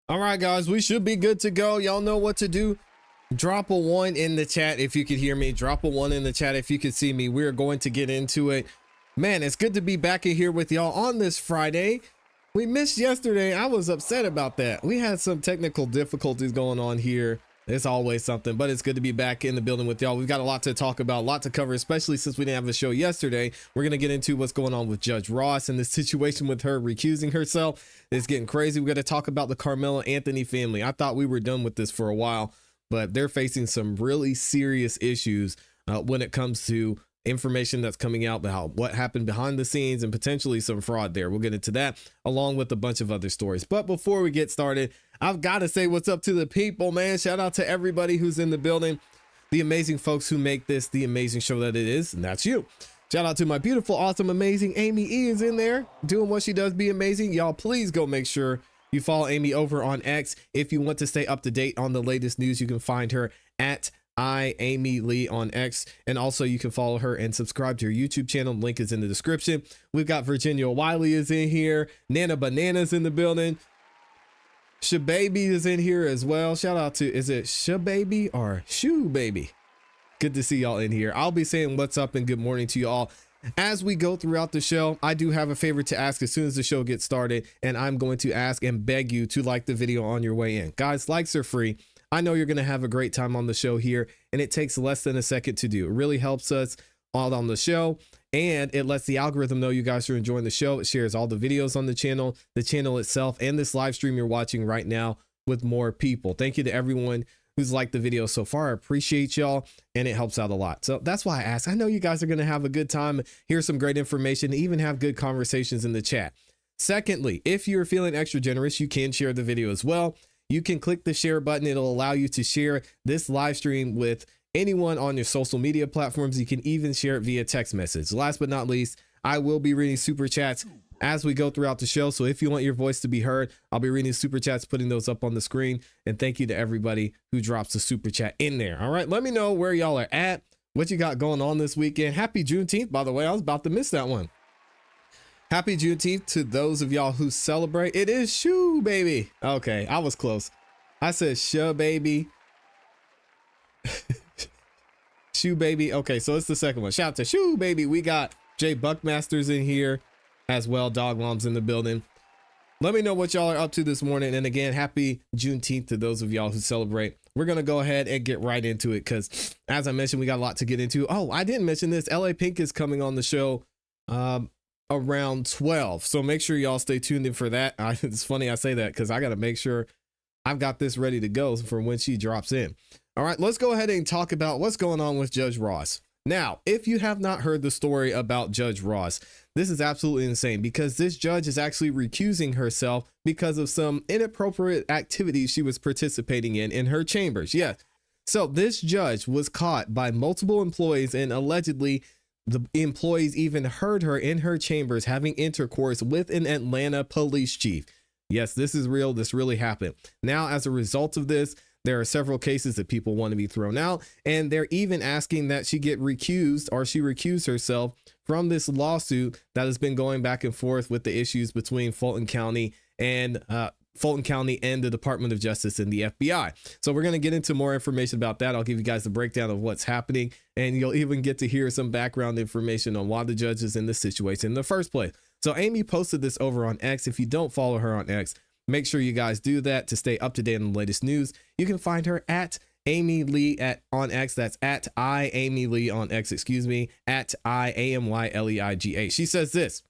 All right, guys, we should be good to go. Y'all know what to do. Drop a 1 in the chat if you could hear me. Drop a 1 in the chat if you could see me. We're going to get into it. Man, it's good to be back in here with y'all on this Friday. We missed yesterday. I was upset about that. We had some technical difficulties going on here. It's always something, but it's good to be back in the building with y'all. We've got a lot to talk about, a lot to cover, especially since we didn't have a show yesterday. We're going to get into what's going on with Judge Ross and the situation with her recusing herself. It's getting crazy. We're going to talk about the Karmelo Anthony family. I thought we were done with this for a while, but they're facing some really serious issues when it comes to information that's coming out about what happened behind the scenes and potentially some fraud there. We'll get into that along with a bunch of other stories. But before we get started, I've got to say what's up to the people, man. Shout out to everybody who's in the building, the amazing folks who make this the amazing show that it is, and that's you. Shout out to my beautiful, awesome, amazing Amy E is in there doing what she does, be amazing. Y'all, please go make sure you follow Amy over on X. If you want to stay up to date on the latest news, you can find her at Amy Lee on X, and also you can follow her and subscribe to her YouTube channel. Link is in the description. We've got Virginia Wiley is in here, Nana Bananas in the building, Shababy is in here as well. Shout out to, is it Shababy or Shoe Baby? Good to see y'all in here. I'll be saying what's up and good morning to you all as we go throughout the show. I do have a favor to ask as soon as the show gets started, and I'm going to ask and beg you to like the video on your way in. Guys, likes are free. I know you're going to have a great time on the show here, and it takes less than a second to do. It really helps us all on the show, and it lets the algorithm know you guys are enjoying the show. It shares all the videos on the channel itself, and this live stream you're watching right now with more people. Thank you to everyone who's liked the video so far. I appreciate y'all, and it helps out a lot. So that's why I asked. I know you guys are going to have a good time, hear some great information, even have good conversations in the chat. Secondly, if you're feeling extra generous, you can share the video as well. You can click the share button. It'll allow you to share this live stream with anyone on your social media platforms. You can even share it via text message. Last but not least, I will be reading super chats as we go throughout the show. So if you want your voice to be heard, I'll be reading super chats, putting those up on the screen. And thank you to everybody who drops a super chat in there. All right, let me know where y'all are at, what you got going on this weekend. Happy Juneteenth, by the way. I was about to miss that one. Happy Juneteenth to those of y'all who celebrate. It is Shoe Baby. Okay, I was close. I said Shoe Baby. Shoe Baby. Okay, so it's the second one. Shout out to Shoe Baby. We got Jay Buckmasters in here as well. Dog Mom's in the building. Let me know what y'all are up to this morning. And again, happy Juneteenth to those of y'all who celebrate. We're going to go ahead and get right into it because, as I mentioned, we got a lot to get into. Oh, I didn't mention this. LA Pink is coming on the show around 12. So make sure y'all stay tuned in for that. It's funny I say that because I got to make sure I've got this ready to go for when she drops in. All right, let's go ahead and talk about what's going on with Judge Ross. Now, if you have not heard the story about Judge Ross, this is absolutely insane because this judge is actually recusing herself because of some inappropriate activities she was participating in her chambers. Yeah. So this judge was caught by multiple employees, and allegedly the employees even heard her in her chambers having intercourse with an Atlanta police chief. Yes, this is real. This really happened. Now, as a result of this, there are several cases that people want to be thrown out, and they're even asking that she get recused or she recuse herself from this lawsuit that has been going back and forth with the issues between Fulton County and the Department of Justice and the FBI. So we're going to get into more information about that. I'll give you guys a breakdown of what's happening, and you'll even get to hear some background information on why the judge is in this situation in the first place. So Amy posted this over on X. If you don't follow her on X, make sure you guys do that to stay up to date on the latest news. You can find her at Amy Lee on X. That's at Amy Lee on X, at IAMYLEIGA. She says this: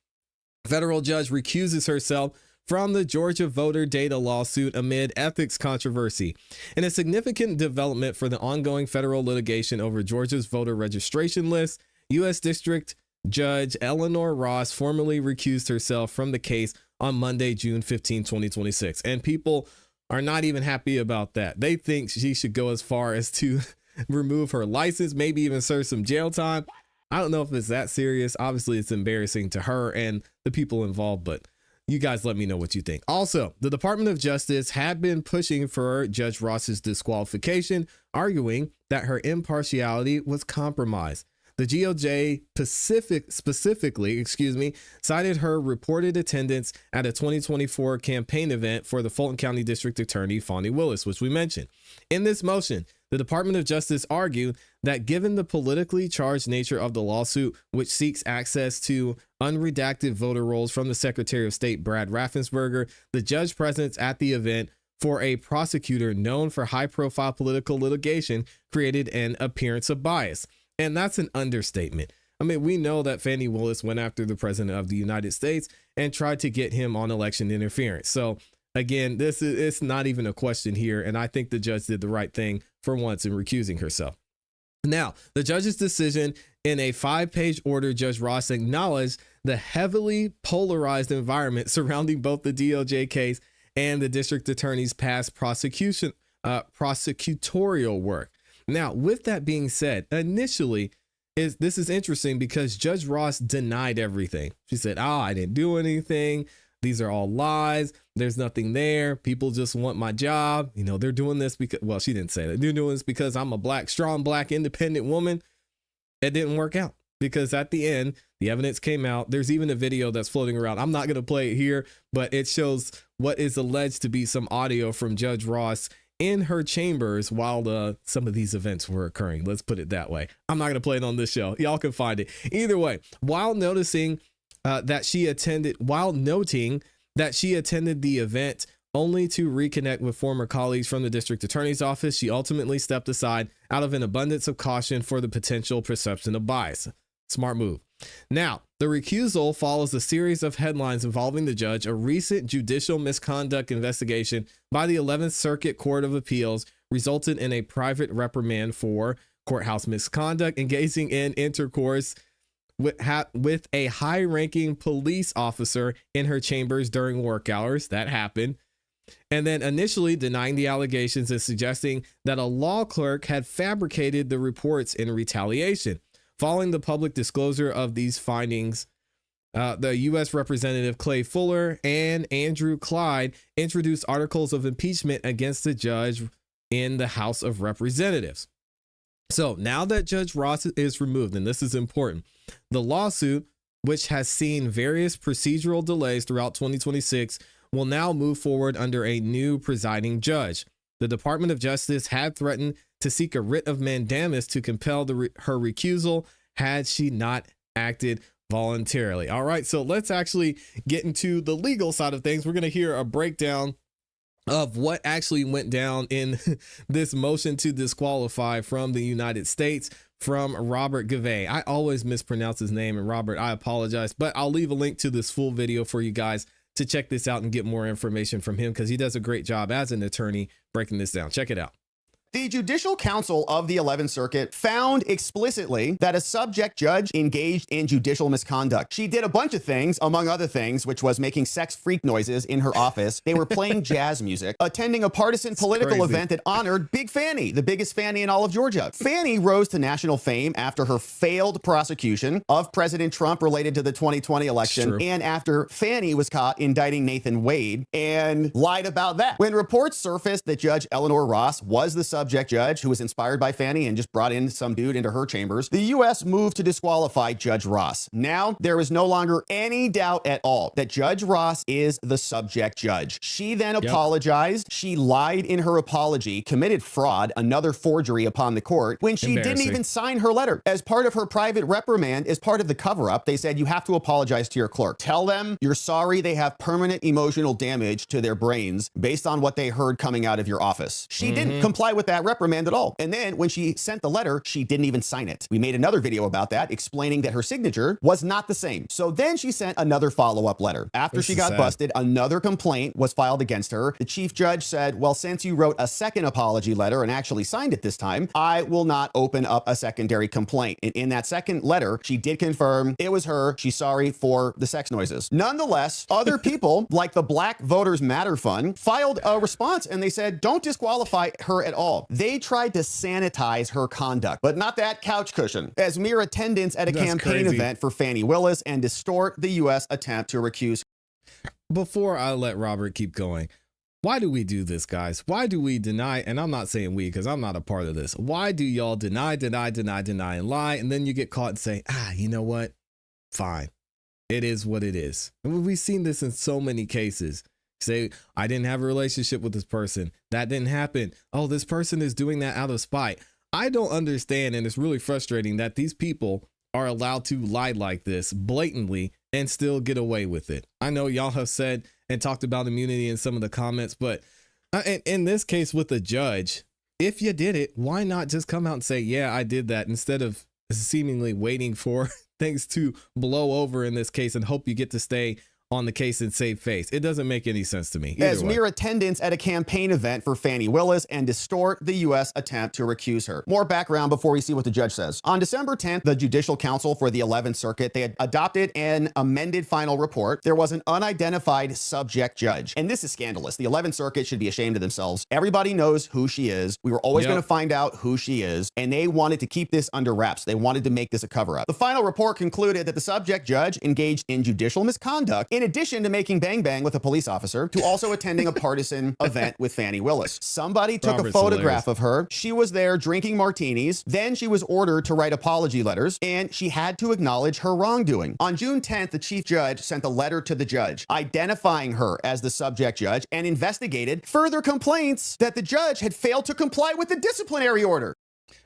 federal judge recuses herself from the Georgia voter data lawsuit amid ethics controversy. In a significant development for the ongoing federal litigation over Georgia's voter registration list, U.S. District Judge Eleanor Ross formally recused herself from the case on Monday, June 15, 2026. And people are not even happy about that. They think she should go as far as to remove her license, maybe even serve some jail time. I don't know if it's that serious. Obviously, it's embarrassing to her and the people involved, but you guys let me know what you think. Also, the Department of Justice had been pushing for Judge Ross's disqualification, arguing that her impartiality was compromised. The GOJ specifically, cited her reported attendance at a 2024 campaign event for the Fulton County District Attorney Fani Willis, which we mentioned. In this motion, the Department of Justice argued that given the politically charged nature of the lawsuit, which seeks access to unredacted voter rolls from the Secretary of State, Brad Raffensperger, the judge presence at the event for a prosecutor known for high-profile political litigation created an appearance of bias. And that's an understatement. I mean, we know that Fani Willis went after the president of the United States and tried to get him on election interference. So again, it's not even a question here. And I think the judge did the right thing for once in recusing herself. Now, the judge's decision in a 5-page order, Judge Ross acknowledged the heavily polarized environment surrounding both the DOJ case and the district attorney's past prosecutorial work. Now, with that being said, initially, this is interesting because Judge Ross denied everything. She said, I didn't do anything. These are all lies. There's nothing there. People just want my job. You know, they're doing this because, well, she didn't say that. They're doing this because I'm a strong black, independent woman. It didn't work out because at the end, the evidence came out. There's even a video that's floating around. I'm not going to play it here, but it shows what is alleged to be some audio from Judge Ross in her chambers while some of these events were occurring. Let's put it that way. I'm not going to play it on this show. Y'all can find it. Either way, while noting that she attended the event only to reconnect with former colleagues from the district attorney's office, she ultimately stepped aside out of an abundance of caution for the potential perception of bias. Smart move. Now, the recusal follows a series of headlines involving the judge. A recent judicial misconduct investigation by the 11th Circuit Court of Appeals resulted in a private reprimand for courthouse misconduct, engaging in intercourse with a high-ranking police officer in her chambers during work hours. That happened. And then initially denying the allegations and suggesting that a law clerk had fabricated the reports in retaliation. Following the public disclosure of these findings, the U.S. Representative Clay Fuller and Andrew Clyde introduced articles of impeachment against the judge in the House of Representatives. So now that Judge Ross is removed, and this is important, the lawsuit, which has seen various procedural delays throughout 2026, will now move forward under a new presiding judge. The Department of Justice had threatened to seek a writ of mandamus to compel her recusal had she not acted voluntarily. All right, so let's actually get into the legal side of things. We're going to hear a breakdown of what actually went down in this motion to disqualify from the United States from Robert Gavay. I always mispronounce his name, and Robert, I apologize, but I'll leave a link to this full video for you guys to check this out and get more information from him because he does a great job as an attorney breaking this down. Check it out. The Judicial Council of the 11th Circuit found explicitly that a subject judge engaged in judicial misconduct. She did a bunch of things, among other things, which was making sex freak noises in her office. They were playing jazz music, attending a partisan political event that honored Big Fanny, the biggest Fanny in all of Georgia. Fanny rose to national fame after her failed prosecution of President Trump related to the 2020 election, and after Fanny was caught indicting Nathan Wade and lied about that. When reports surfaced that Judge Eleanor Ross was the subject judge who was inspired by Fanny and just brought in some dude into her chambers, the U.S. moved to disqualify Judge Ross. Now, there is no longer any doubt at all that Judge Ross is the subject judge. She then apologized. She lied in her apology, committed fraud, another forgery upon the court, when she didn't even sign her letter. As part of her private reprimand, as part of the cover-up, they said, you have to apologize to your clerk. Tell them you're sorry they have permanent emotional damage to their brains based on what they heard coming out of your office. She didn't comply with that reprimand at all. And then when she sent the letter, she didn't even sign it. We made another video about that, explaining that her signature was not the same. So then she sent another follow-up letter. After she got busted, another complaint was filed against her. The chief judge said, well, since you wrote a second apology letter and actually signed it this time, I will not open up a secondary complaint. And in that second letter, she did confirm it was her. She's sorry for the sex noises. Nonetheless, other people like the Black Voters Matter Fund filed a response and they said, don't disqualify her at all. They tried to sanitize her conduct, but not that couch cushion, as mere attendance at a campaign event for Fani Willis and distort the U.S. attempt to recuse. Before I let Robert keep going, Why do we do this, guys? Why do we deny? And I'm not saying we, because I'm not a part of this. Why do y'all deny, and lie? And then you get caught and say, you know what? Fine. It is what it is. And we've seen this in so many cases. Say, I didn't have a relationship with this person. That didn't happen. Oh, this person is doing that out of spite. I don't understand. And it's really frustrating that these people are allowed to lie like this blatantly and still get away with it. I know y'all have said and talked about immunity in some of the comments, but in this case with the judge, if you did it, why not just come out and say, yeah, I did that, instead of seemingly waiting for things to blow over in this case and hope you get to stay on the case and save face? It doesn't make any sense to me. As mere attendance at a campaign event for Fani Willis and distort the U.S. attempt to recuse her. More background before we see what the judge says. On December 10th, the Judicial Council for the 11th Circuit, they had adopted an amended final report. There was an unidentified subject judge. And this is scandalous. The 11th Circuit should be ashamed of themselves. Everybody knows who she is. We were always going to find out who she is. And they wanted to keep this under wraps. They wanted to make this a cover-up. The final report concluded that the subject judge engaged in judicial misconduct, in addition to making bang with a police officer, to also attending a partisan event with Fani Willis. Somebody took a photograph of her. She was there drinking martinis. Then she was ordered to write apology letters, and she had to acknowledge her wrongdoing. On June 10th, the chief judge sent a letter to the judge identifying her as the subject judge and investigated further complaints that the judge had failed to comply with the disciplinary order.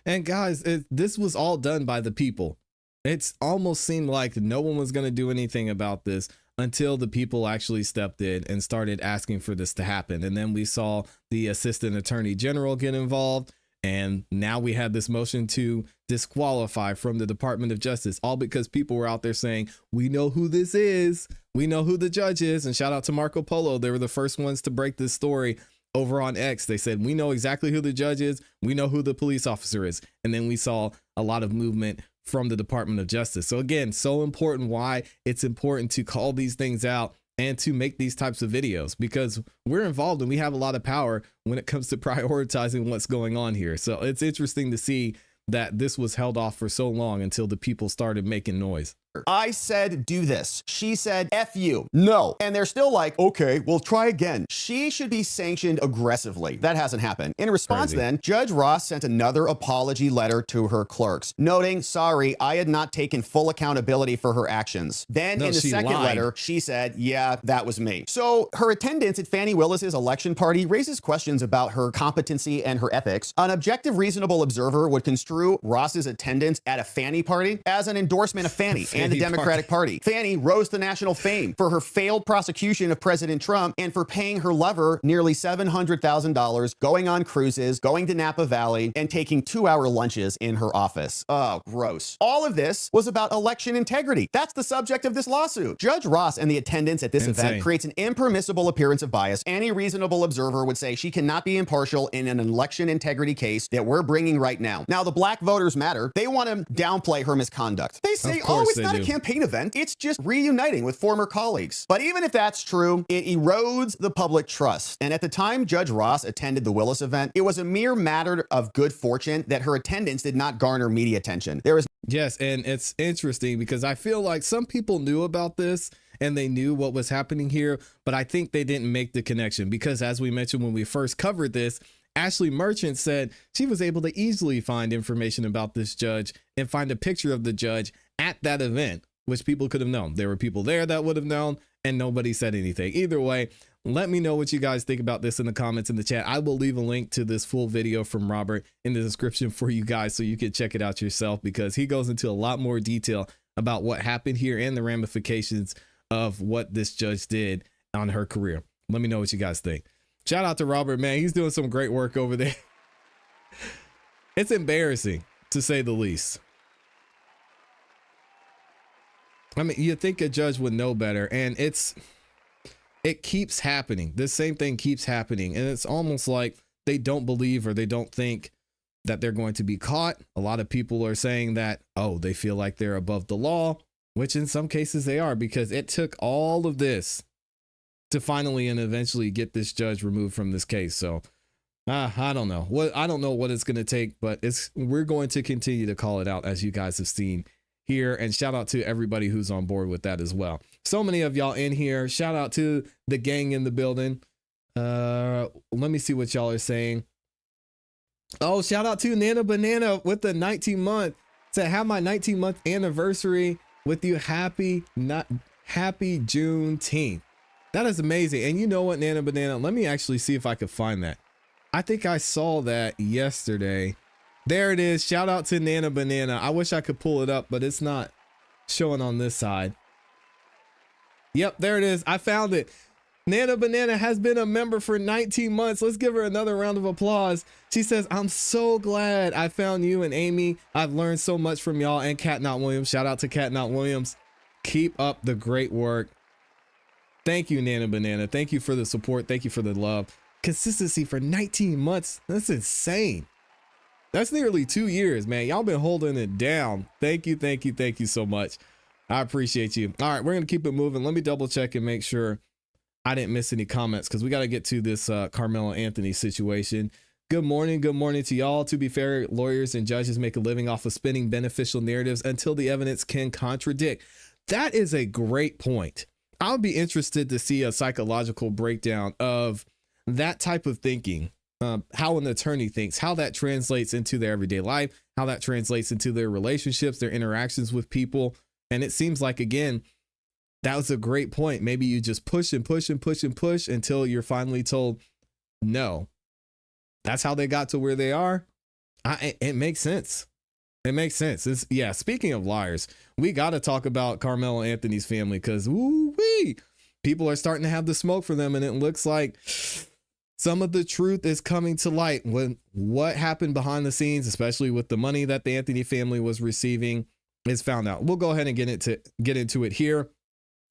And guys, this was all done by the people. It's almost seemed like no one was going to do anything about this until the people actually stepped in and started asking for this to happen. And then we saw the assistant attorney general get involved. And now we have this motion to disqualify from the Department of Justice, all because people were out there saying, we know who this is. We know who the judge is. And shout out to Marco Polo. They were the first ones to break this story over on X. They said, we know exactly who the judge is. We know who the police officer is. And then we saw a lot of movement from the Department of Justice. So again, so important why it's important to call these things out and to make these types of videos, because we're involved and we have a lot of power when it comes to prioritizing what's going on here. So it's interesting to see that this was held off for so long until the people started making noise. I said, do this. She said, F you. No. And they're still like, okay, we'll try again. She should be sanctioned aggressively. That hasn't happened. In response then, Judge Ross sent another apology letter to her clerks, noting, sorry, I had not taken full accountability for her actions. Then in the second letter, she said, yeah, that was me. So her attendance at Fani Willis's election party raises questions about her competency and her ethics. An objective, reasonable observer would construe Ross's attendance at a Fani party as an endorsement of Fani and the Democratic Party. Fani rose to national fame for her failed prosecution of President Trump and for paying her lover nearly $700,000, going on cruises, going to Napa Valley, and taking 2-hour lunches in her office. Oh, gross. All of this was about election integrity. That's the subject of this lawsuit. Judge Ross and the attendance at this event creates an impermissible appearance of bias. Any reasonable observer would say she cannot be impartial in an election integrity case that we're bringing right now. Now, the Black Voters Matter, they want to downplay her misconduct. They say, oh, it's not a campaign event. It's just reuniting with former colleagues. But even if that's true, it erodes the public trust. And at the time Judge Ross attended the Willis event, it was a mere matter of good fortune that her attendance did not garner media attention. There was Yes, and it's interesting because I feel like some people knew about this and they knew what was happening here, but I think they didn't make the connection because, as we mentioned when we first covered this, Ashley Merchant said she was able to easily find information about this judge and find a picture of the judge at that event, which people could have known. There were people there that would have known, and nobody said anything. Either way, let me know what you guys think about this in the comments in the chat. I will leave a link to this full video from Robert in the description for you guys so you can check it out yourself, because he goes into a lot more detail about what happened here and the ramifications of what this judge did on her career. Let me know what you guys think. Shout out to Robert, man. He's doing some great work over there. It's embarrassing, to say the least. I mean, you'd think a judge would know better, and it keeps happening. This same thing keeps happening, and it's almost like they don't believe or they don't think that they're going to be caught. A lot of people are saying that, oh, they feel like they're above the law, which in some cases they are, because it took all of this to finally and eventually get this judge removed from this case. So I don't know what it's going to take, but we're going to continue to call it out, as you guys have seen here. And shout out to everybody who's on board with that as well. So many of y'all in here. Shout out to the gang in the building. Let me see what y'all are saying. Oh, shout out to Nana Banana with the 19-month. Said, have my 19-month anniversary with you. Happy Juneteenth. That is amazing. And you know what, Nana Banana? Let me actually see if I could find that. I think I saw that yesterday. There it is. Shout out to Nana Banana. I wish I could pull it up, but it's not showing on this side. Yep, there it is. I found it. Nana Banana has been a member for 19 months. Let's give her another round of applause. She says, I'm so glad I found you and Amy. I've learned so much from y'all and Cat Not Williams. Shout out to Cat Not Williams. Keep up the great work. Thank you, Nana Banana. Thank you for the support. Thank you for the love. Consistency for 19 months. That's insane. That's nearly 2 years, man. Y'all been holding it down. Thank you. Thank you. Thank you so much. I appreciate you. All right, we're going to keep it moving. Let me double check and make sure I didn't miss any comments because we got to get to this Karmelo Anthony situation. Good morning. Good morning to y'all. To be fair, lawyers and judges make a living off of spinning beneficial narratives until the evidence can contradict. That is a great point. I'll be interested to see a psychological breakdown of that type of thinking, how an attorney thinks, how that translates into their everyday life, how that translates into their relationships, their interactions with people. And it seems like, again, that was a great point. Maybe you just push and push and push and push until you're finally told no. That's how they got to where they are. It makes sense. It makes sense. Yeah. Speaking of liars, we got to talk about Karmelo Anthony's family because people are starting to have the smoke for them. And it looks like some of the truth is coming to light when what happened behind the scenes, especially with the money that the Anthony family was receiving, is found out. We'll go ahead and get into it here.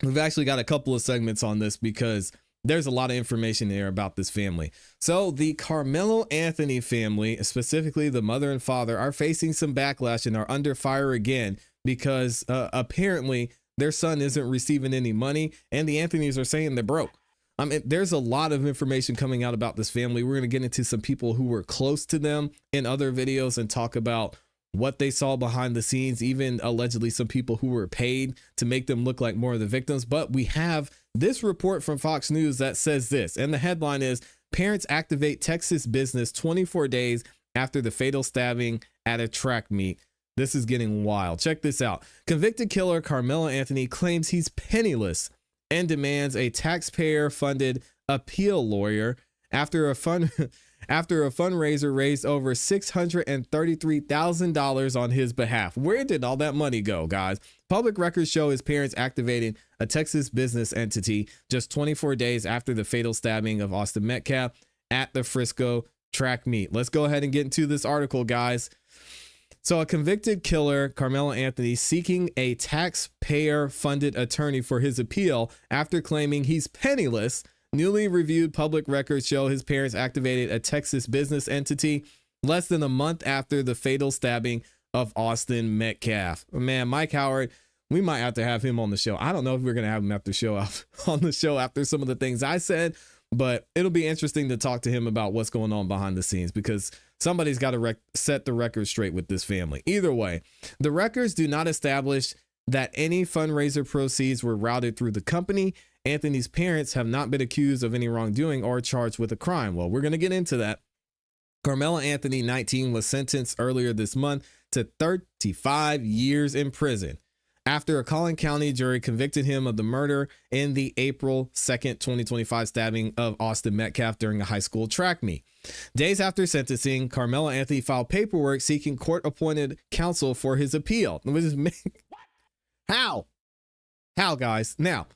We've actually got a couple of segments on this because there's a lot of information there about this family. So the Karmelo Anthony family, specifically the mother and father, are facing some backlash and are under fire again because apparently their son isn't receiving any money and the Anthonys are saying they're broke. I mean, there's a lot of information coming out about this family. We're going to get into some people who were close to them in other videos and talk about what they saw behind the scenes, even allegedly some people who were paid to make them look like more of the victims. But we have this report from Fox News that says this, and the headline is, parents activate Texas business 24 days after the fatal stabbing at a track meet. This is getting wild. Check this out. Convicted killer Karmelo Anthony claims he's penniless and demands a taxpayer-funded appeal lawyer after a fundraiser raised over $633,000 on his behalf. Where did all that money go, guys? Public records show his parents activated a Texas business entity just 24 days after the fatal stabbing of Austin Metcalf at the Frisco track meet. Let's go ahead and get into this article, guys. So a convicted killer, Karmelo Anthony, seeking a taxpayer-funded attorney for his appeal after claiming he's penniless. Newly reviewed public records show his parents activated a Texas business entity less than a month after the fatal stabbing of Austin Metcalf. Man, Mike Howard, we might have to have him on the show. I don't know if we're going to have him on the show after some of the things I said, but it'll be interesting to talk to him about what's going on behind the scenes because somebody's got to set the record straight with this family. Either way, the records do not establish that any fundraiser proceeds were routed through the company. Anthony's parents have not been accused of any wrongdoing or charged with a crime. Well, we're going to get into that. Karmelo Anthony, 19, was sentenced earlier this month to 35 years in prison after a Collin County jury convicted him of the murder in the April 2nd, 2025 stabbing of Austin Metcalf during a high school track meet. Days after sentencing, Karmelo Anthony filed paperwork seeking court-appointed counsel for his appeal. How, guys? Now,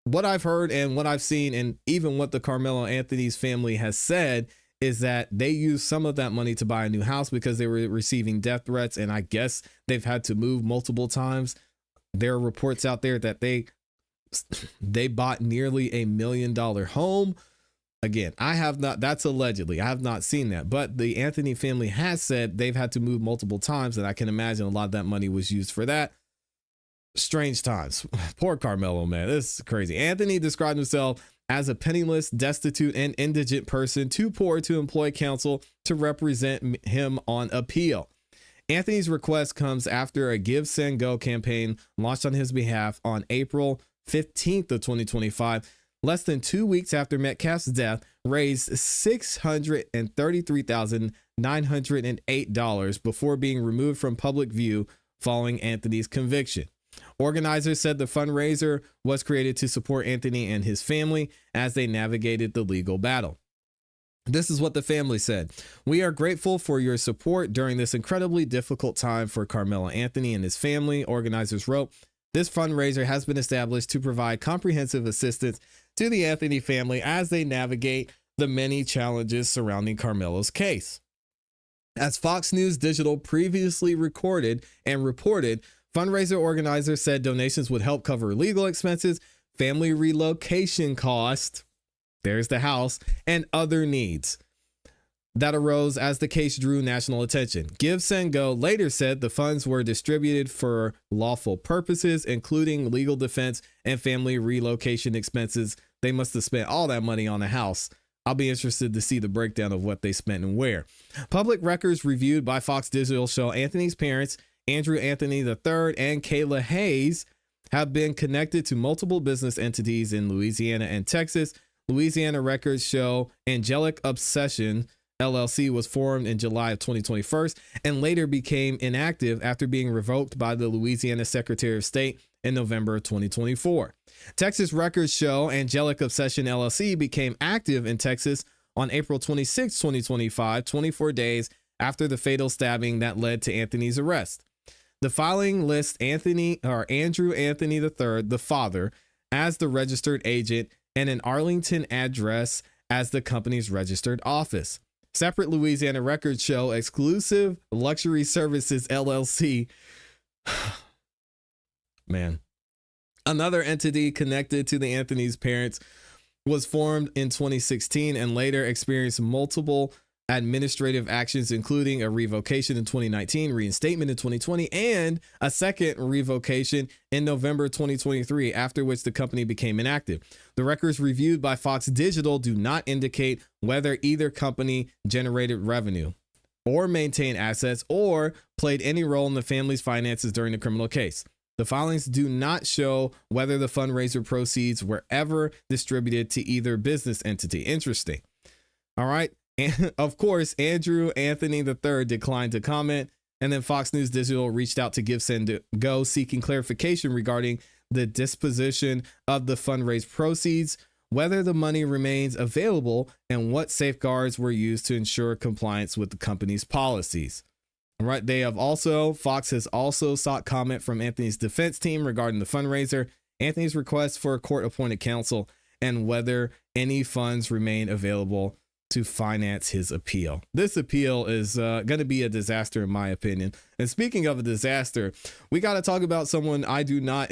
what I've heard and what I've seen, and even what the Karmelo Anthony's family has said, is that they used some of that money to buy a new house because they were receiving death threats. And I guess they've had to move multiple times. There are reports out there that they bought nearly $1 million home. Again, I have not, that's allegedly, I have not seen that, but the Anthony family has said they've had to move multiple times. And I can imagine a lot of that money was used for that. Strange times. Poor Karmelo, man. This is crazy. Anthony described himself as a penniless, destitute, and indigent person, too poor to employ counsel to represent him on appeal. Anthony's request comes after a Give, Send, Go campaign launched on his behalf on April 15th of 2025 less than 2 weeks after Metcalf's death, raised $633,908 before being removed from public view following Anthony's conviction. Organizers said the fundraiser was created to support Anthony and his family as they navigated the legal battle. This is what the family said. "We are grateful for your support during this incredibly difficult time for Karmelo Anthony and his family," organizers wrote. "This fundraiser has been established to provide comprehensive assistance to the Anthony family as they navigate the many challenges surrounding Karmelo's case." As Fox News Digital previously recorded and reported, fundraiser organizers said donations would help cover legal expenses, family relocation costs, there's the house, and other needs that arose as the case drew national attention. Give, Send, Go later said the funds were distributed for lawful purposes, including legal defense and family relocation expenses. They must have spent all that money on a house. I'll be interested to see the breakdown of what they spent and where. Public records reviewed by Fox Digital show Anthony's parents, Andrew Anthony III and Kayla Hayes, have been connected to multiple business entities in Louisiana and Texas. Louisiana records show Angelic Obsession LLC was formed in July of 2021 and later became inactive after being revoked by the Louisiana Secretary of State in November of 2024. Texas records show Angelic Obsession LLC became active in Texas on April 26, 2025, 24 days after the fatal stabbing that led to Anthony's arrest. The filing lists Andrew Anthony III, the father, as the registered agent and an Arlington address as the company's registered office. Separate Louisiana records show Exclusive Luxury Services LLC. Man. Another entity connected to the Anthony's parents was formed in 2016 and later experienced multiple administrative actions, including a revocation in 2019, reinstatement in 2020, and a second revocation in November 2023, after which the company became inactive. The records reviewed by Fox Digital do not indicate whether either company generated revenue or maintained assets or played any role in the family's finances during the criminal case. The filings do not show whether the fundraiser proceeds were ever distributed to either business entity. Interesting. All right. And of course, Andrew Anthony III declined to comment. And then Fox News Digital reached out to Give, Send, Go seeking clarification regarding the disposition of the fundraised proceeds, whether the money remains available, and what safeguards were used to ensure compliance with the company's policies. All right. Fox has also sought comment from Anthony's defense team regarding the fundraiser, Anthony's request for a court-appointed counsel, and whether any funds remain available to finance his appeal. This appeal is going to be a disaster, in my opinion. And speaking of a disaster, we got to talk about someone I do not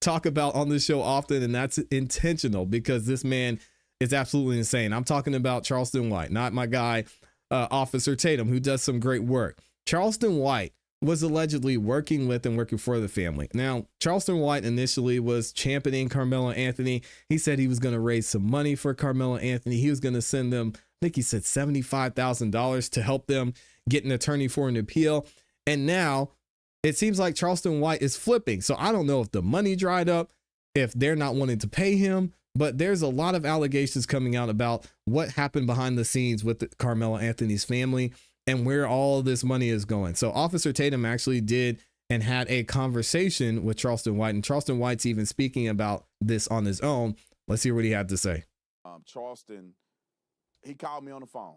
talk about on this show often, and that's intentional, because this man is absolutely insane. I'm talking about Charleston White, not my guy, Officer Tatum, who does some great work. Charleston White was allegedly working with and working for the family. Now, Charleston White initially was championing Karmelo Anthony. He said he was going to raise some money for Karmelo Anthony. He was going to send them, I think he said $75,000 to help them get an attorney for an appeal. And now it seems like Charleston White is flipping. So I don't know if the money dried up, if they're not wanting to pay him, but there's a lot of allegations coming out about what happened behind the scenes with Karmelo Anthony's family and where all of this money is going. So Officer Tatum actually did and had a conversation with Charleston White, and Charleston White's even speaking about this on his own. Let's hear what he had to say. Charleston, he called me on the phone.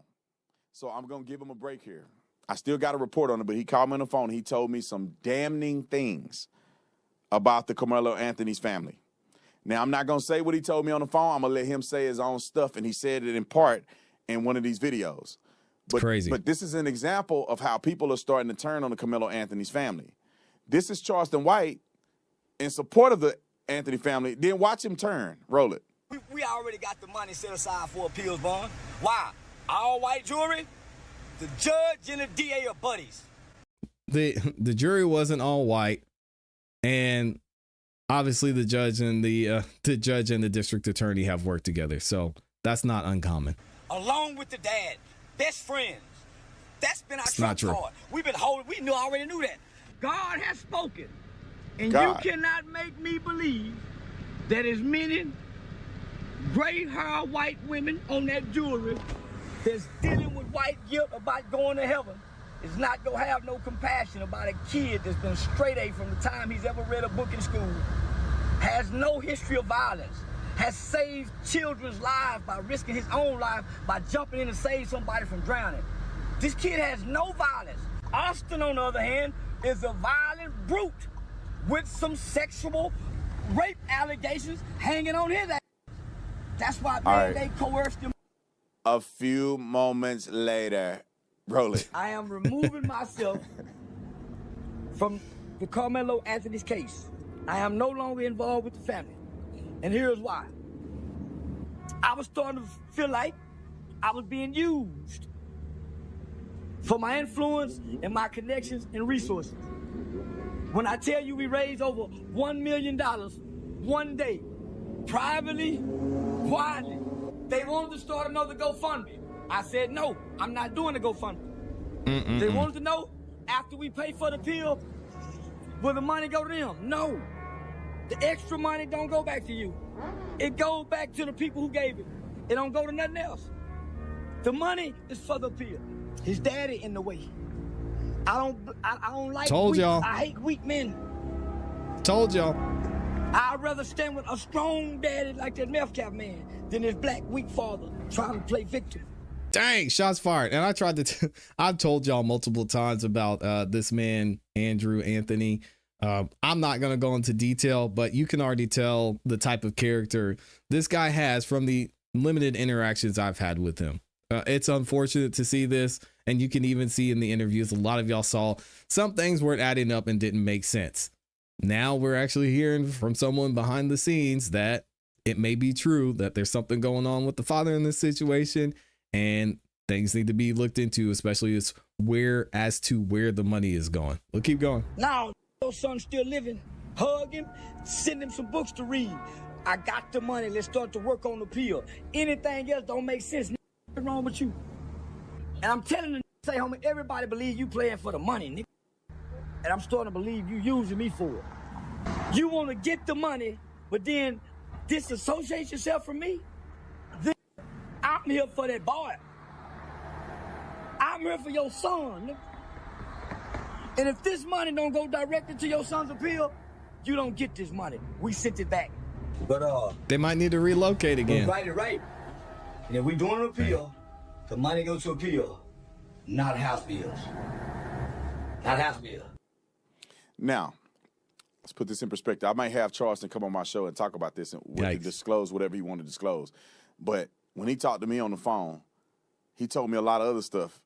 So I'm going to give him a break here. I still got a report on it, but he called me on the phone. He told me some damning things about the Karmelo Anthony's family. Now, I'm not going to say what he told me on the phone. I'm going to let him say his own stuff, and he said it in part in one of these videos. Crazy. But this is an example of how people are starting to turn on the Karmelo Anthony's family. This is Charleston White in support of the Anthony family. Then watch him turn. Roll it. We already got the money set aside for appeals bond. Why? All white jury? The judge and the DA are buddies. The jury wasn't all white, and obviously the judge and the district attorney have worked together, so that's not uncommon. Along with the dad, best friends. That's been our not trump true. card. We've been holding. We already knew that. God has spoken, and God. you cannot make me believe that as many gray-haired white women on that jewelry that's dealing with white guilt about going to heaven is not gonna have no compassion about a kid that's been straight A from the time he's ever read a book in school, has no history of violence, has saved children's lives by risking his own life by jumping in to save somebody from drowning. This kid has no violence. Austin, on the other hand, is a violent brute with some sexual rape allegations hanging on his ass. That's why, man, they coerced him. A few moments later, roll it. I am removing myself from the Karmelo Anthony's case. I am no longer involved with the family. And here's why. I was starting to feel like I was being used for my influence and my connections and resources. When I tell you we raised over $1 million one day, privately, quietly, they wanted to start another GoFundMe. I said, no, I'm not doing a GoFundMe. They wanted to know, after we pay for the pill, will the money go to them? No. The extra money don't go back to you. It goes back to the people who gave it. It don't go to nothing else. The money is for the pill. His daddy in the way. I don't like Told weak. y'all. I hate weak men. Told y'all. I'd rather stand with a strong daddy like that meth cap man than his black weak father trying to play victim. Dang, shots fired. And I tried to, I've told y'all multiple times about this man, Andrew Anthony. I'm not going to go into detail, but you can already tell the type of character this guy has from the limited interactions I've had with him. It's unfortunate to see this. And you can even see in the interviews, a lot of y'all saw some things weren't adding up and didn't make sense. Now we're actually hearing from someone behind the scenes that it may be true that there's something going on with the father in this situation, and things need to be looked into, especially as to where the money is going. We'll keep going. Now, your son's still living. Hug him, send him some books to read. I got the money. Let's start to work on the pill. Anything else don't make sense. What's wrong with you? And I'm telling them, say, homie, everybody believe you playing for the money, nigga. And I'm starting to believe you using me for it. You want to get the money, but then disassociate yourself from me? Then I'm here for that boy. I'm here for your son, nigga. And if this money don't go directly to your son's appeal, you don't get this money. We sent it back. But they might need to relocate again. Right. And if we doing an appeal, the money goes to appeal, not house bills. Not house bills. Now, let's put this in perspective. I might have Charleston come on my show and talk about this and disclose whatever he wanted to disclose. But when he talked to me on the phone, he told me a lot of other stuff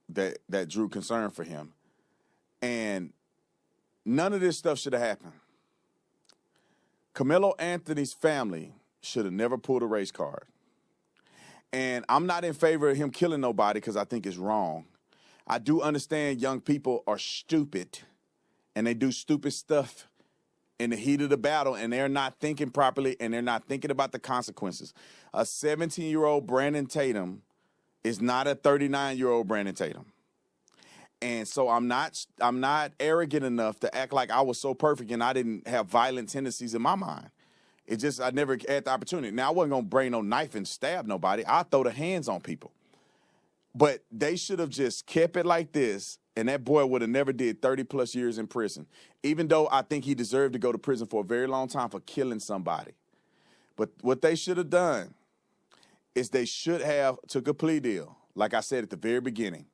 that drew concern for him. And none of this stuff should have happened. Karmelo Anthony's family should have never pulled a race card. And I'm not in favor of him killing nobody because I think it's wrong. I do understand young people are stupid and they do stupid stuff in the heat of the battle and they're not thinking properly and they're not thinking about the consequences. A 17-year-old Brandon Tatum is not a 39-year-old Brandon Tatum. And so I'm not arrogant enough to act like I was so perfect and I didn't have violent tendencies in my mind. It just, I never had the opportunity. Now, I wasn't going to bring no knife and stab nobody. I'd throw the hands on people. But they should have just kept it like this, and that boy would have never did 30-plus years in prison, even though I think he deserved to go to prison for a very long time for killing somebody. But what they should have done is they should have took a plea deal, like I said at the very beginning.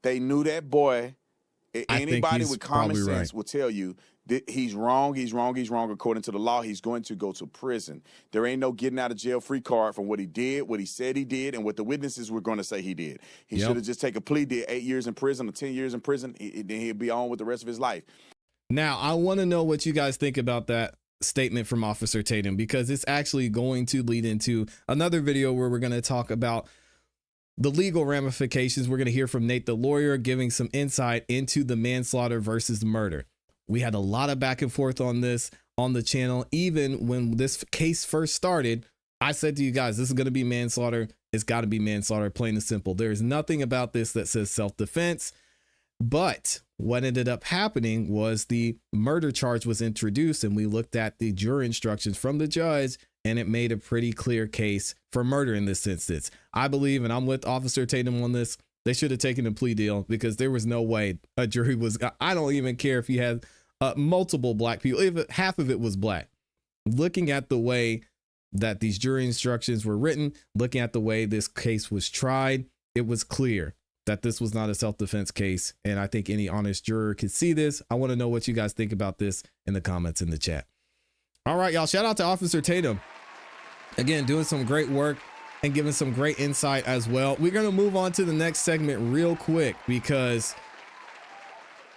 They knew that boy, anybody with common sense will tell you, he's wrong, according to the law. He's going to go to prison. There ain't no getting out of jail free card from what he did, what he said he did, and what the witnesses were going to say he did. He should have just taken a plea, did 8 years in prison or 10 years in prison, then he'd be on with the rest of his life. Now, I want to know what you guys think about that statement from Officer Tatum, because it's actually going to lead into another video where we're going to talk about the legal ramifications. We're going to hear from Nate, the lawyer, giving some insight into the manslaughter versus the murder. We had a lot of back and forth on this on the channel. Even when this case first started, I said to you guys, this is going to be manslaughter. It's got to be manslaughter, plain and simple. There's nothing about this that says self-defense. But what ended up happening was the murder charge was introduced, and we looked at the jury instructions from the judge, and it made a pretty clear case for murder in this instance. I believe, and I'm with Officer Tatum on this, they should have taken a plea deal because there was no way a jury was, I don't even care if you had multiple black people, if half of it was black. Looking at the way that these jury instructions were written, looking at the way this case was tried, it was clear that this was not a self-defense case. And I think any honest juror could see this. I want to know what you guys think about this in the comments in the chat. All right, y'all, shout out to Officer Tatum. Again, doing some great work and giving some great insight as well. We're going to move on to the next segment real quick because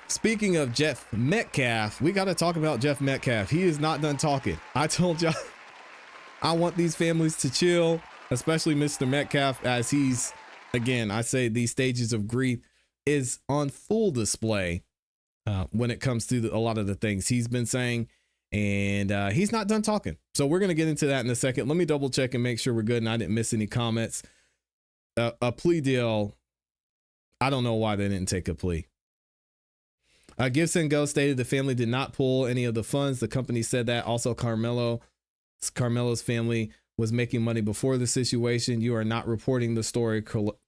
speaking of Jeff Metcalf, we got to talk about Jeff Metcalf. He is not done talking. I told y'all I want these families to chill, especially Mr. Metcalf, as he's, again, I say these stages of grief is on full display when it comes to a lot of the things he's been saying. And he's not done talking. So we're going to get into that in a second. Let me double check and make sure we're good and I didn't miss any comments. A plea deal. I don't know why they didn't take a plea. Gibson Go stated the family did not pull any of the funds. The company said that. Also, Carmelo's family was making money before the situation. You are not reporting the story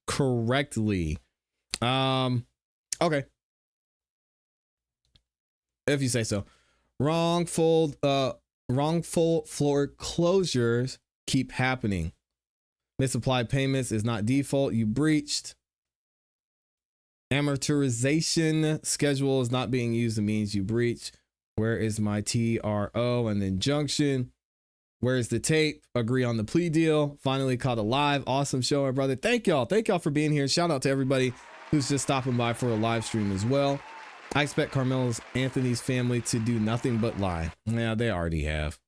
correctly. Okay. If you say so. Wrongful foreclosures keep happening. Misapplied payments is not default. You breached. Amortization schedule is not being used. It means you breach. Where is my TRO and injunction? Where is the tape? Agree on the plea deal. Finally caught alive. Awesome show, my brother. Thank y'all. Thank y'all for being here. Shout out to everybody who's just stopping by for a live stream as well. I expect Karmelo Anthony's family to do nothing but lie. Yeah, they already have.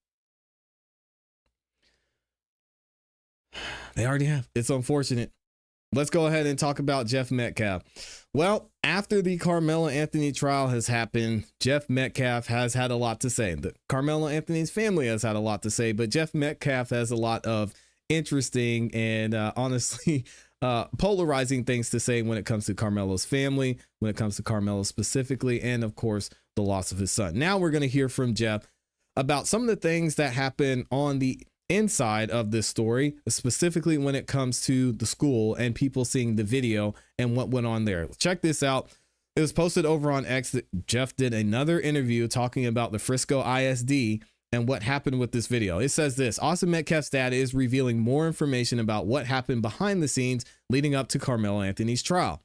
They already have. It's unfortunate. Let's go ahead and talk about Jeff Metcalf. Well, after the Karmelo Anthony trial has happened, Jeff Metcalf has had a lot to say. The Karmelo Anthony's family has had a lot to say, but Jeff Metcalf has a lot of interesting and honestly polarizing things to say when it comes to Karmelo's family, when it comes to Karmelo specifically, and of course, the loss of his son. Now we're going to hear from Jeff about some of the things that happen on the inside of this story, specifically when it comes to the school and people seeing the video and what went on there. Check this out. It was posted over on X that Jeff did another interview talking about the Frisco ISD and what happened with this video. It says this: Austin Metcalf's dad is revealing more information about what happened behind the scenes leading up to Karmelo Anthony's trial.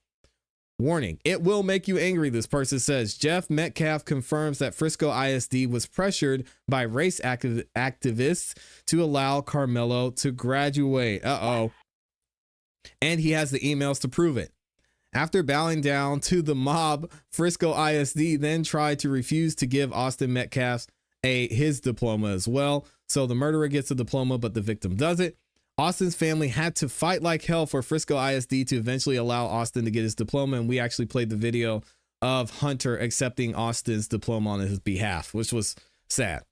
Warning, it will make you angry, this person says. Jeff Metcalf confirms that Frisco ISD was pressured by race activists to allow Karmelo to graduate. And he has the emails to prove it. After bowing down to the mob, Frisco ISD then tried to refuse to give Austin Metcalf his diploma as well. So the murderer gets a diploma, but the victim doesn't. Austin's family had to fight like hell for Frisco ISD to eventually allow Austin to get his diploma. And we actually played the video of Hunter accepting Austin's diploma on his behalf, which was sad.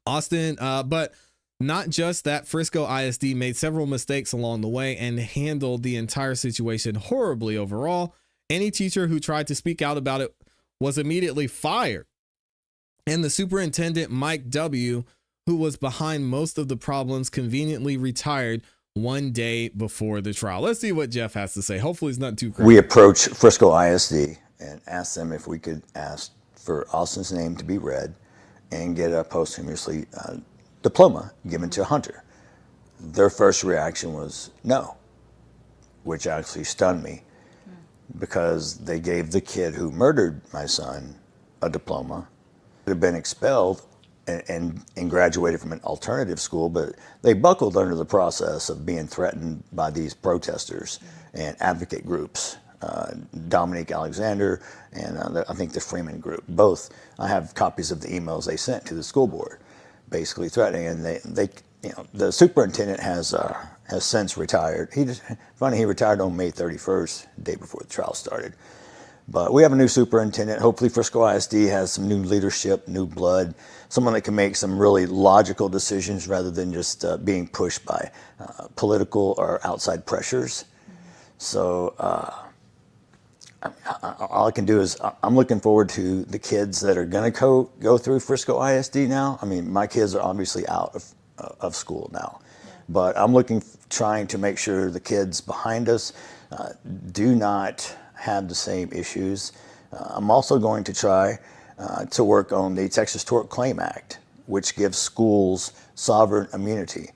Austin, but not just that, Frisco ISD made several mistakes along the way and handled the entire situation horribly overall. Any teacher who tried to speak out about it was immediately fired. And the superintendent, Mike W., who was behind most of the problems, conveniently retired one day before the trial. Let's see what Jeff has to say. Hopefully it's not too crazy. We approached Frisco ISD and asked them if we could ask for Austin's name to be read and get a posthumously diploma given to Hunter. Their first reaction was no, which actually stunned me because they gave the kid who murdered my son a diploma. Had been expelled and graduated from an alternative school, but they buckled under the process of being threatened by these protesters and advocate groups, Dominique Alexander and I think the Freeman group. Both, I have copies of the emails they sent to the school board, basically threatening. And they you know, the superintendent has since retired. He retired on May 31st, the day before the trial started. But we have a new superintendent. Hopefully Frisco ISD has some new leadership, new blood, someone that can make some really logical decisions rather than just being pushed by political or outside pressures. So all I can do is I'm looking forward to the kids that are going to go through Frisco ISD now. I mean, my kids are obviously out of school now. But I'm trying to make sure the kids behind us do not have the same issues. I'm also going to try to work on the Texas Tort Claim Act, which gives schools sovereign immunity.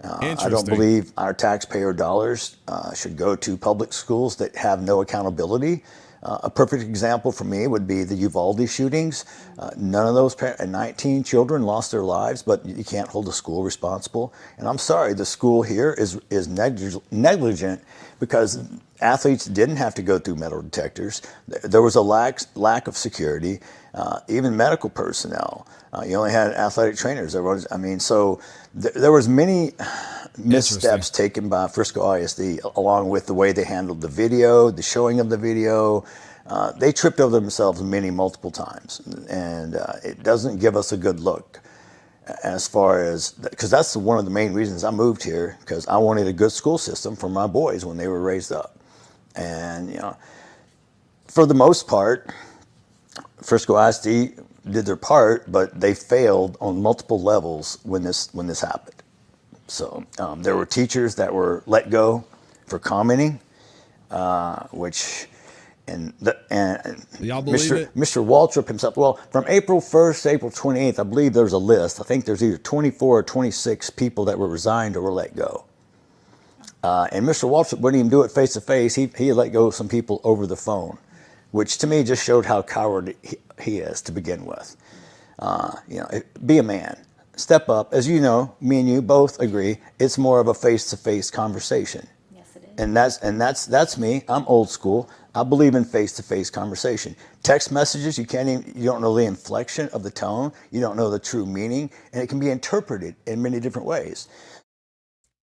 I don't believe our taxpayer dollars should go to public schools that have no accountability. A perfect example for me would be the Uvalde shootings. None of those 19 children lost their lives, but you can't hold the school responsible. And I'm sorry, the school here is negligent because athletes didn't have to go through metal detectors. There was a lack of security, even medical personnel. You only had athletic trainers. So there was many missteps taken by Frisco ISD, along with the way they handled the video, the showing of the video. They tripped over themselves multiple times, and it doesn't give us a good look as far as, because that's one of the main reasons I moved here, because I wanted a good school system for my boys when they were raised up. And for the most part, Frisco ISD did their part, but they failed on multiple levels when this happened. So there were teachers that were let go for commenting, which y'all believe it? Mr. Waltrip himself. Well, from April 1st to April 28th, I believe there's a list. I think there's either 24 or 26 people that were resigned or were let go. And Mr. Waltrip wouldn't even do it face to face. He let go of some people over the phone, which to me just showed how coward he is to begin with. Be a man. Step up. As you know, me and you both agree, it's more of a face-to-face conversation. Yes, it is. And that's me. I'm old school. I believe in face-to-face conversation. Text messages, you don't know the inflection of the tone, you don't know the true meaning, and it can be interpreted in many different ways.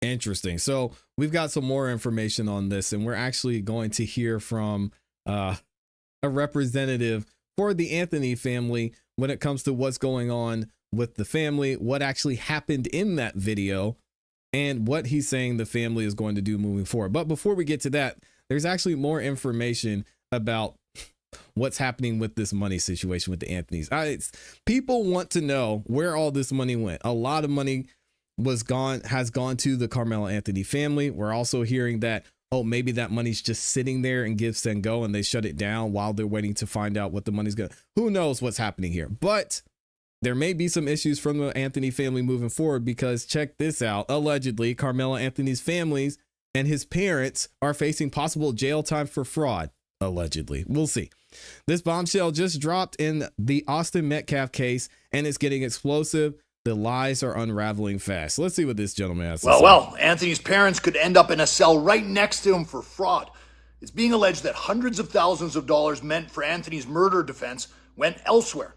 Interesting. So we've got some more information on this, and we're actually going to hear from a representative for the Anthony family when it comes to what's going on with the family, what actually happened in that video, and what he's saying the family is going to do moving forward. But before we get to that, there's actually more information about what's happening with this money situation with the Anthonys. People want to know where all this money went. A lot of money has gone to the Karmelo Anthony family. We're also hearing that, maybe that money's just sitting there in Give, Send, Go, and they shut it down while they're waiting to find out what the money's going to. Who knows what's happening here? But there may be some issues from the Anthony family moving forward, because check this out. Allegedly, Karmelo Anthony's families and his parents are facing possible jail time for fraud. Allegedly. We'll see. This bombshell just dropped in the Austin Metcalf case, and it's getting explosive. The lies are unraveling fast. Let's see what this gentleman has to say. Well, Anthony's parents could end up in a cell right next to him for fraud. It's being alleged that hundreds of thousands of dollars meant for Anthony's murder defense went elsewhere.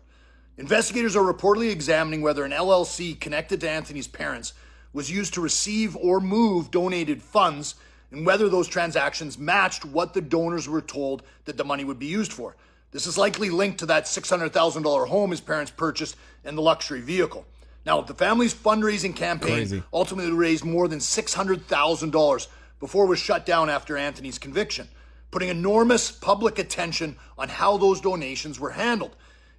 Investigators are reportedly examining whether an LLC connected to Anthony's parents was used to receive or move donated funds, and whether those transactions matched what the donors were told that the money would be used for. This is likely linked to that $600,000 home his parents purchased and the luxury vehicle. Now, the family's fundraising campaign ultimately raised more than $600,000 before it was shut down after Anthony's conviction, putting enormous public attention on how those donations were handled.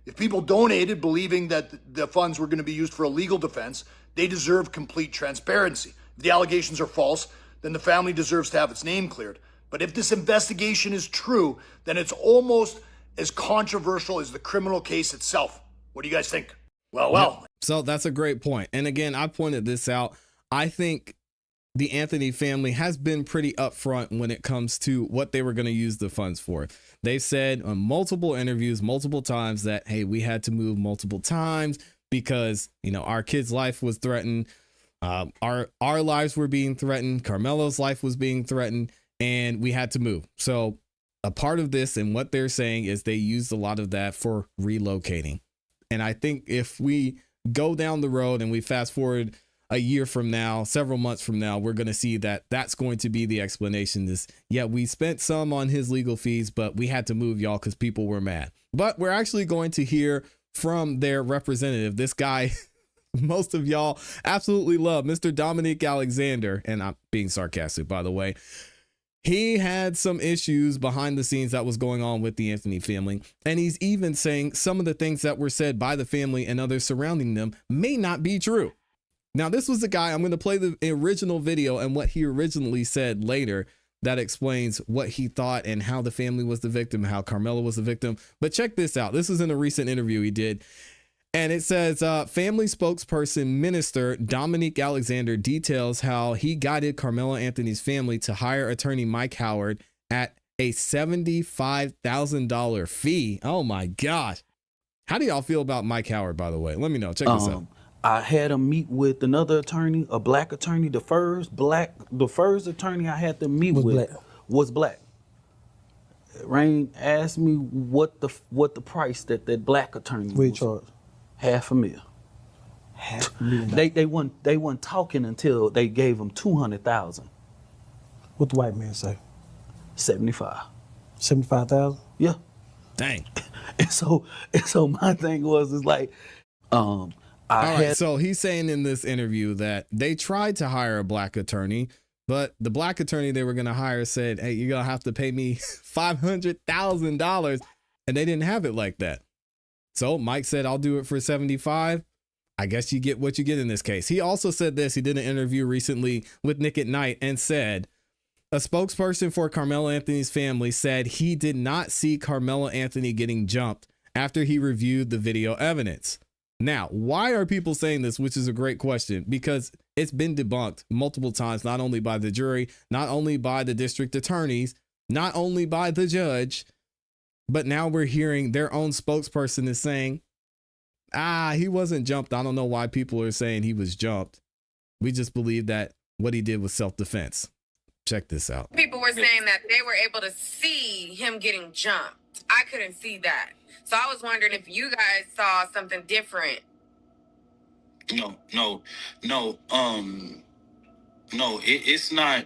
If people donated believing that the funds were going to be used for a legal defense, they deserve complete transparency. If the allegations are false, then the family deserves to have its name cleared. But if this investigation is true, then it's almost as controversial as the criminal case itself. What do you guys think? Well. So that's a great point. And again, I pointed this out. I think the Anthony family has been pretty upfront when it comes to what they were going to use the funds for. They've said on multiple interviews, multiple times that, hey, we had to move multiple times because, our kid's life was threatened. Our lives were being threatened. Karmelo's life was being threatened, and we had to move. So a part of this and what they're saying is they used a lot of that for relocating. And I think if we go down the road and we fast forward a year from now, several months from now, we're going to see that that's going to be the explanation. We spent some on his legal fees, but we had to move, y'all, because people were mad. But we're actually going to hear from their representative, this guy most of y'all absolutely love, Mr. Dominic Alexander. And I'm being sarcastic, by the way. He had some issues behind the scenes that was going on with the Anthony family. And he's even saying some of the things that were said by the family and others surrounding them may not be true. Now, this was the guy, I'm going to play the original video and what he originally said later that explains what he thought and how the family was the victim, how Karmelo was the victim. But check this out. This is in a recent interview he did. And it says, family spokesperson Minister Dominique Alexander details how he guided Karmelo Anthony's family to hire attorney Mike Howard at a $75,000 fee. Oh my God. How do y'all feel about Mike Howard, by the way? Let me know. Check this out. I had him meet with another attorney, a black attorney. The first attorney I had to meet was black. Rain asked me what the price that black attorney was. Charge? $500,000. $500,000. They weren't talking until they gave him $200,000. What the white man say? 75. 75,000? Yeah. Dang. And so my thing was, is like, All right, so he's saying in this interview that they tried to hire a black attorney, but the black attorney they were going to hire said, hey, you're going to have to pay me $500,000. And they didn't have it like that. So Mike said, I'll do it for 75. I guess you get what you get in this case. He also said this. He did an interview recently with Nick at Night and said, a spokesperson for Karmelo Anthony's family said he did not see Karmelo Anthony getting jumped after he reviewed the video evidence. Now, why are people saying this? Which is a great question, because it's been debunked multiple times, not only by the jury, not only by the district attorneys, not only by the judge, but now we're hearing their own spokesperson is saying, he wasn't jumped. I don't know why people are saying he was jumped. We just believe that what he did was self-defense. Check this out. People were saying that they were able to see him getting jumped. I couldn't see that. So I was wondering if you guys saw something different. No, it's not,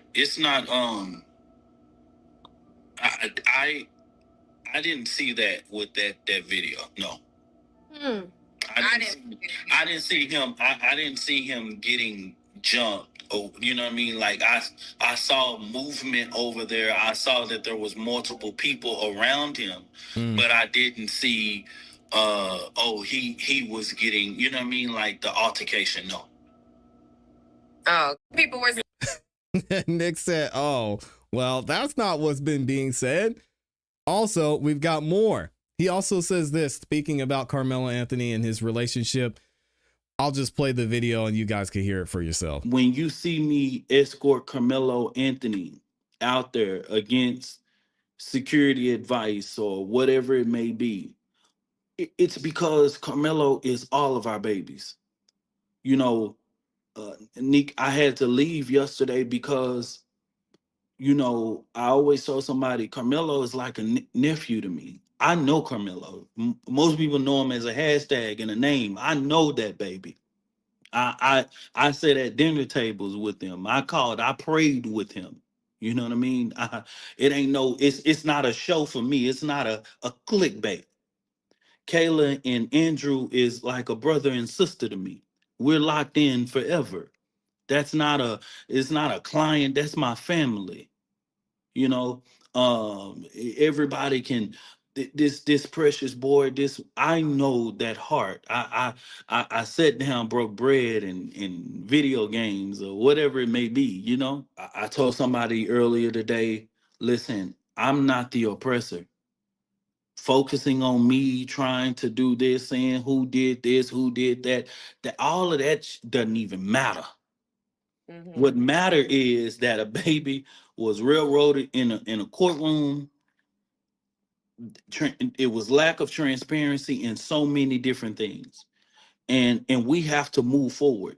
I didn't see that with that video. No. I didn't see him getting jumped. Oh, you know what I mean? Like I saw movement over there. I saw that there was multiple people around him, but I didn't see he was getting, you know what I mean, like the altercation. No. Oh, people were Nick said, oh, well, that's not what's been being said. Also, we've got more. He also says this, speaking about Karmelo Anthony and his relationship. I'll just play the video and you guys can hear it for yourself. When you see me escort Karmelo Anthony out there against security advice or whatever it may be, it's because Karmelo is all of our babies. You know, Nick, I had to leave yesterday because, you know, I always told somebody Karmelo is like a nephew to me. I know Karmelo. Most people know him as a hashtag and a name. I know that baby. I sat at dinner tables with him. I prayed with him. You know what I mean? It's not a show for me. It's not a clickbait. Kayla and Andrew is like a brother and sister to me. We're locked in forever. It's not a client. That's my family. You know, everybody can. This precious boy, I know that heart. I sat down, broke bread in video games or whatever it may be, you know. I told somebody earlier today, listen, I'm not the oppressor. Focusing on me, trying to do this, saying who did this, who did that all of that doesn't even matter. Mm-hmm. What matter is that a baby was railroaded in a courtroom. It was lack of transparency in so many different things, and we have to move forward.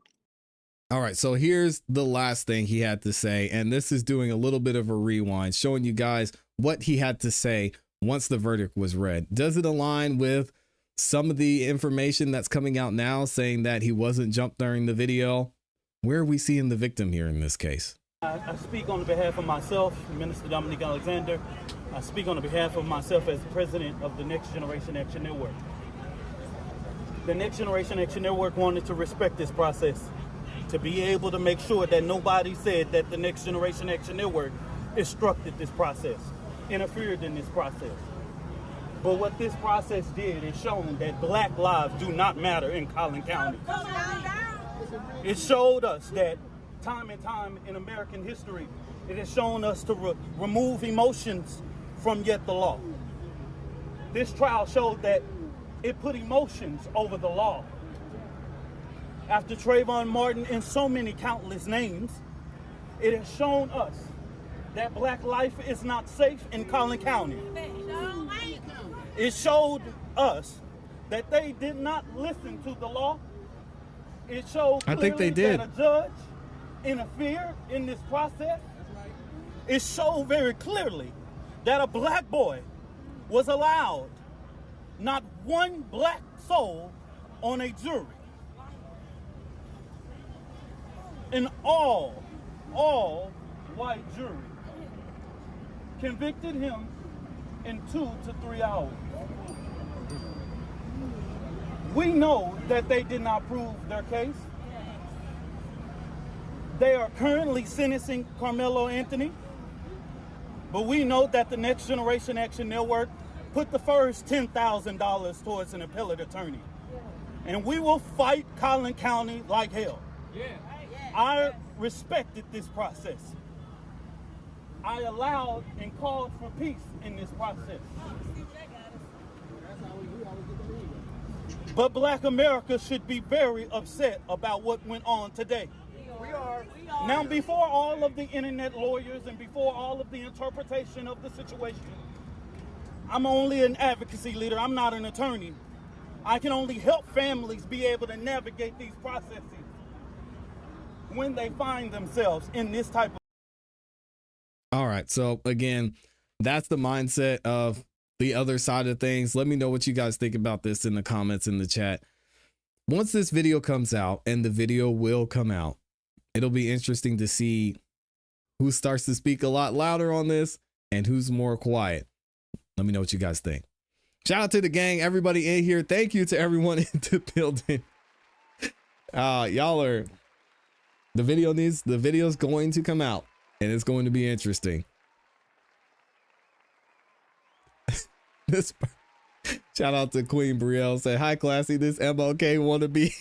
All right, so here's the last thing he had to say, and this is doing a little bit of a rewind, showing you guys what he had to say once the verdict was read. Does it align with some of the information that's coming out now, saying that he wasn't jumped during the video? Where are we seeing the victim here in this case? I speak on behalf of myself, Minister Dominique Alexander. I speak on behalf of myself as the president of the Next Generation Action Network. The Next Generation Action Network wanted to respect this process, to be able to make sure that nobody said that the Next Generation Action Network obstructed this process, interfered in this process. But what this process did is shown that black lives do not matter in Collin County. It showed us that time and time in American history, it has shown us to remove emotions from yet the law. This trial showed that it put emotions over the law. After Trayvon Martin and so many countless names, it has shown us that black life is not safe in Collin County. It showed us that they did not listen to the law. It showed I think they clearly did. that a judge interfered in this process. It showed very clearly that a black boy was allowed, not one black soul on a jury. An all white jury convicted him in 2 to 3 hours. We know that they did not prove their case. They are currently sentencing Karmelo Anthony, but we know that the Next Generation Action Network put the first $10,000 towards an appellate attorney. And we will fight Collin County like hell. I respected this process. I allowed and called for peace in this process. But Black America should be very upset about what went on today. We are. Now, before all of the internet lawyers and before all of the interpretation of the situation, I'm only an advocacy leader. I'm not an attorney. I can only help families be able to navigate these processes when they find themselves in this type of. All right. So again, that's the mindset of the other side of things. Let me know what you guys think about this in the comments in the chat. Once this video comes out, and the video will come out, it'll be interesting to see who starts to speak a lot louder on this and who's more quiet. Let me know what you guys think. Shout out to the gang, everybody in here. Thank you to everyone in the building. Y'all are, the video's going to come out and it's going to be interesting. This shout out to Queen Brielle, say hi ClassE, this MLK wannabe.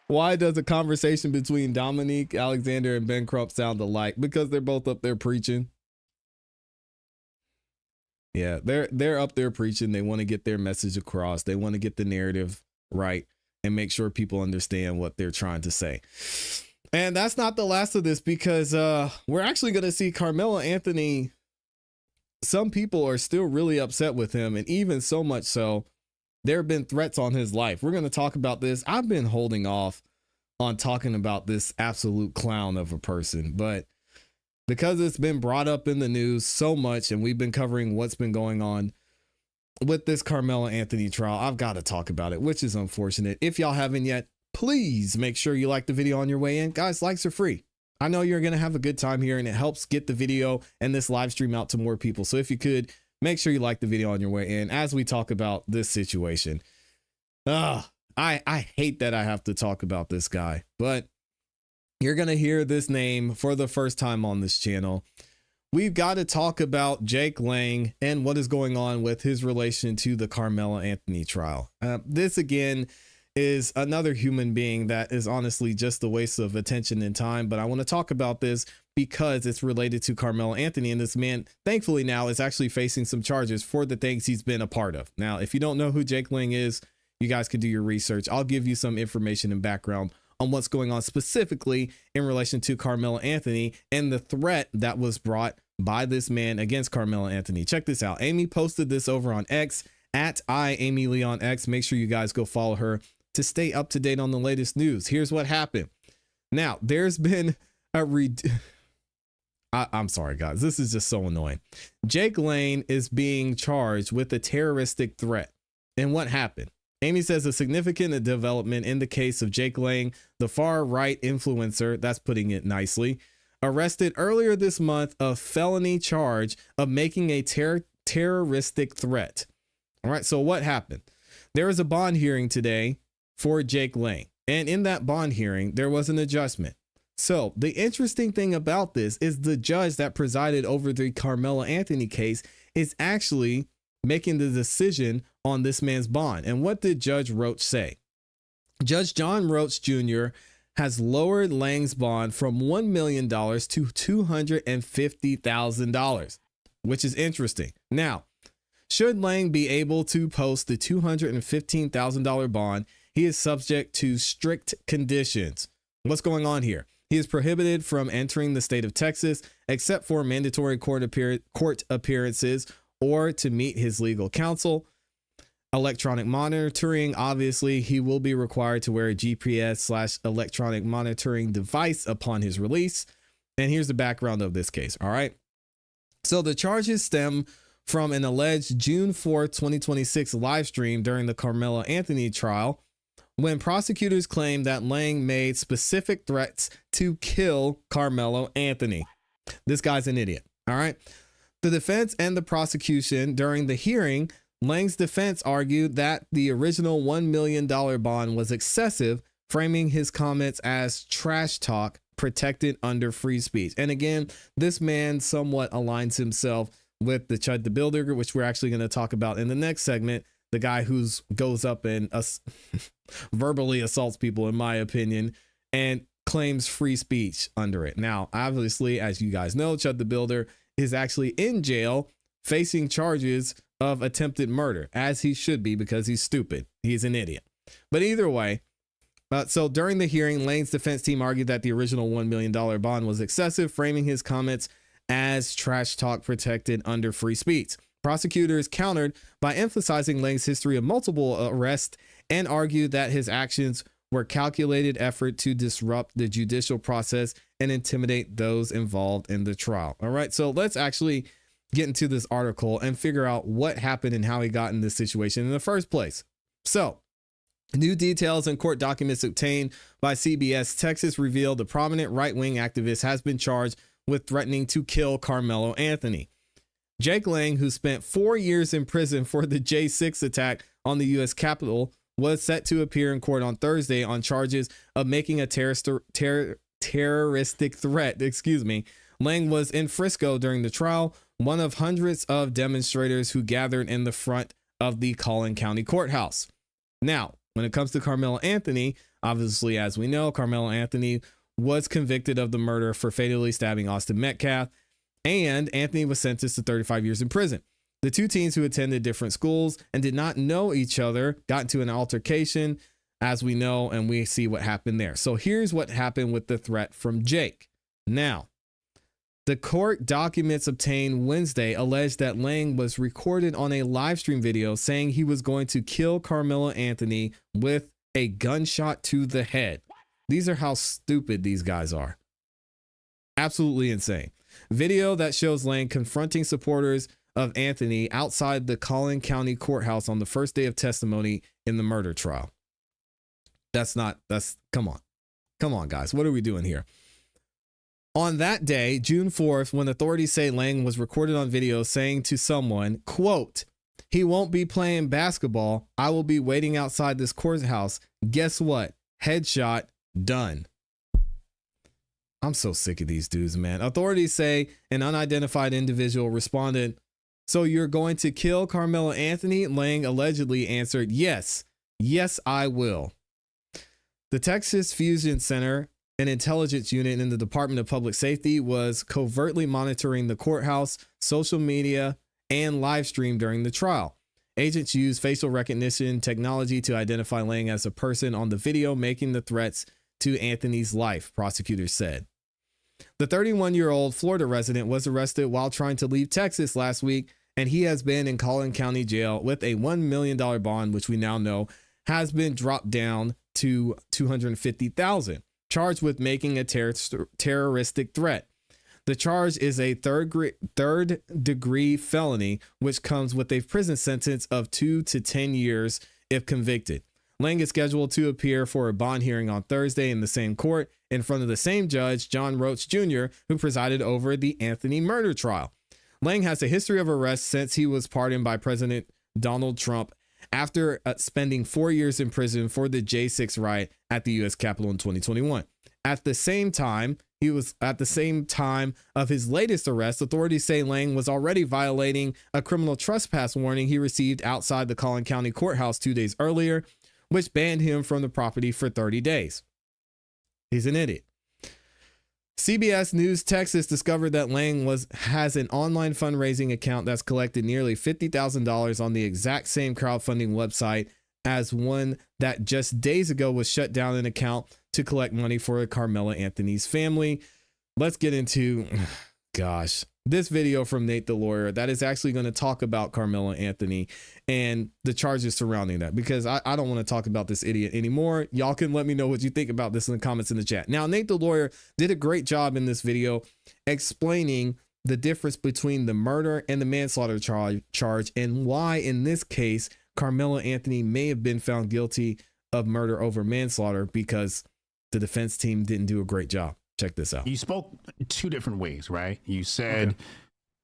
Why does a conversation between Dominique Alexander and Ben Crump sound alike? Because they're both up there preaching. Yeah, they're up there preaching. They want to get their message across. They want to get the narrative right and make sure people understand what they're trying to say. And that's not the last of this, because we're actually going to see Karmelo Anthony. Some people are still really upset with him, and even so much so, there have been threats on his life. We're going to talk about this. I've been holding off on talking about this absolute clown of a person, but because it's been brought up in the news so much and we've been covering what's been going on with this Karmelo Anthony trial, I've got to talk about it, which is unfortunate. If y'all haven't yet, please make sure you like the video on your way in. Guys, likes are free. I know you're going to have a good time here, and it helps get the video and this live stream out to more people. So if you could, make sure you like the video on your way in as we talk about this situation. I hate that I have to talk about this guy, but you're going to hear this name for the first time on this channel. We've got to talk about Jake Lang and what is going on with his relation to the Karmelo Anthony trial. This again is another human being that is honestly just a waste of attention and time. But I want to talk about this because it's related to Karmelo Anthony. And this man, thankfully now, is actually facing some charges for the things he's been a part of. Now, if you don't know who Jake Lang is, you guys can do your research. I'll give you some information and background on what's going on specifically in relation to Karmelo Anthony and the threat that was brought by this man against Karmelo Anthony. Check this out. Amy posted this over on X at @AmyLeonX. Make sure you guys go follow her to stay up to date on the latest news. Here's what happened. Now, there's been a I'm sorry, guys. This is just so annoying. Jake Lang is being charged with a terroristic threat. And what happened? Amy says a significant development in the case of Jake Lang, the far right influencer, that's putting it nicely, arrested earlier this month, a felony charge of making a terroristic threat. All right. So what happened? There is a bond hearing today for Jake Lang. And in that bond hearing, there was an adjustment. So the interesting thing about this is the judge that presided over the Karmelo Anthony case is actually making the decision on this man's bond. And what did Judge Roach say? Judge John Roach Jr. has lowered Lang's bond from $1 million to $250,000, which is interesting. Now, should Lang be able to post the $215,000 bond, he is subject to strict conditions. What's going on here? He is prohibited from entering the state of Texas except for mandatory court appearances or to meet his legal counsel. Electronic monitoring, obviously, he will be required to wear a GPS/electronic monitoring device upon his release. And here's the background of this case, all right? So the charges stem from an alleged June 4th, 2026 live stream during the Karmelo Anthony trial, when prosecutors claimed that Lang made specific threats to kill Karmelo Anthony. This guy's an idiot, all right? The defense and the prosecution during the hearing, Lang's defense argued that the original $1 million bond was excessive, framing his comments as trash talk protected under free speech. And again, this man somewhat aligns himself with the Chud the Builder, which we're actually going to talk about in the next segment. The guy who goes up and verbally assaults people, in my opinion, and claims free speech under it. Now, obviously, as you guys know, Chud the Builder is actually in jail facing charges of attempted murder, as he should be, because he's stupid. He's an idiot. But either way, so during the hearing, Lang's defense team argued that the original $1 million bond was excessive, framing his comments as trash talk protected under free speech. Prosecutors countered by emphasizing Lang's history of multiple arrests and argued that his actions were calculated effort to disrupt the judicial process and intimidate those involved in the trial. All right, so let's actually get into this article and figure out what happened and how he got in this situation in the first place. So, new details and court documents obtained by CBS Texas reveal the prominent right-wing activist has been charged with threatening to kill Karmelo Anthony. Jake Lang, who spent 4 years in prison for the J6 attack on the U.S. Capitol, was set to appear in court on Thursday on charges of making a terroristic threat. Lang was in Frisco during the trial, one of hundreds of demonstrators who gathered in the front of the Collin County Courthouse. Now, when it comes to Karmelo Anthony, obviously, as we know, Karmelo Anthony was convicted of the murder for fatally stabbing Austin Metcalf, and Anthony was sentenced to 35 years in prison. The two teens, who attended different schools and did not know each other, got into an altercation, as we know, and we see what happened there. So here's what happened with the threat from Jake. Now, the court documents obtained Wednesday alleged that Lang was recorded on a live stream video saying he was going to kill Karmelo Anthony with a gunshot to the head. These are how stupid these guys are. Absolutely insane. Video that shows Lang confronting supporters of Anthony outside the Collin County Courthouse on the first day of testimony in the murder trial. Come on, guys. What are we doing here? On that day, June 4th, when authorities say Lang was recorded on video saying to someone, quote, "He won't be playing basketball. I will be waiting outside this courthouse. Guess what? Headshot done." I'm so sick of these dudes, man. Authorities say an unidentified individual responded, "So you're going to kill Karmelo Anthony?" Lang allegedly answered, "Yes, I will." The Texas Fusion Center, an intelligence unit in the Department of Public Safety, was covertly monitoring the courthouse, social media, and live stream during the trial. Agents used facial recognition technology to identify Lang as a person on the video making the threats to Anthony's life, prosecutors said. The 31-year-old Florida resident was arrested while trying to leave Texas last week, and he has been in Collin County Jail with a $1 million bond, which we now know has been dropped down to $250,000, charged with making a terroristic threat. The charge is a third-degree felony, which comes with a prison sentence of 2 to 10 years if convicted. Lang is scheduled to appear for a bond hearing on Thursday in the same court in front of the same judge, John Roach Jr., who presided over the Anthony murder trial. Lang has a history of arrests since he was pardoned by President Donald Trump after spending 4 years in prison for the J6 riot at the U.S. Capitol in 2021. At the same time of his latest arrest, authorities say Lang was already violating a criminal trespass warning he received outside the Collin County Courthouse 2 days earlier, which banned him from the property for 30 days. He's an idiot. CBS News Texas discovered that Lang has an online fundraising account that's collected nearly $50,000 on the exact same crowdfunding website as one that just days ago was shut down, an account to collect money for Karmelo Anthony's family. Let's get into, gosh, this video from Nate the lawyer that is actually going to talk about Karmelo Anthony and the charges surrounding that, because I don't want to talk about this idiot anymore. Y'all can let me know what you think about this in the comments in the chat. Now, Nate the lawyer did a great job in this video explaining the difference between the murder and the manslaughter charge and why in this case Karmelo Anthony may have been found guilty of murder over manslaughter because the defense team didn't do a great job. Check this out. You spoke two different ways, right? You said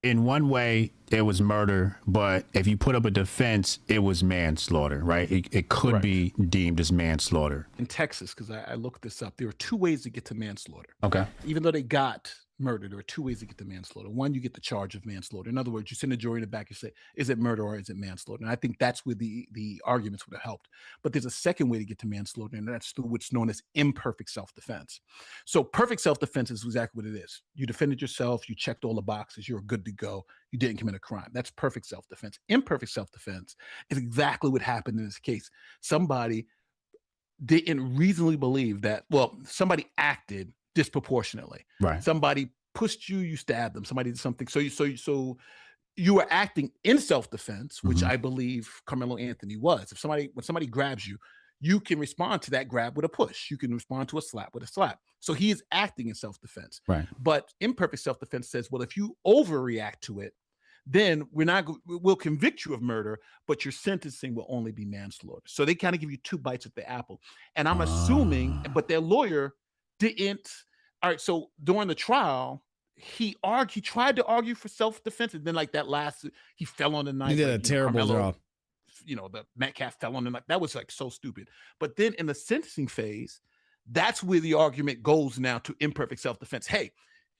in one way it was murder, but if you put up a defense, it was manslaughter, right? It could be deemed as manslaughter. In Texas, because I looked this up, there are two ways to get to manslaughter. Okay. Even though they got murder, there are two ways to get to manslaughter. One, you get the charge of manslaughter. In other words, you send a jury in the back and say, is it murder or is it manslaughter? And I think that's where the arguments would have helped. But there's a second way to get to manslaughter, and that's through what's known as imperfect self-defense. So perfect self-defense is exactly what it is. You defended yourself, you checked all the boxes, you're good to go, you didn't commit a crime. That's perfect self-defense. Imperfect self-defense is exactly what happened in this case. Somebody didn't reasonably believe that, well, somebody acted disproportionately. Right. Somebody pushed you, you stabbed them. Somebody did something. So you were acting in self-defense, which I believe Karmelo Anthony was. When somebody grabs you, you can respond to that grab with a push. You can respond to a slap with a slap. So he is acting in self-defense. Right. But imperfect self-defense says, well, if you overreact to it, then we'll convict you of murder, but your sentencing will only be manslaughter. So they kind of give you two bites at the apple. And I'm assuming, but their lawyer didn't. All right, so during the trial, he tried to argue for self-defense, and then like that last, he fell on the knife. He did a terrible job. The Metcalf fell on the knife. That was like so stupid. But then in the sentencing phase, that's where the argument goes now to imperfect self-defense. Hey,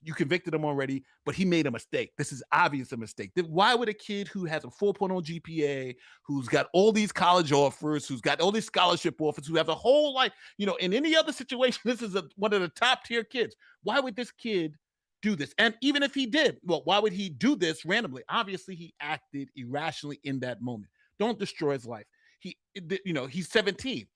you convicted him already, but he made a mistake. This is obvious a mistake. Why would a kid who has a 4.0 GPA, who's got all these college offers, who's got all these scholarship offers, who have a whole life, in any other situation, this is one of the top tier kids. Why would this kid do this? And even if he did, well, why would he do this randomly? Obviously, he acted irrationally in that moment. Don't destroy his life. He's 17.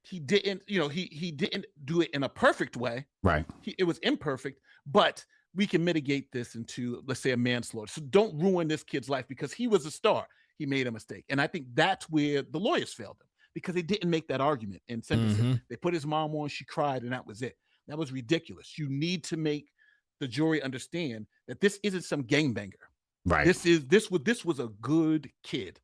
He didn't, he didn't do it in a perfect way. Right. It was imperfect, but we can mitigate this into, let's say, a manslaughter. So don't ruin this kid's life because he was a star. He made a mistake. And I think that's where the lawyers failed him, because they didn't make that argument in sentencing. They put his mom on, she cried, and that was it. That was ridiculous. You need to make the jury understand that this isn't some gangbanger. Right. This was a good kid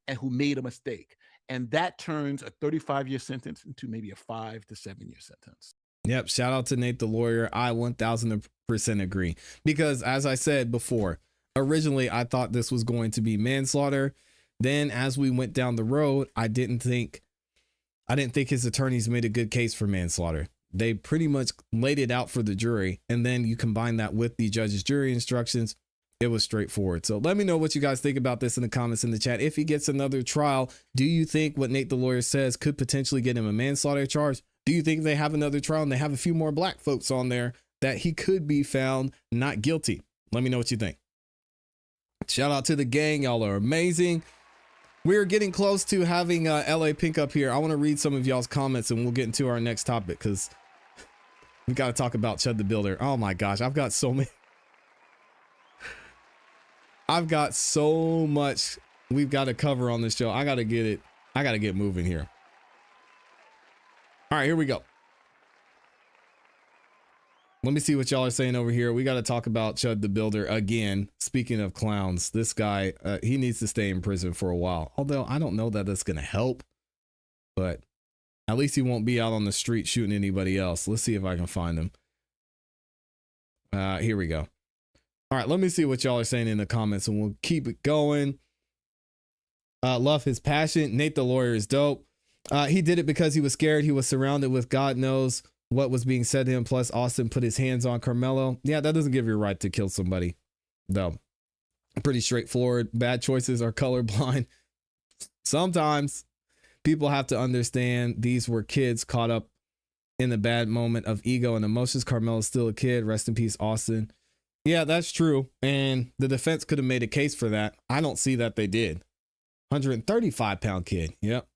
and who made a mistake. And that turns a 35-year sentence into maybe a 5 to 7 year sentence. Yep. Shout out to Nate the lawyer. I 1000% agree, because as I said before, originally I thought this was going to be manslaughter. Then as we went down the road, I didn't think his attorneys made a good case for manslaughter. They pretty much laid it out for the jury. And then you combine that with the judge's jury instructions. It was straightforward. So let me know what you guys think about this in the comments in the chat. If he gets another trial, do you think what Nate the lawyer says could potentially get him a manslaughter charge? Do you think they have another trial and they have a few more black folks on there that he could be found not guilty? Let me know what you think. Shout out to the gang. Y'all are amazing. We're getting close to having LA Pink up here. I want to read some of y'all's comments and we'll get into our next topic, because we got to talk about Chud the Builder. Oh my gosh, I've got so much we've got to cover on this show. I got to get moving here. All right, here we go. Let me see what y'all are saying over here. We got to talk about Chud the Builder again. Speaking of clowns, this guy, he needs to stay in prison for a while. Although I don't know that that's going to help, but at least he won't be out on the street shooting anybody else. Let's see if I can find him. Here we go. All right, let me see what y'all are saying in the comments and we'll keep it going. Love his passion. Nate the lawyer is dope. He did it because he was scared. He was surrounded with God knows what was being said to him. Plus, Austin put his hands on Karmelo. Yeah, that doesn't give you a right to kill somebody, though. Pretty straightforward. Bad choices are colorblind. Sometimes People have to understand these were kids caught up in the bad moment of ego and emotions. Karmelo's still a kid. Rest in peace, Austin. Yeah, that's true. And the defense could have made a case for that. I don't see that they did. 135-pound kid. Yep.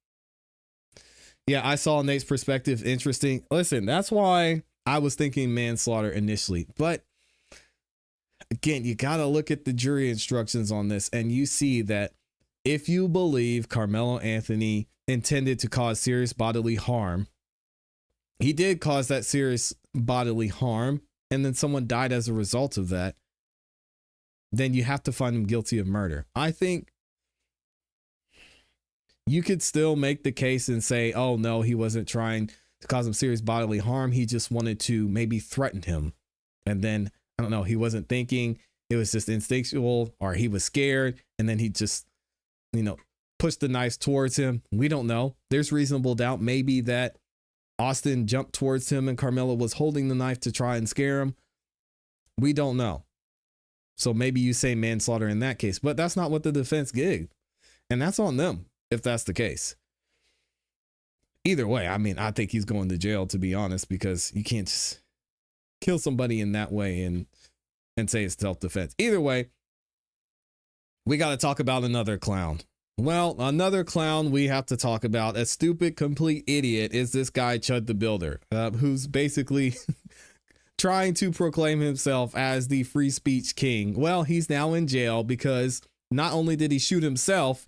Yeah, I saw Nate's perspective. Interesting. Listen, that's why I was thinking manslaughter initially. But again, you got to look at the jury instructions on this, and you see that if you believe Karmelo Anthony intended to cause serious bodily harm, he did cause that serious bodily harm, and then someone died as a result of that, then you have to find him guilty of murder. I think you could still make the case and say, oh, no, he wasn't trying to cause him serious bodily harm. He just wanted to maybe threaten him. And then, I don't know, he wasn't thinking. It was just instinctual, or he was scared. And then he just, pushed the knife towards him. We don't know. There's reasonable doubt maybe that Austin jumped towards him and Karmelo was holding the knife to try and scare him. We don't know. So maybe you say manslaughter in that case, but that's not what the defense gigged. And that's on them if that's the case. Either way, I mean, I think he's going to jail, to be honest, because you can't just kill somebody in that way and say it's self-defense. Either way, we got to talk about another clown. Well, another clown we have to talk about, a stupid, complete idiot, is this guy, Chud the Builder, who's basically trying to proclaim himself as the free speech king. Well, he's now in jail because not only did he shoot himself,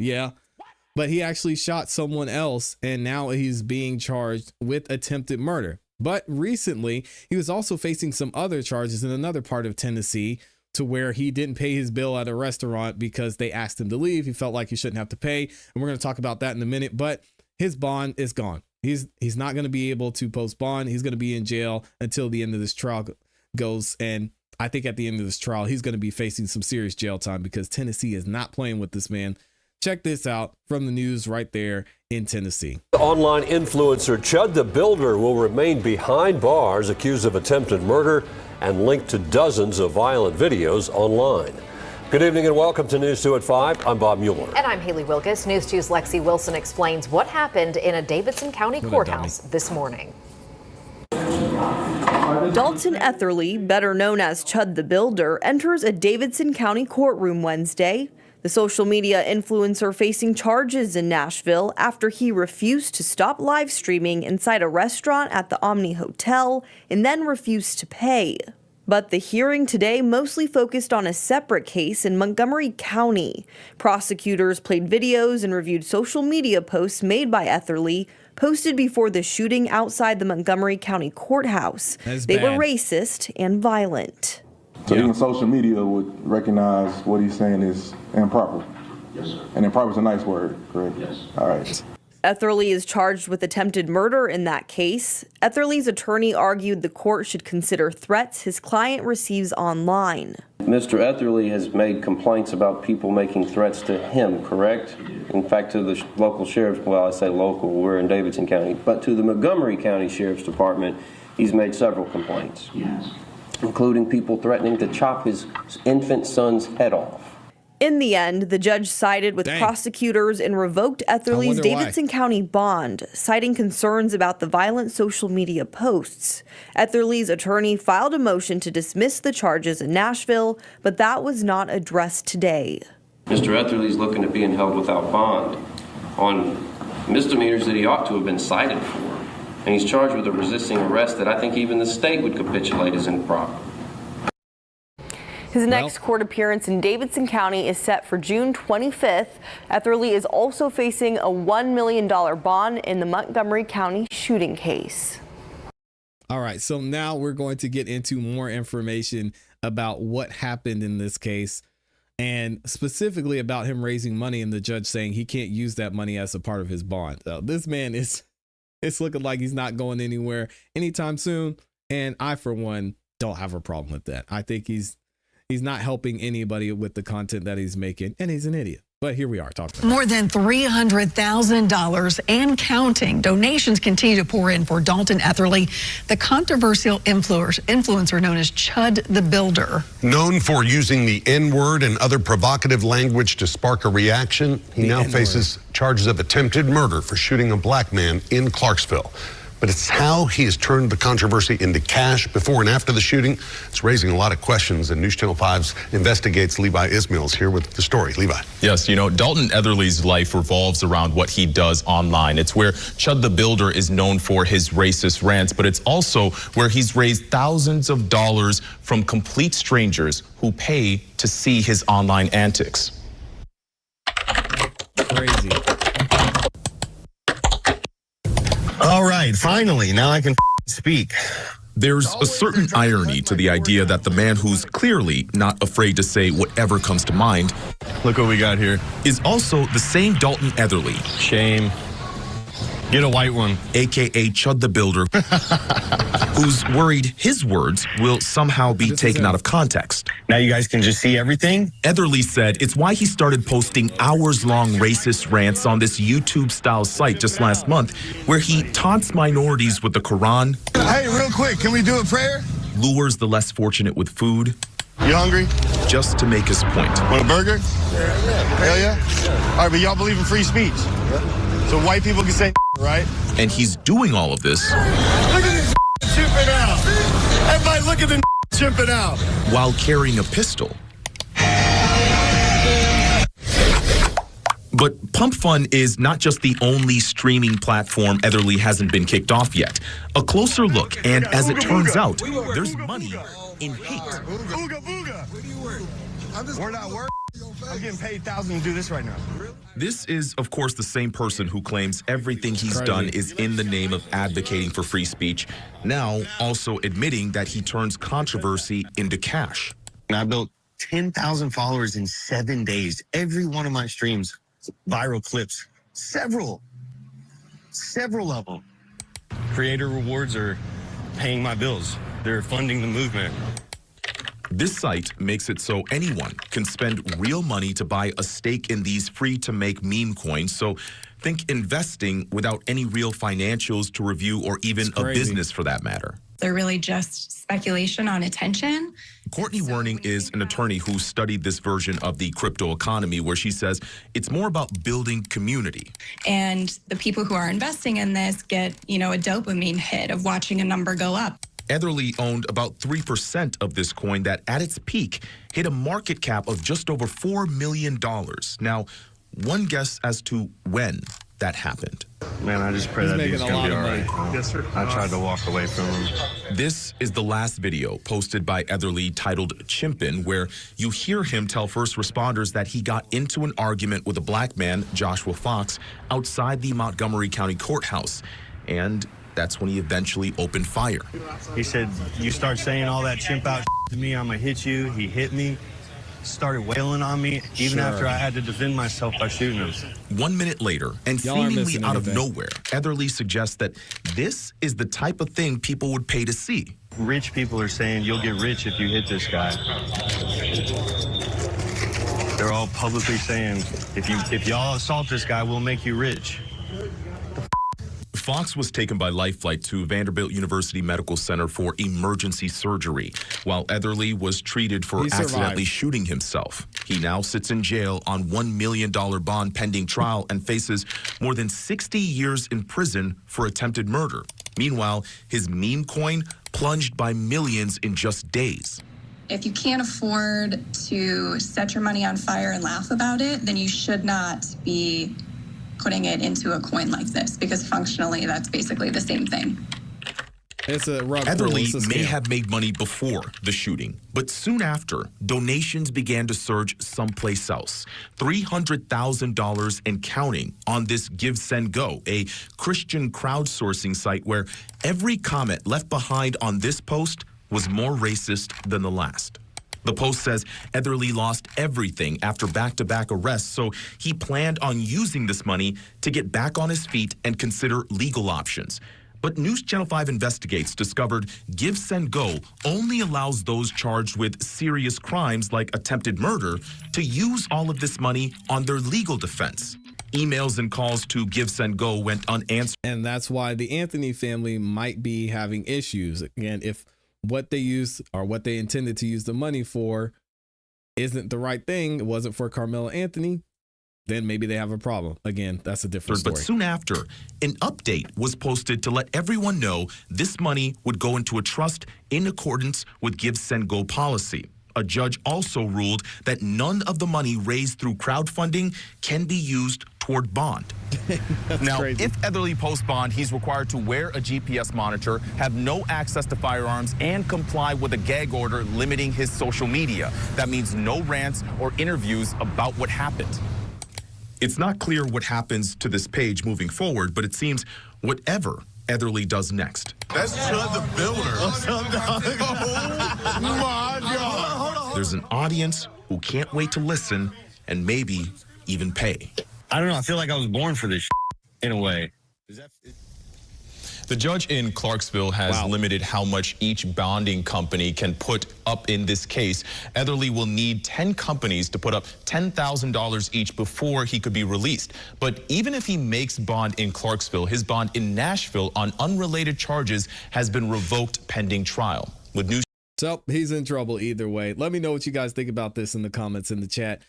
but he actually shot someone else, and now he's being charged with attempted murder. But recently, he was also facing some other charges in another part of Tennessee, to where he didn't pay his bill at a restaurant because they asked him to leave. He felt like he shouldn't have to pay. And we're going to talk about that in a minute, but his bond is gone. He's not going to be able to post bond. He's going to be in jail until the end of this trial goes. And I think at the end of this trial, he's going to be facing some serious jail time because Tennessee is not playing with this man. Check this out from the news right there in Tennessee. Online influencer Chud the Builder will remain behind bars, accused of attempted murder and linked to dozens of violent videos online. Good evening and welcome to News 2 at 5. I'm Bob Mueller. And I'm Haley Wilkes. News 2's Lexi Wilson explains what happened in a Davidson County courthouse this morning. Dalton Etherly, better known as Chud the Builder, enters a Davidson County courtroom Wednesday. The social media influencer facing charges in Nashville after he refused to stop live streaming inside a restaurant at the Omni Hotel and then refused to pay. But the hearing today mostly focused on a separate case in Montgomery County. Prosecutors played videos and reviewed social media posts made by Etherly, posted before the shooting outside the Montgomery County courthouse. They were racist and violent. So even social media would recognize what he's saying is improper. Yes, sir. And improper is a nice word, correct? Yes. All right. Etherly is charged with attempted murder in that case. Etherly's attorney argued the court should consider threats his client receives online. Mr. Etherly has made complaints about people making threats to him, correct? In fact, to the local sheriff's, well, I say local, we're in Davidson County, but to the Montgomery County Sheriff's Department, he's made several complaints. Yes. Including people threatening to chop his infant son's head off. In the end, the judge sided with prosecutors and revoked Etherly's Davidson County bond, citing concerns about the violent social media posts. Etherly's attorney filed a motion to dismiss the charges in Nashville, but that was not addressed today. Mr. Etherly's looking at being held without bond on misdemeanors that he ought to have been cited for. And he's charged with a resisting arrest that I think even the state would capitulate as improper. His next court appearance in Davidson County is set for June 25th. Etherly is also facing a $1 million bond in the Montgomery County shooting case. All right, so now we're going to get into more information about what happened in this case, and specifically about him raising money and the judge saying he can't use that money as a part of his bond. This man it's looking like he's not going anywhere anytime soon. And I, for one, don't have a problem with that. I think he's not helping anybody with the content that he's making, and he's an idiot. But here we are talking about More than $300,000 and counting. Donations continue to pour in for Dalton Etherly, the controversial influencer known as Chud the Builder. Known for using the N-word and other provocative language to spark a reaction, he now faces charges of attempted murder for shooting a black man in Clarksville. But it's how he has turned the controversy into cash before and after the shooting. It's raising a lot of questions, and News Channel 5's investigates Levi Ismail's here with the story. Levi. Yes, you know, Dalton Etherly's life revolves around what he does online. It's where Chud the Builder is known for his racist rants, but it's also where he's raised thousands of dollars from complete strangers who pay to see his online antics. Crazy. All right, finally, now I can speak. There's a certain irony to the idea that the man who's clearly not afraid to say whatever comes to mind, look what we got here, is also the same Dalton Etherly. Shame. Get a white one. AKA Chud the Builder, who's worried his words will somehow be taken out of context. Now you guys can just see everything? Etherly said it's why he started posting hours-long racist rants on this YouTube-style site just last month, where he taunts minorities with the Quran. Hey, real quick, can we do a prayer? Lures the less fortunate with food. You hungry? Just to make his point. Want a burger? Hell yeah? All right, but y'all believe in free speech. So white people can say right? And he's doing all of this. Look at this chimping out. Everybody look at the chimping out. While carrying a pistol. But Pump Fun is not just the only streaming platform Etherly hasn't been kicked off yet. A closer look, and as it turns out, there's money in hate. Ooga booga. Where do you work? We're not working. I'm getting paid $1,000 to do this right now. This is, of course, the same person who claims everything he's done is in the name of advocating for free speech, now also admitting that he turns controversy into cash. I built 10,000 followers in 7 days. Every one of my streams, viral clips, several of them. Creator rewards are paying my bills. They're funding the movement. This site makes it so anyone can spend real money to buy a stake in these free-to-make meme coins. So think investing without any real financials to review or even a business for that matter. They're really just speculation on attention. Courtney Werning is an attorney who studied this version of the crypto economy, where she says it's more about building community. And the people who are investing in this get, a dopamine hit of watching a number go up. Etherly owned about 3% of this coin that, at its peak, hit a market cap of just over $4 million. Now, one guess as to when that happened. Man, I just pray that dude's gonna be all right. Yes, sir. I tried to walk away from him. This is the last video posted by Etherly titled Chimpin', where you hear him tell first responders that he got into an argument with a black man, Joshua Fox, outside the Montgomery County Courthouse. And that's when he eventually opened fire. He said, you start saying all that chimp out to me, I'm gonna hit you. He hit me, started wailing on me, even after I had to defend myself by shooting him. 1 minute later, and seemingly out of nowhere, Etherly suggests that this is the type of thing people would pay to see. Rich people are saying you'll get rich if you hit this guy. They're all publicly saying, if y'all assault this guy, we'll make you rich. Fox was taken by life flight to Vanderbilt University Medical Center for emergency surgery, while Etherly was treated for accidentally shooting himself. He now sits in jail on $1 million bond pending trial and faces more than 60 years in prison for attempted murder. Meanwhile, his meme coin plunged by millions in just days. If you can't afford to set your money on fire and laugh about it, then you should not be putting it into a coin like this, because functionally that's basically the same thing. It's a rug pull. Etherly may have made money before the shooting, but soon after, donations began to surge someplace else. $300,000 and counting on this Give, Send, Go, a Christian crowdsourcing site where every comment left behind on this post was more racist than the last. The Post says Etherly lost everything after back-to-back arrests, so he planned on using this money to get back on his feet and consider legal options. But News Channel 5 Investigates discovered Give, Send, Go only allows those charged with serious crimes like attempted murder to use all of this money on their legal defense. Emails and calls to Give, Send, Go went unanswered. And that's why the Anthony family might be having issues. Again, if what they use or what they intended to use the money for isn't the right thing, it wasn't for Karmelo Anthony, then maybe they have a problem. Again, that's a different story. But soon after, an update was posted to let everyone know this money would go into a trust in accordance with Give, Send, Go policy. A judge also ruled that none of the money raised through crowdfunding can be used toward bond. Now, crazy. if Etherly posts bond, he's required to wear a GPS monitor, have no access to firearms, and comply with a gag order limiting his social media. That means no rants or interviews about what happened. It's not clear what happens to this page moving forward, but it seems whatever Etherly does next. That's Chud the Builder. What's up, dog? Oh, my God. There's an audience who can't wait to listen and maybe even pay. I don't know. I feel like I was born for this in a way. The judge in Clarksville has limited how much each bonding company can put up in this case. Etherly will need 10 companies to put up $10,000 each before he could be released. But even if he makes bond in Clarksville, his bond in Nashville on unrelated charges has been revoked pending trial. With news. So he's in trouble either way. Let me know what you guys think about this in the comments in the chat.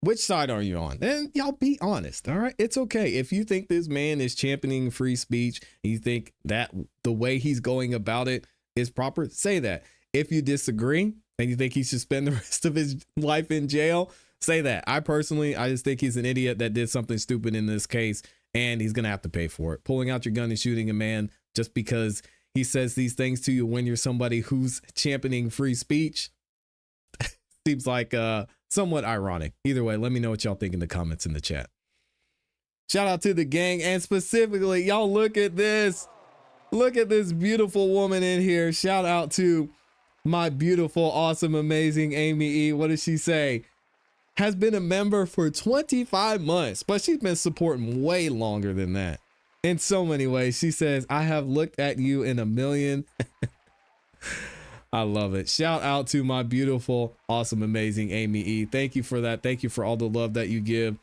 Which side are you on? And y'all be honest, all right? It's okay. If you think this man is championing free speech, you think that the way he's going about it is proper, say that. If you disagree and you think he should spend the rest of his life in jail, say that. I just think he's an idiot that did something stupid in this case, and he's going to have to pay for it. Pulling out your gun and shooting a man just because he says these things to you when you're somebody who's championing free speech seems like somewhat ironic. Either way, let me know what y'all think in the comments in the chat. Shout out to the gang, and specifically, y'all look at this. Look at this beautiful woman in here. Shout out to my beautiful, awesome, amazing Amy E. What does she say? Has been a member for 25 months, but she's been supporting way longer than that. In so many ways. She says, I have looked at you in a million. I love it. Shout out to my beautiful, awesome, amazing Amy E. Thank you for that. Thank you for all the love that you give.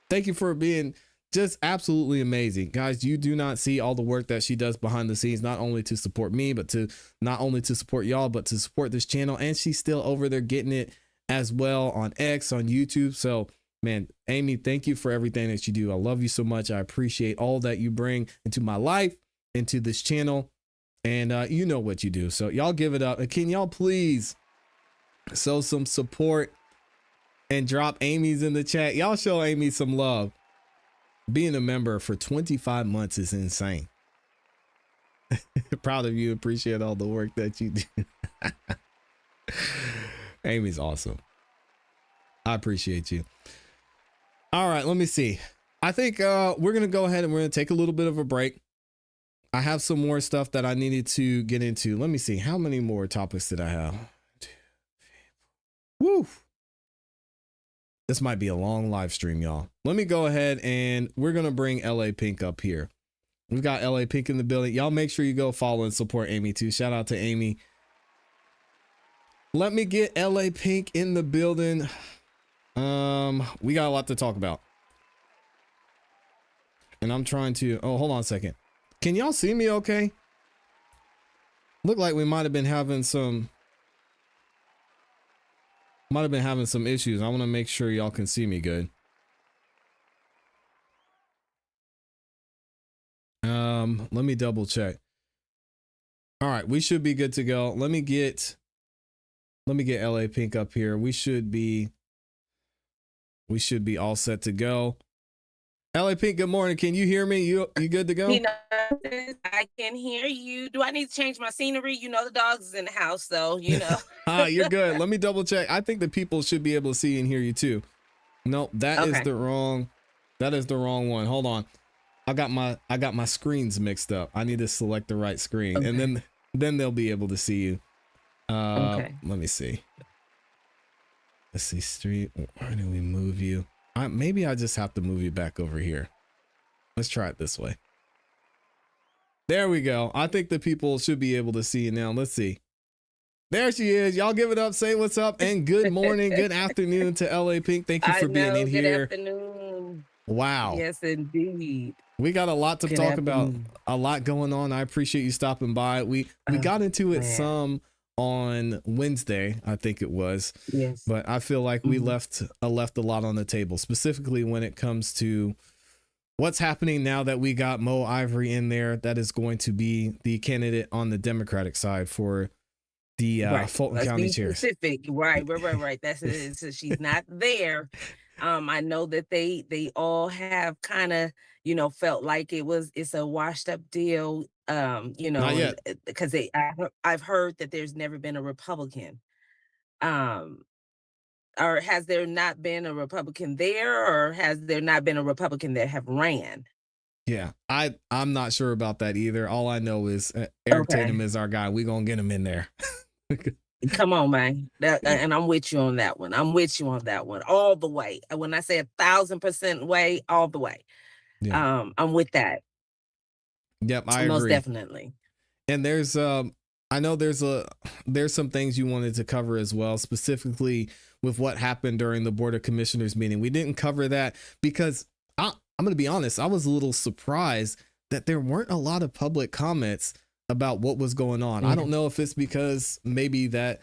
Thank you for being just absolutely amazing. Guys, you do not see all the work that she does behind the scenes, not only to support me, but to not only to support y'all, but to support this channel. And she's still over there getting it as well on X, on YouTube. So, man, Amy, thank you for everything that you do. I love you so much. I appreciate all that you bring into my life, into this channel. And you know what you do. So y'all give it up. And can y'all please show some support and drop Amy's in the chat? Y'all show Amy some love. Being a member for 25 months is insane. Proud of you. Appreciate all the work that you do. Amy's awesome. I appreciate you. All right, let me see. I think we're going to go ahead and we're going to take a little bit of a break. I have some more stuff that I needed to get into. Let me see. How many more topics did I have? Woo. This might be a long live stream, y'all. Let me go ahead and we're going to bring LA Pink up here. We've got LA Pink in the building. Y'all make sure you go follow and support Amy too. Shout out to Amy. Let me get LA Pink in the building. We got a lot to talk about. And I'm trying to, oh, hold on a second. Can y'all see me okay? Look like we might have been having some issues. I want to make sure y'all can see me good. Let me double check. All right, we should be good to go. Let me get LA Pink up here. We should be all set to go. LA Pink, good morning. Can you hear me? You good to go? I can hear you. Do I need to change my scenery? You know the dogs is in the house, though. You know. You're good. Let me double check. I think the people should be able to see and hear you too. No, that is the wrong one. Hold on. I got my screens mixed up. I need to select the right screen, and then they'll be able to see you. Let me see. Let's see. Street. Where do we move you? Maybe I just have to move you back over here. Let's try it this way. There we go. I think the people should be able to see it now. Let's see. There she is. Y'all give it up. Say what's up. And good morning, good afternoon to LA Pink. Thank you for being in here. Good afternoon. Wow. Yes, indeed. We got a lot to talk about, a lot going on. I appreciate you stopping by. We got into it some on Wednesday, I think it was. Yes. But I feel like we left a lot on the table, specifically when it comes to what's happening now that we got Mo Ivory in there. That is going to be the candidate on the Democratic side for the Fulton County chair. Specific. Right. That's it. So she's not there. I know that they all have kind of, felt like it's a washed up deal. Not yet. Because I've heard that there's never been a Republican. Or has there not been a Republican there, or has there not been a Republican that have ran? Yeah, I'm not sure about that either. All I know is Eric Tatum is our guy. We're gonna get him in there. Come on, man. And I'm with you on that one. All the way. When I say 1,000% way, all the way. Yeah. I'm with that. Yep, I agree. Most definitely. And there's I know there's some things you wanted to cover as well, specifically with what happened during the Board of Commissioners meeting. We didn't cover that because I'm going to be honest, I was a little surprised that there weren't a lot of public comments about what was going on. I don't know if it's because maybe that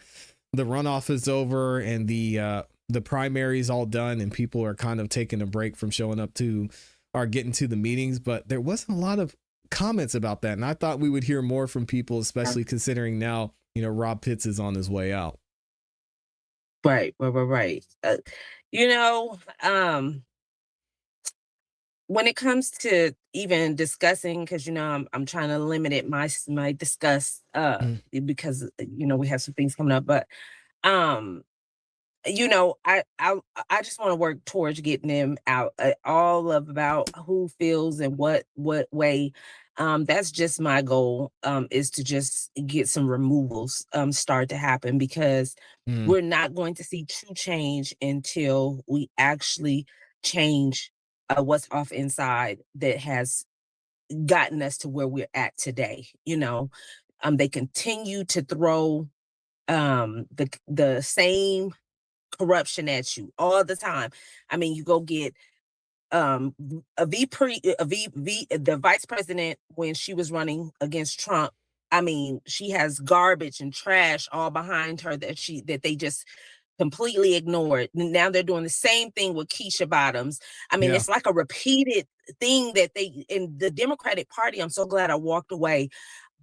the runoff is over and the primary is all done and people are kind of taking a break from showing up to or getting to the meetings, but there wasn't a lot of comments about that. And I thought we would hear more from people, especially considering now, Rob Pitts is on his way out. Right. When it comes to even discussing, because I'm trying to limit it my discuss because we have some things coming up, but I just want to work towards getting them out all of about who feels and what way. That's just my goal, is to just get some removals start to happen, because we're not going to see true change until we actually change what's off inside that has gotten us to where we're at today. They continue to throw the same corruption at you all the time. I mean, you go get the vice president when she was running against Trump. I mean, she has garbage and trash all behind her that they just completely ignored. Now they're doing the same thing with Keisha Bottoms. I mean, it's like a repeated thing that they in the Democratic Party. I'm so glad I walked away,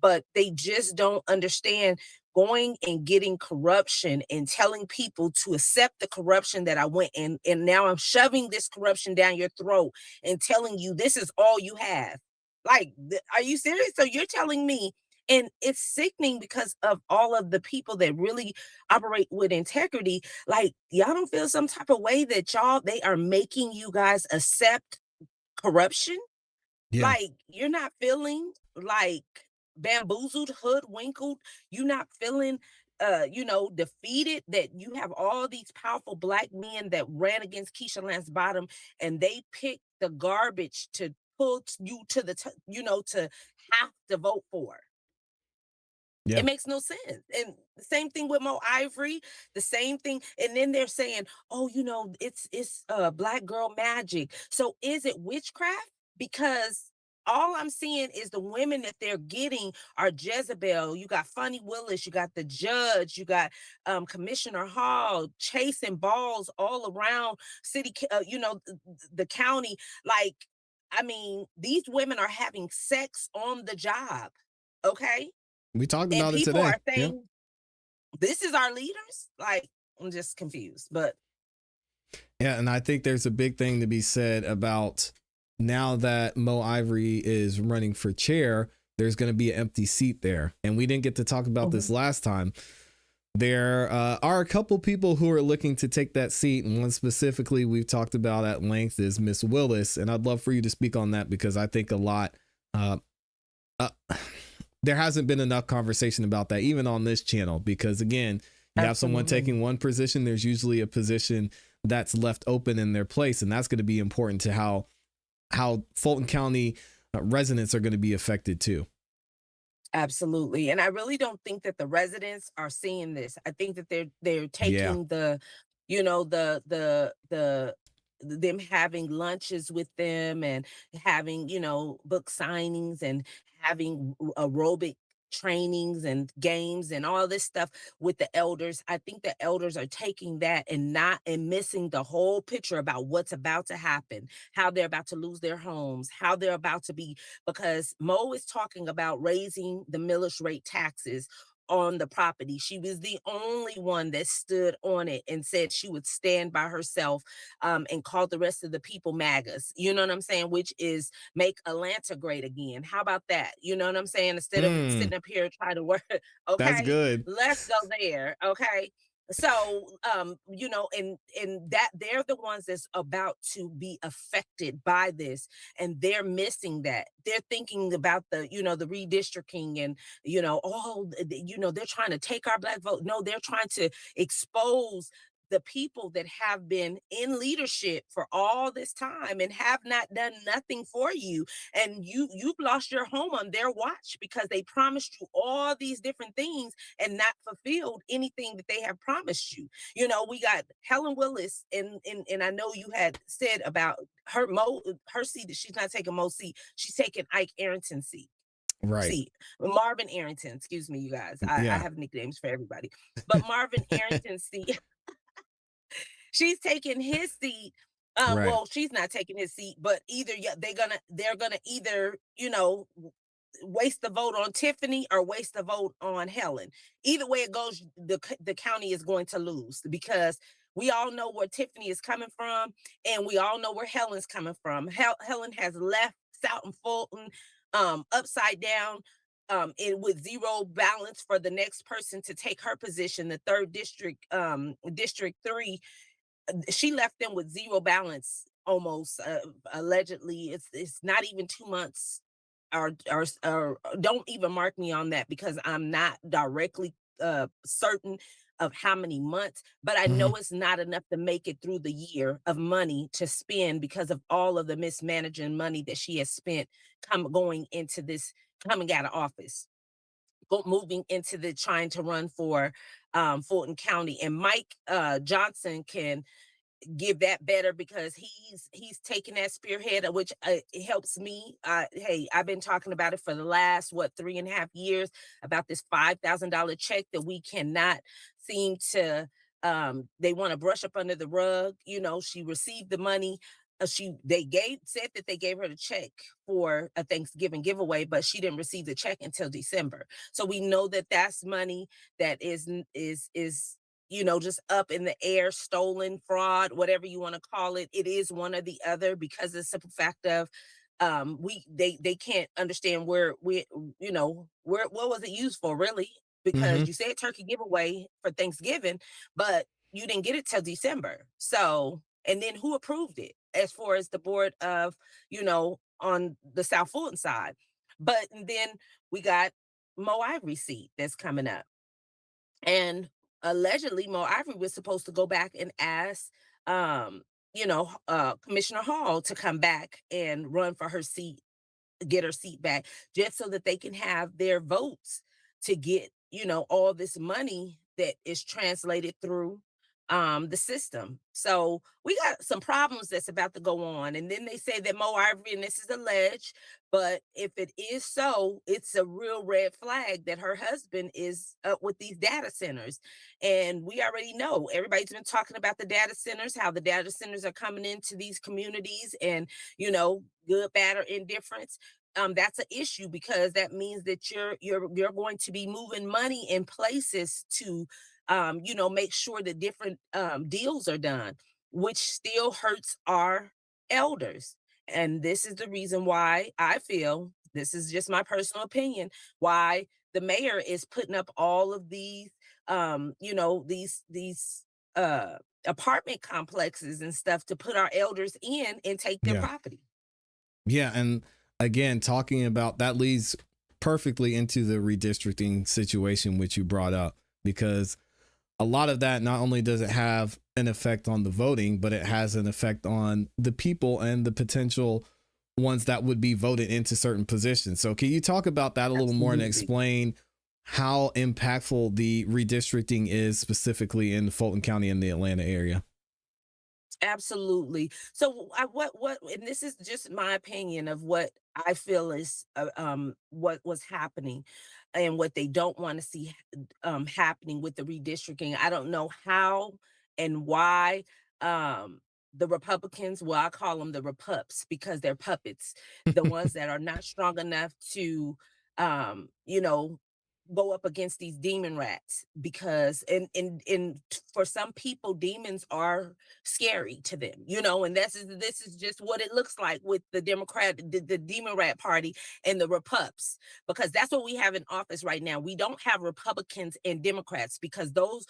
but they just don't understand going and getting corruption and telling people to accept the corruption that I went in. And now I'm shoving this corruption down your throat and telling you this is all you have. Like, are you serious? So you're telling me, and it's sickening because of all of the people that really operate with integrity. Like, y'all don't feel some type of way that they are making you guys accept corruption? Yeah. Like, you're not feeling like bamboozled, hoodwinkled, you're not feeling defeated, that you have all these powerful Black men that ran against Keisha Lance Bottom and they picked the garbage to pull you to to have to vote for. Yeah. It makes no sense. And the same thing with Mo Ivory, the same thing. And then they're saying, oh, it's Black girl magic. So is it witchcraft? Because all I'm seeing is the women that they're getting are Jezebel. You got Funny Willis, you got the judge, you got Commissioner Hall chasing balls all around the county. Like, I mean, these women are having sex on the job. Okay. We talked about it today. People are saying, this is our leaders. Like, I'm just confused, but. Yeah. And I think there's a big thing to be said about now that Mo Ivory is running for chair, there's going to be an empty seat there. And we didn't get to talk about this last time. There are a couple people who are looking to take that seat. And one specifically we've talked about at length is Miss Willis. And I'd love for you to speak on that, because I think a lot, there hasn't been enough conversation about that, even on this channel, because again, you have someone taking one position, there's usually a position that's left open in their place. And that's going to be important to how Fulton County residents are going to be affected too. Absolutely. And I really don't think that the residents are seeing this. I think that they're taking the, you know, them having lunches with them and having, you know, book signings and having aerobic trainings and games and all this stuff with the elders. I think the elders are taking that and missing the whole picture about what's about to happen, how they're about to lose their homes, how they're about to be, because Mo is talking about raising the millage rate taxes on the property. She was the only one that stood on it and said she would stand by herself, and called the rest of the people MAGAs. You know what I'm saying? Which is make Atlanta great again. How about that? You know what I'm saying? Instead of sitting up here trying to work, okay, That's good. let's go there. Okay. So, you know, and that they're the ones that's about to be affected by this, and they're missing that. They're thinking about the, you know, the redistricting and, you know, you know, they're trying to take our Black vote. No, they're trying to expose the people that have been in leadership for all this time and have not done nothing for you, and you've lost your home on their watch because they promised you all these different things and not fulfilled anything that they have promised you. You know, we got Helen Willis, and I know you had said about her seat, that she's not taking Mo's seat, she's taking Ike Arrington's seat. Right. Marvin Arrington, excuse me, you guys. I have nicknames for everybody, but Marvin Arrington's seat. She's taking his seat. Right. Well, she's not taking his seat, but either they're gonna either, you know, waste the vote on Tiffany or waste the vote on Helen. Either way it goes, the county is going to lose, because we all know where Tiffany is coming from, and we all know where Helen's coming from. Helen has left South Fulton upside down, with zero balance for the next person to take her position, the 3rd district, District 3. She left them with zero balance almost, allegedly. It's not even 2 months, or don't even mark me on that, because I'm not directly certain of how many months, but I know it's not enough to make it through the year of money to spend because of all of the mismanaging money that she has spent going into this, coming out of office, moving into the trying to run for Fulton County. And Mike Johnson can give that better, because he's taking that spearhead, which it helps me. Hey, I've been talking about it for the last 3.5 years, about this $5,000 check that we cannot seem to, they want to brush up under the rug. You know, she received the money. Said that they gave her the check for a Thanksgiving giveaway, but she didn't receive the check until December. So we know that that's money that is you know, just up in the air, stolen, fraud, whatever you want to call it. It is one or the other, because of the simple fact of they can't understand what was it used for, really? Because you said turkey giveaway for Thanksgiving, but you didn't get it till December. So, and then who approved it as far as the board of, you know, on the South Fulton side? But then we got Mo Ivory seat that's coming up. And allegedly Mo Ivory was supposed to go back and ask, Commissioner Hall to come back and run for her seat, get her seat back, just so that they can have their votes to get, you know, all this money that is translated through the system. So we got some problems that's about to go on. And then they say that Mo Ivory, and this is alleged, but if it is so, it's a real red flag that her husband is up with these data centers. And we already know, everybody's been talking about the data centers, how the data centers are coming into these communities, and, you know, good, bad, or indifference. That's an issue, because that means that you're going to be moving money in places to make sure that different deals are done, which still hurts our elders. And this is the reason why I feel, this is just my personal opinion, why the mayor is putting up all of these, these apartment complexes and stuff to put our elders in and take their property. Yeah. And again, talking about that leads perfectly into the redistricting situation, which you brought up, because a lot of that, not only does it have an effect on the voting, but it has an effect on the people and the potential ones that would be voted into certain positions. So can you talk about that a little more and explain how impactful the redistricting is specifically in Fulton County and the Atlanta area? Absolutely. So and this is just my opinion of what I feel is what was happening and what they don't want to see happening with the redistricting. I don't know how and why the Republicans, well, I call them the Repups because they're puppets, the ones that are not strong enough to you know, go up against these demon rats, because and for some people demons are scary to them, you know, and this is just what it looks like with the the demon rat party and the Repups, because that's what we have in office right now. We don't have Republicans and Democrats, because those,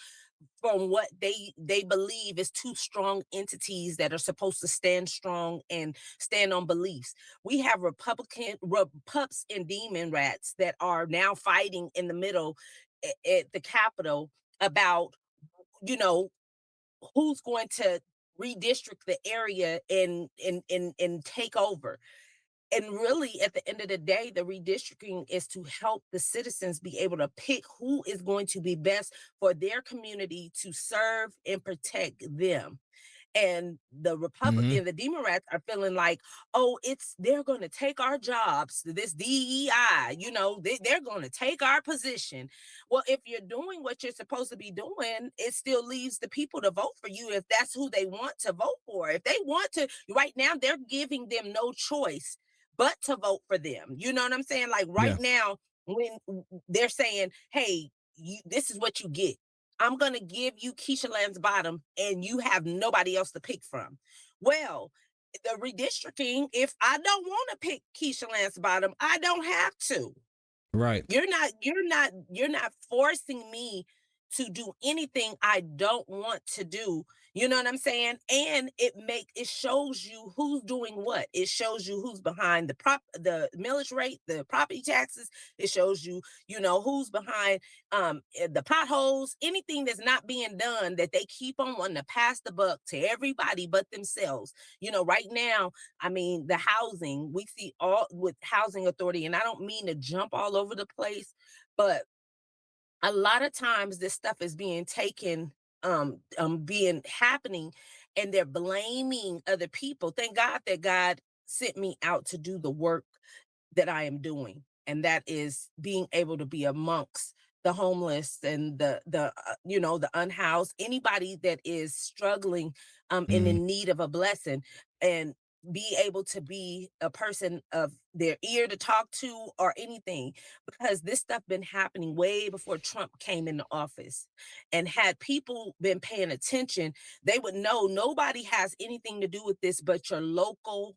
from what they believe, is two strong entities that are supposed to stand strong and stand on beliefs. We have Repups and demon rats that are now fighting in the middle at the Capitol about, you know, who's going to redistrict the area and take over. And really, at the end of the day, the redistricting is to help the citizens be able to pick who is going to be best for their community to serve and protect them. And the Republican, the Democrats are feeling like, oh, they're going to take our jobs, this DEI, you know, they're going to take our position. Well, if you're doing what you're supposed to be doing, it still leaves the people to vote for you if that's who they want to vote for. If they want to, right now, they're giving them no choice but to vote for them. You know what I'm saying? Like right now, when they're saying, hey, this is what you get. I'm going to give you Keisha Lance Bottom and you have nobody else to pick from. Well, the redistricting, if I don't want to pick Keisha Lance Bottom, I don't have to. Right. You're not forcing me to do anything I don't want to do. You know what I'm saying? And it shows you who's doing what. It shows you who's behind the millage rate, the property taxes. It shows you, you know, who's behind the potholes, anything that's not being done, that they keep on wanting to pass the buck to everybody but themselves. You know, right now, I mean, the housing, we see all with housing authority, and I don't mean to jump all over the place, but a lot of times this stuff is being taken, being happening, and they're blaming other people. Thank God that God sent me out to do the work that I am doing, and that is being able to be amongst the homeless and the you know, the unhoused, anybody that is struggling and in need of a blessing, and be able to be a person of their ear to talk to or anything, because this stuff been happening way before Trump came into office. And had people been paying attention, they would know nobody has anything to do with this but your local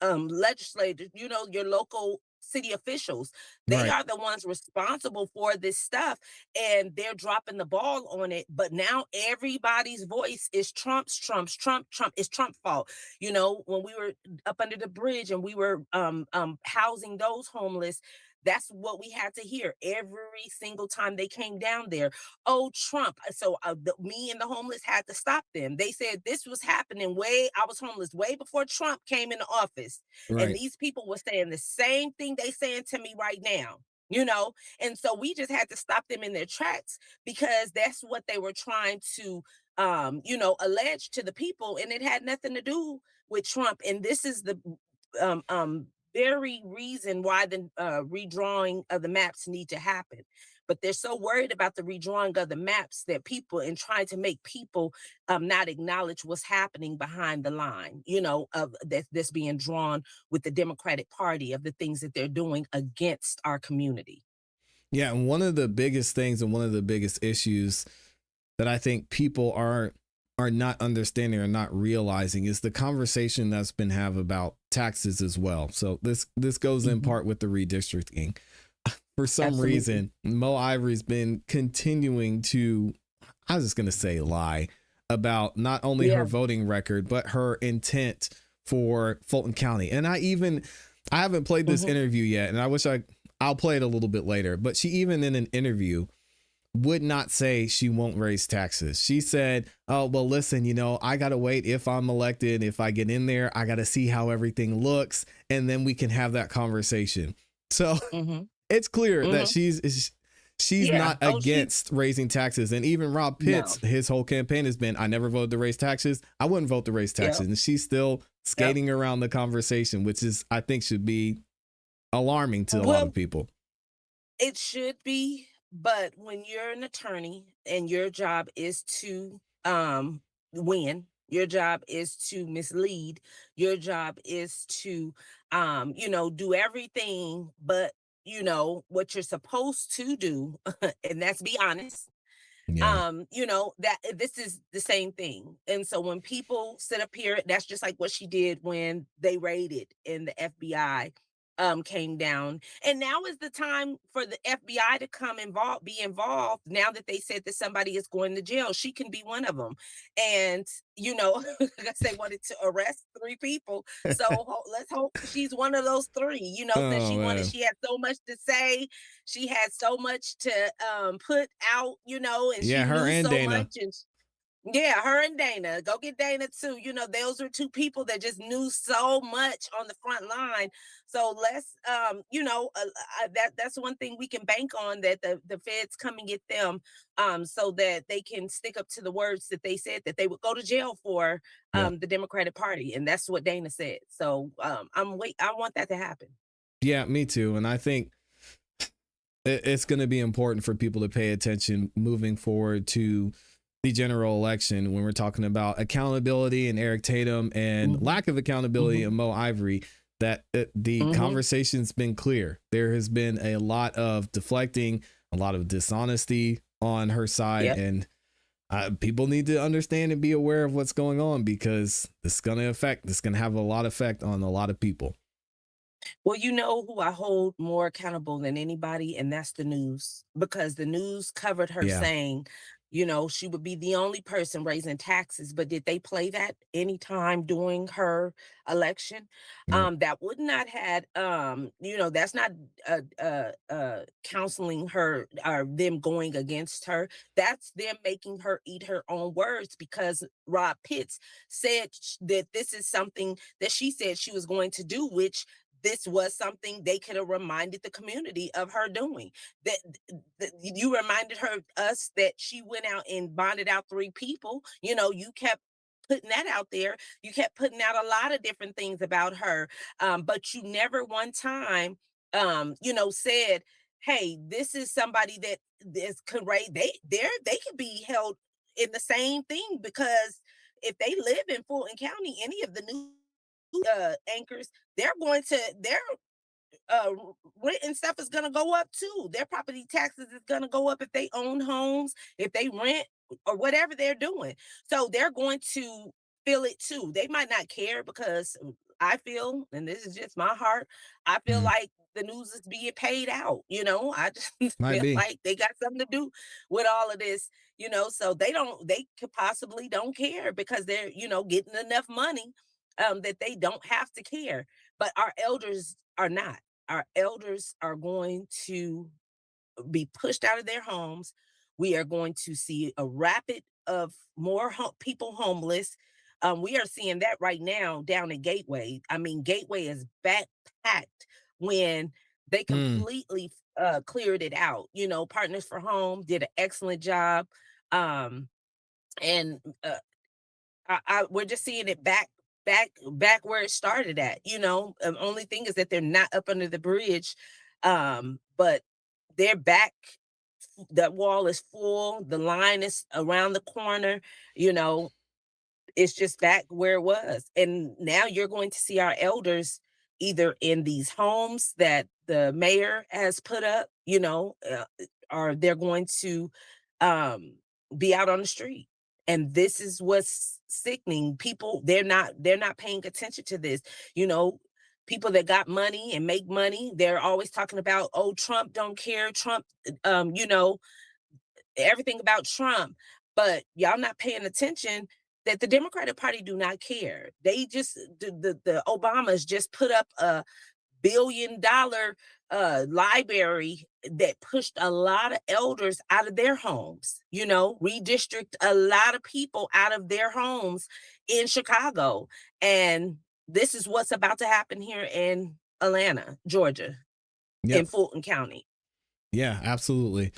legislators, you know, your local city officials. They are the ones responsible for this stuff, and they're dropping the ball on it. But now everybody's voice is Trump's. It's Trump's fault. You know, when we were up under the bridge and we were housing those homeless, that's what we had to hear every single time they came down there. Oh, Trump. So me and the homeless had to stop them. They said this was happening I was homeless way before Trump came into office. And these people were saying the same thing they saying to me right now, you know? And so we just had to stop them in their tracks, because that's what they were trying to, you know, allege to the people. And it had nothing to do with Trump. And this is the, very reason why the redrawing of the maps need to happen. But they're so worried about the redrawing of the maps that people, and trying to make people not acknowledge what's happening behind the line, you know, of that's being drawn with the Democratic Party, of the things that they're doing against our community. Yeah, and one of the biggest things and one of the biggest issues that I think people are not understanding or not realizing is the conversation that's been had about taxes as well. So this goes in part with the redistricting. For some reason, Mo Ivory's been continuing to, I was just going to say lie about not only her voting record, but her intent for Fulton County. And I haven't played this interview yet, and I wish I'll play it a little bit later, but she even in an interview would not say she won't raise taxes. She said, oh, well, listen, you know, I got to wait. If I'm elected, if I get in there, I got to see how everything looks, and then we can have that conversation. So it's clear that she's not against raising taxes. And even Rob Pitts, his whole campaign has been, I never voted to raise taxes. I wouldn't vote to raise taxes. And she's still skating around the conversation, which is, I think, should be alarming to a lot of people. It should be. But when you're an attorney and your job is to win, your job is to mislead, your job is to, you know, do everything but, you know, what you're supposed to do, and that's be honest. You know, that this is the same thing. And so when people sit up here, that's just like what she did when they raided and the FBI came down. And now is the time for the FBI to be involved. Now that they said that somebody is going to jail, she can be one of them. And you know, I guess they wanted to arrest 3 people, so let's hope she's one of those 3. You know, that she had so much to say, she had so much to put out, you know, and she her knew and so Dana. much. And her and Dana. Go get Dana too. You know, those were 2 people that just knew so much on the front line. So let's, you know, that's one thing we can bank on, that the feds come and get them, so that they can stick up to the words that they said that they would go to jail for, the Democratic Party, and that's what Dana said. So I want that to happen. Yeah, me too. And I think it's going to be important for people to pay attention moving forward to the general election when we're talking about accountability and Eric Tatum and lack of accountability in Mo Ivory, that the conversation's been clear. There has been a lot of deflecting, a lot of dishonesty on her side, and people need to understand and be aware of what's going on, because this is going to have a lot of effect on a lot of people. Well, you know who I hold more accountable than anybody, and that's the news, because the news covered her saying, you know, she would be the only person raising taxes. But did they play that anytime during her election? That would not had, you know, that's not counseling her or them going against her. That's them making her eat her own words, because Rob Pitts said that this is something that she said she was going to do, which this was something they could have reminded the community of her doing. That you reminded us that she went out and bonded out 3 people. You know, you kept putting that out there. You kept putting out a lot of different things about her, but you never one time, you know, said, "Hey, this is somebody that is could they could be held in the same thing, because if they live in Fulton County, any of the new anchors, their rent and stuff is going to go up too. Their property taxes is going to go up if they own homes, if they rent, or whatever they're doing. So they're going to feel it too. They might not care, because I feel, and this is just my heart, I feel like the news is being paid out. You know, I just feel like they got something to do with all of this, you know, so they could possibly don't care, because they're, you know, getting enough money that they don't have to care. But our elders are not. Our elders are going to be pushed out of their homes. We are going to see a rapid of more people homeless. We are seeing that right now down at Gateway. I mean, Gateway is backpacked when they completely cleared it out. You know, Partners for Home did an excellent job. And we're just seeing it back where it started at. You know, only thing is that they're not up under the bridge, but they're back. That wall is full. The line is around the corner. You know, it's just back where it was. And now you're going to see our elders either in these homes that the mayor has put up, you know, or they're going to be out on the street. And this is what's sickening. People, they're not paying attention to this. You know, people that got money and make money, they're always talking about, oh, Trump don't care. Trump, you know, everything about Trump. But y'all not paying attention that the Democratic Party do not care. They just, the Obamas just put up a billion-dollar library that pushed a lot of elders out of their homes, redistrict a lot of people out of their homes in Chicago. And this is what's about to happen here in Atlanta, Georgia, in Fulton County. Yeah, absolutely.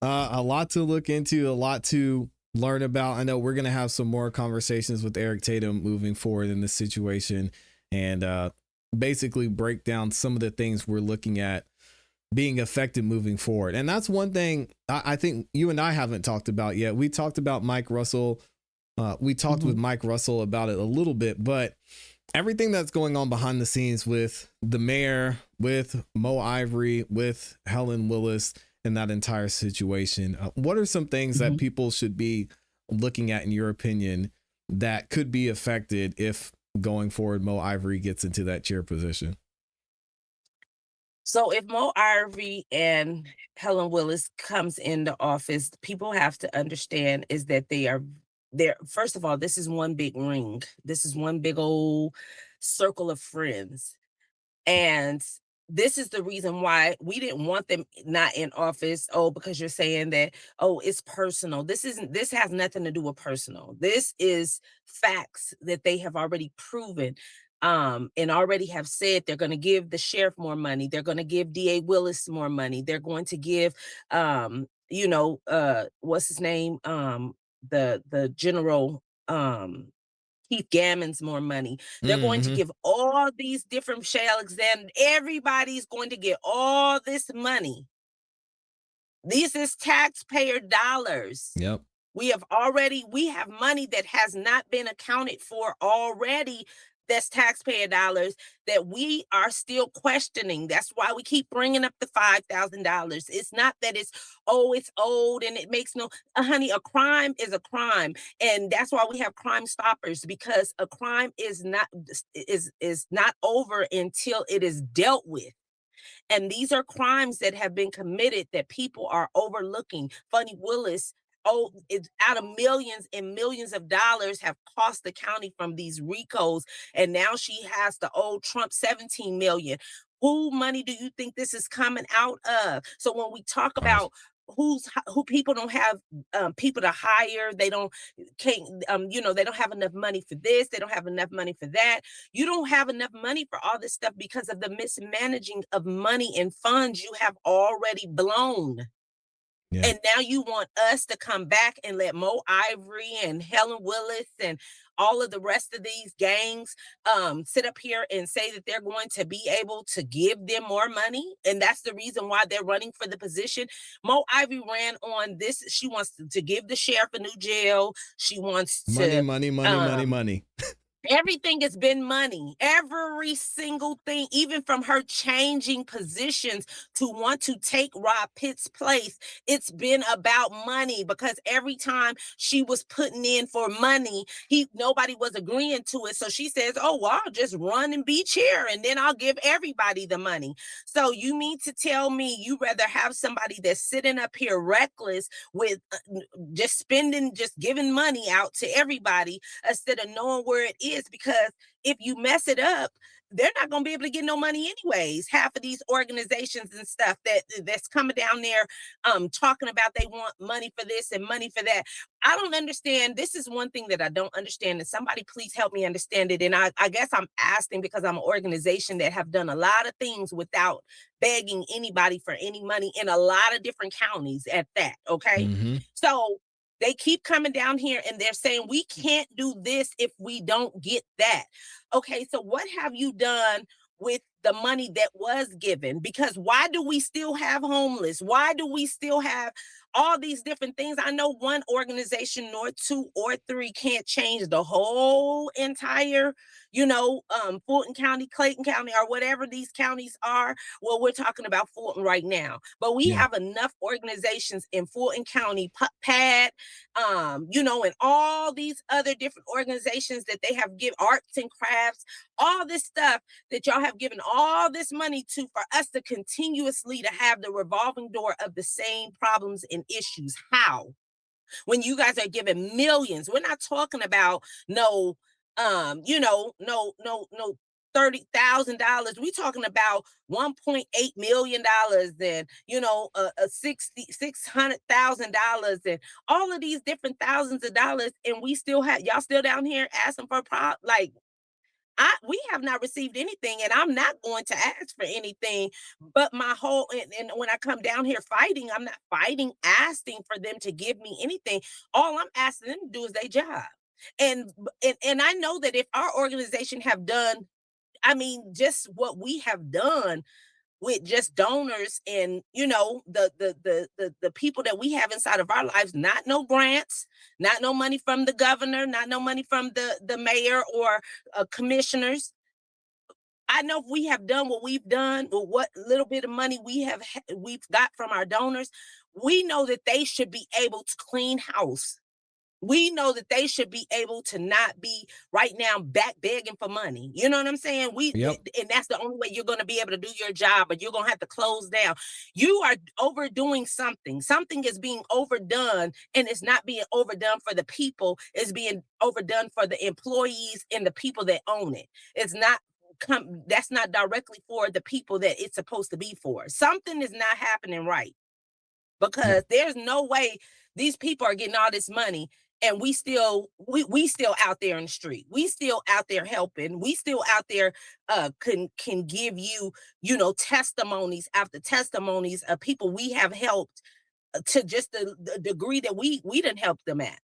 A lot to look into, a lot to learn about. I know we're going to have some more conversations with Eric Tatum moving forward in this situation, and basically break down some of the things we're looking at being affected moving forward. And that's one thing I think you and I haven't talked about yet. We talked about Mike Russell. We talked with Mike Russell about it a little bit, but everything that's going on behind the scenes with the mayor, with Mo Ivory, with Helen Willis, and that entire situation, what are some things that people should be looking at, in your opinion, that could be affected if going forward Mo Ivory gets into that chair position? So if Mo Ivory and Helen Willis comes into office, people have to understand is that they're first of all, this is one big ring. This is one big old circle of friends. And this is the reason why we didn't want them not in office. Oh, because you're saying that, oh, it's personal. This has nothing to do with personal. This is facts that they have already proven. And already have said they're going to give the sheriff more money. They're going to give DA Willis more money. They're going to give, what's his name? The general, Keith Gammon's more money. They're going to give all these different Shay Alexander. Everybody's going to get all this money. This is taxpayer dollars. Yep. We have money that has not been accounted for already. That's taxpayer dollars that we are still questioning. That's why we keep bringing up the $5,000. It's not that it's old and it makes no, honey, a crime is a crime. And that's why we have Crime Stoppers, because a crime is not over until it is dealt with. And these are crimes that have been committed that people are overlooking. Funny Willis, it's out of millions and millions of dollars have cost the county from these RICOs. And now she has the old Trump 17 million. Who money do you think this is coming out of? So when we talk about who people don't have people to hire, they don't have enough money for this, they don't have enough money for that. You don't have enough money for all this stuff because of the mismanaging of money and funds you have already blown. Yeah. And now you want us to come back and let Mo Ivory and Helen Willis and all of the rest of these gangs sit up here and say that they're going to be able to give them more money. And that's the reason why they're running for the position. Mo Ivory ran on this. She wants to give the sheriff a new jail. She wants money. Everything has been money. Every single thing, even from her changing positions to want to take Rob Pitt's place, it's been about money, because every time she was putting in for money, nobody was agreeing to it. So she says, oh, well, I'll just run and be chair and then I'll give everybody the money. So you mean to tell me you rather have somebody that's sitting up here reckless with just giving money out to everybody instead of knowing where it is? Because if you mess it up, they're not going to be able to get no money anyways. Half of these organizations and stuff that's coming down there talking about they want money for this and money for that. I don't understand. This is one thing that I don't understand, and somebody please help me understand it. And I guess I'm asking because I'm an organization that have done a lot of things without begging anybody for any money in a lot of different counties at that, okay? So they keep coming down here and they're saying, we can't do this if we don't get that. Okay, so what have you done with the money that was given? Because why do we still have homeless? Why do we still have all these different things? I know one organization nor two or three can't change the whole entire, Fulton County, Clayton County, or whatever these counties are. Well, we're talking about Fulton right now, but we have enough organizations in Fulton County, PAD, and all these other different organizations that they have given arts and crafts, all this stuff that y'all have given all this money to, for us to continuously to have the revolving door of the same problems and issues. How? When you guys are giving millions, we're not talking about no $30,000. We talking about $1.8 million and $600,000 and all of these different thousands of dollars, and we still have y'all still down here asking for we have not received anything, and I'm not going to ask for anything. But my whole and when I come down here fighting, I'm not fighting, asking for them to give me anything. All I'm asking them to do is their job. And I know that if our organization have done, just what we have done with just donors and the people that we have inside of our lives, not no grants, not no money from the governor, not no money from the mayor or commissioners. I know if we have done what we've done with what little bit of money we've got from our donors, we know that they should be able to clean house. We know that they should be able to not be right now back begging for money. You know what I'm saying? And that's the only way you're going to be able to do your job, but you're going to have to close down. You are overdoing something. Something is being overdone, and it's not being overdone for the people. It's being overdone for the employees and the people that own it. That's not directly for the people that it's supposed to be for. Something is not happening right, because there's no way these people are getting all this money and we still out there in the street. We still out there helping. We still out there can give you, testimonies after testimonies of people we have helped to just the degree that we didn't help them at.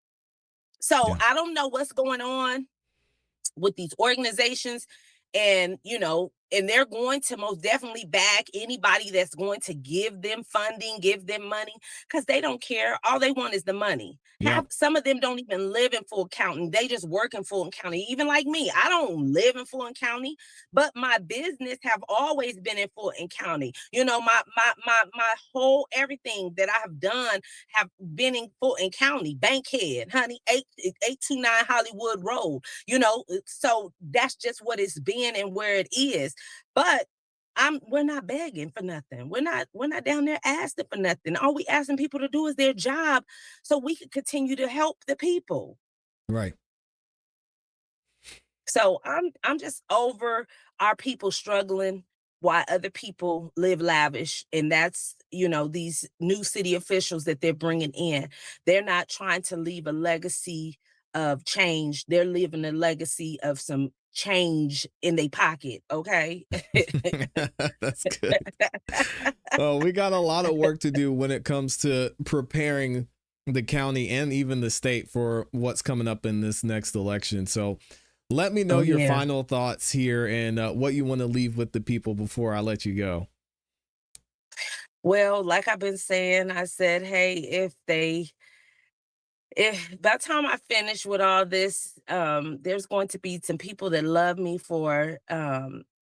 So I don't know what's going on with these organizations, and and they're going to most definitely back anybody that's going to give them funding, give them money, because they don't care. All they want is the money. Some of them don't even live in Fulton County. They just work in Fulton County. Even like me, I don't live in Fulton County, but my business have always been in Fulton County. My whole everything that I have done have been in Fulton County. Bankhead, honey, 829 Hollywood Road. So that's just what it's been and where it is. But we're not begging for nothing. We're not down there asking for nothing. All we asking people to do is their job, so we can continue to help the people. Right. So I'm just over our people struggling while other people live lavish, and that's these new city officials that they're bringing in. They're not trying to leave a legacy of change. They're leaving a legacy of some change in their pocket. Okay. That's good. Well, we got a lot of work to do when it comes to preparing the county and even the state for what's coming up in this next election. So let me know your final thoughts here and what you want to leave with the people before I let you go. Well, like I've been saying, I said, hey, if by the time I finish with all this, there's going to be some people that love me for,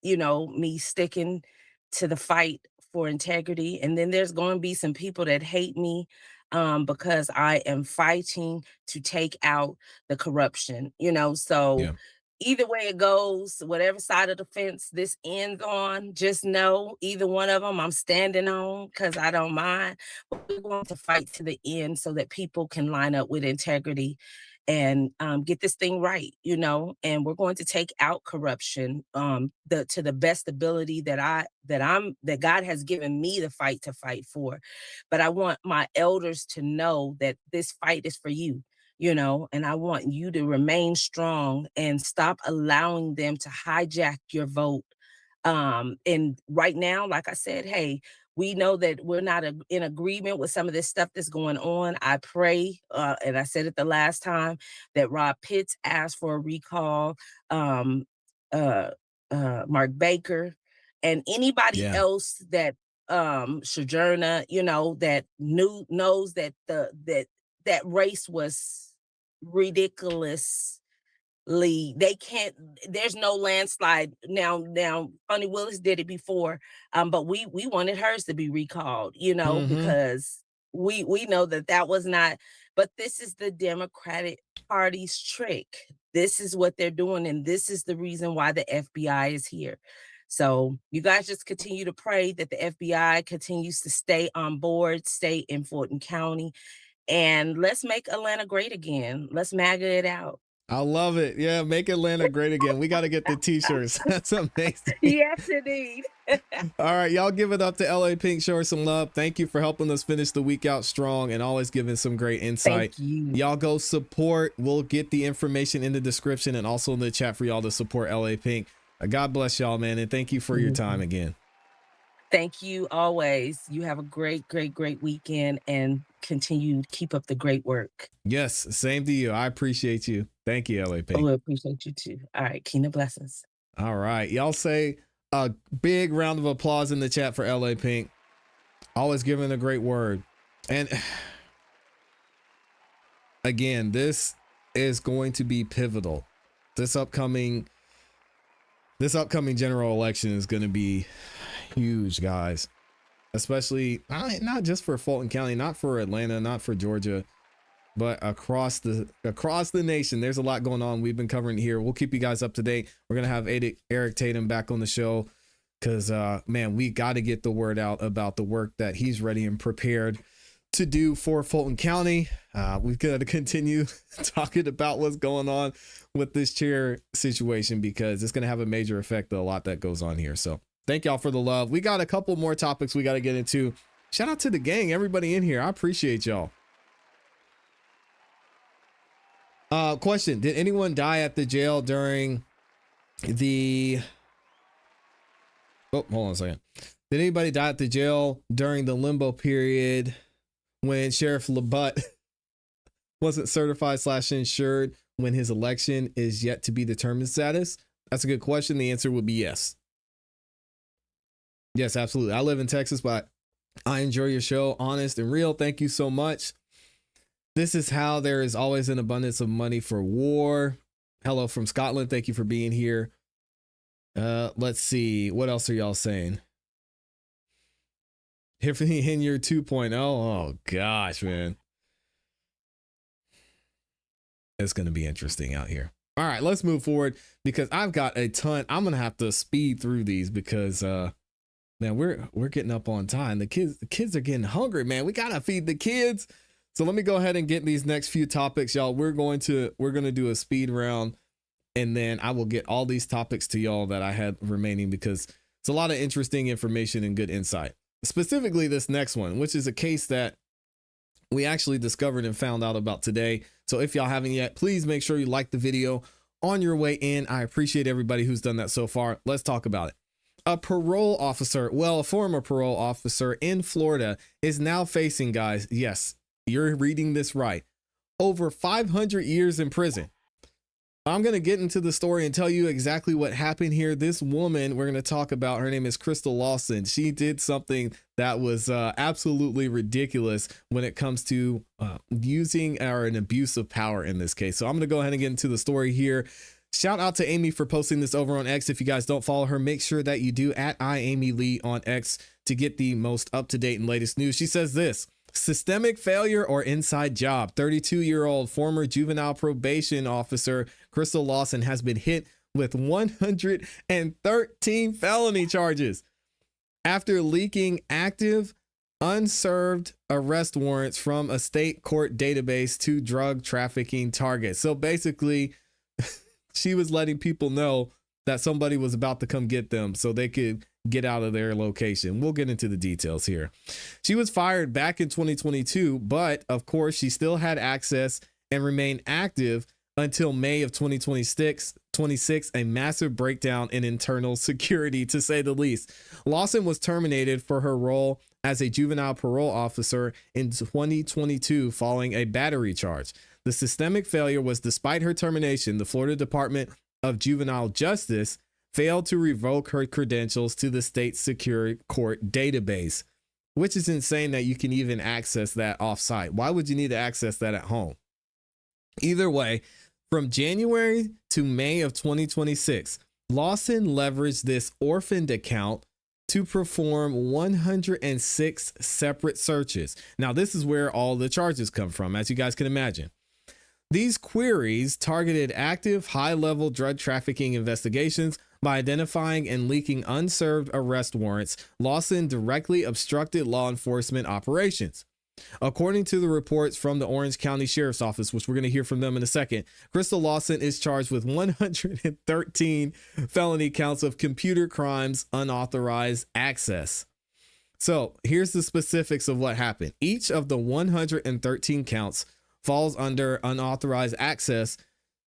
me sticking to the fight for integrity. And then there's going to be some people that hate me because I am fighting to take out the corruption, so either way it goes, whatever side of the fence this ends on, just know either one of them I'm standing on, because I don't mind. But we're going to fight to the end so that people can line up with integrity and get this thing right, and we're going to take out corruption to the best ability that God has given me the fight to fight for. But I want my elders to know that this fight is for you. And I want you to remain strong and stop allowing them to hijack your vote. And right now, like I said, hey, we know that we're not in agreement with some of this stuff that's going on. I pray, and I said it the last time, that Rob Pitts asked for a recall, Mark Baker, and anybody else that Sojourner, that knows that that race was ridiculously, there's no landslide now. Funny Willis did it before, but we wanted hers to be recalled, because we know that was not. But this is the Democratic Party's trick. This is what they're doing, and this is the reason why the FBI is here. So you guys just continue to pray that the FBI continues to stay on board, stay in Fulton County. And let's make Atlanta great again. Let's MAGA it out. I love it. Yeah, make Atlanta great again. We got to get the t-shirts. That's amazing. Yes, indeed. All right, y'all give it up to LA Pink. Show her some love. Thank you for helping us finish the week out strong and always giving some great insight. Thank you. Y'all go support. We'll get the information in the description and also in the chat for y'all to support LA Pink. God bless y'all, man. And thank you for your time again. Thank you always. You have a great weekend and continue to keep up the great work. Yes, same to you. I appreciate you. Thank you, LA Pink. Oh, I appreciate you too. All right, kingdom blessings. All right, y'all say a big round of applause in the chat for LA Pink. Always giving a great word. And again, this is going to be pivotal. This upcoming general election is going to be huge, guys. Especially not just for Fulton County, not for Atlanta, not for Georgia, but across the nation. There's a lot going on. We've been covering it here. We'll keep you guys up to date. We're gonna have Eric Tatum back on the show because man, we got to get the word out about the work that he's ready and prepared to do for Fulton County. We've got to continue talking about what's going on with this chair situation because it's gonna have a major effect on a lot that goes on here. So thank y'all for the love. We got a couple more topics we got to get into. Shout out to the gang, everybody in here. I appreciate y'all. Question: did anyone die at the jail during the? Oh, hold on a second. Did anybody die at the jail during the limbo period when Sheriff LaButte wasn't certified / insured when his election is yet to be determined status? That's a good question. The answer would be yes. Yes, absolutely. I live in Texas, but I enjoy your show. Honest and real. Thank you so much. This is how there is always an abundance of money for war. Hello from Scotland. Thank you for being here. Let's see. What else are y'all saying? Here for the in year 2.0. Oh gosh, man. It's going to be interesting out here. All right, let's move forward because I've got a ton. I'm going to have to speed through these because, man, we're getting up on time. The kids are getting hungry, man. We got to feed the kids. So let me go ahead and get these next few topics, y'all. We're going to do a speed round and then I will get all these topics to y'all that I had remaining because it's a lot of interesting information and good insight. Specifically this next one, which is a case that we actually discovered and found out about today. So if y'all haven't yet, please make sure you like the video on your way in. I appreciate everybody who's done that so far. Let's talk about it. A parole officer, a former parole officer in Florida is now facing, guys, yes, you're reading this right, over 500 years in prison. I'm going to get into the story and tell you exactly what happened here. This woman we're going to talk about, her name is Crystal Lawson. She did something that was absolutely ridiculous when it comes to using an abuse of power in this case. So I'm going to go ahead and get into the story here. Shout out to Amy for posting this over on X. If you guys don't follow her, make sure that you do at @IamyLee on X to get the most up-to-date and latest news. She says this: systemic failure or inside job. 32-year-old former juvenile probation officer Crystal Lawson has been hit with 113 felony charges after leaking active, unserved arrest warrants from a state court database to drug trafficking targets. So basically, she was letting people know that somebody was about to come get them so they could get out of their location. We'll get into the details here. She was fired back in 2022, but of course she still had access and remained active until May of 2026, a massive breakdown in internal security, to say the least. Lawson was terminated for her role as a juvenile parole officer in 2022 following a battery charge. The systemic failure was despite her termination, the Florida Department of Juvenile Justice failed to revoke her credentials to the state secure court database, which is insane that you can even access that offsite. Why would you need to access that at home? Either way, from January to May of 2026, Lawson leveraged this orphaned account to perform 106 separate searches. Now, this is where all the charges come from, as you guys can imagine. These queries targeted active, high-level drug trafficking investigations. By identifying and leaking unserved arrest warrants, Lawson directly obstructed law enforcement operations. According to the reports from the Orange County Sheriff's Office, which we're going to hear from them in a second, Crystal Lawson is charged with 113 felony counts of computer crimes, unauthorized access. So here's the specifics of what happened. Each of the 113 counts falls under unauthorized access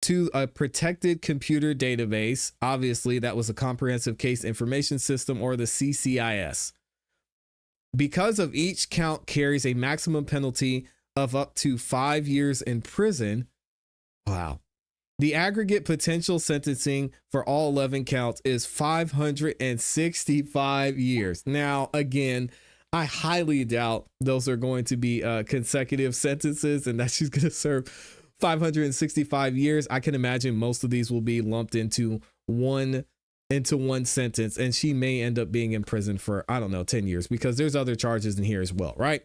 to a protected computer database. Obviously, that was a comprehensive case information system, or the CCIS. Because of each count carries a maximum penalty of up to 5 years in prison. Wow. The aggregate potential sentencing for all 11 counts is 565 years. Now, again, I highly doubt those are going to be consecutive sentences and that she's going to serve 565 years. I can imagine most of these will be lumped into one sentence, and she may end up being in prison for, I don't know, 10 years, because there's other charges in here as well, right?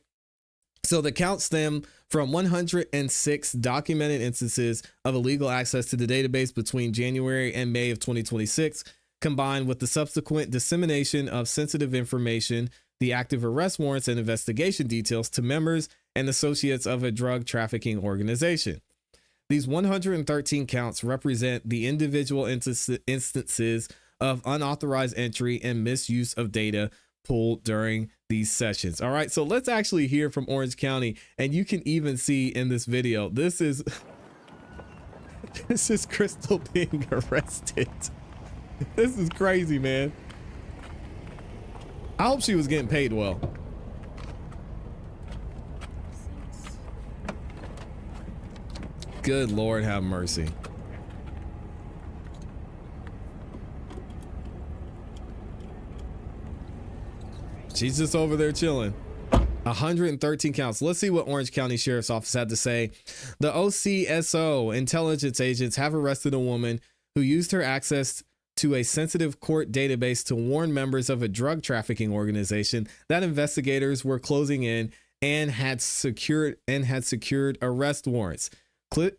So the counts stem from 106 documented instances of illegal access to the database between January and May of 2026, combined with the subsequent dissemination of sensitive information, the active arrest warrants and investigation details to members and associates of a drug trafficking organization. These 113 counts represent the individual instances of unauthorized entry and misuse of data pulled during these sessions. All right, so let's actually hear from Orange County, and you can even see in this video, this is Crystal being arrested. This is crazy, man. I hope she was getting paid well. Good Lord, have mercy. She's just over there chilling. 113 counts. Let's see what Orange County Sheriff's Office had to say. The OCSO intelligence agents have arrested a woman who used her access to a sensitive court database to warn members of a drug trafficking organization that investigators were closing in and had secured arrest warrants.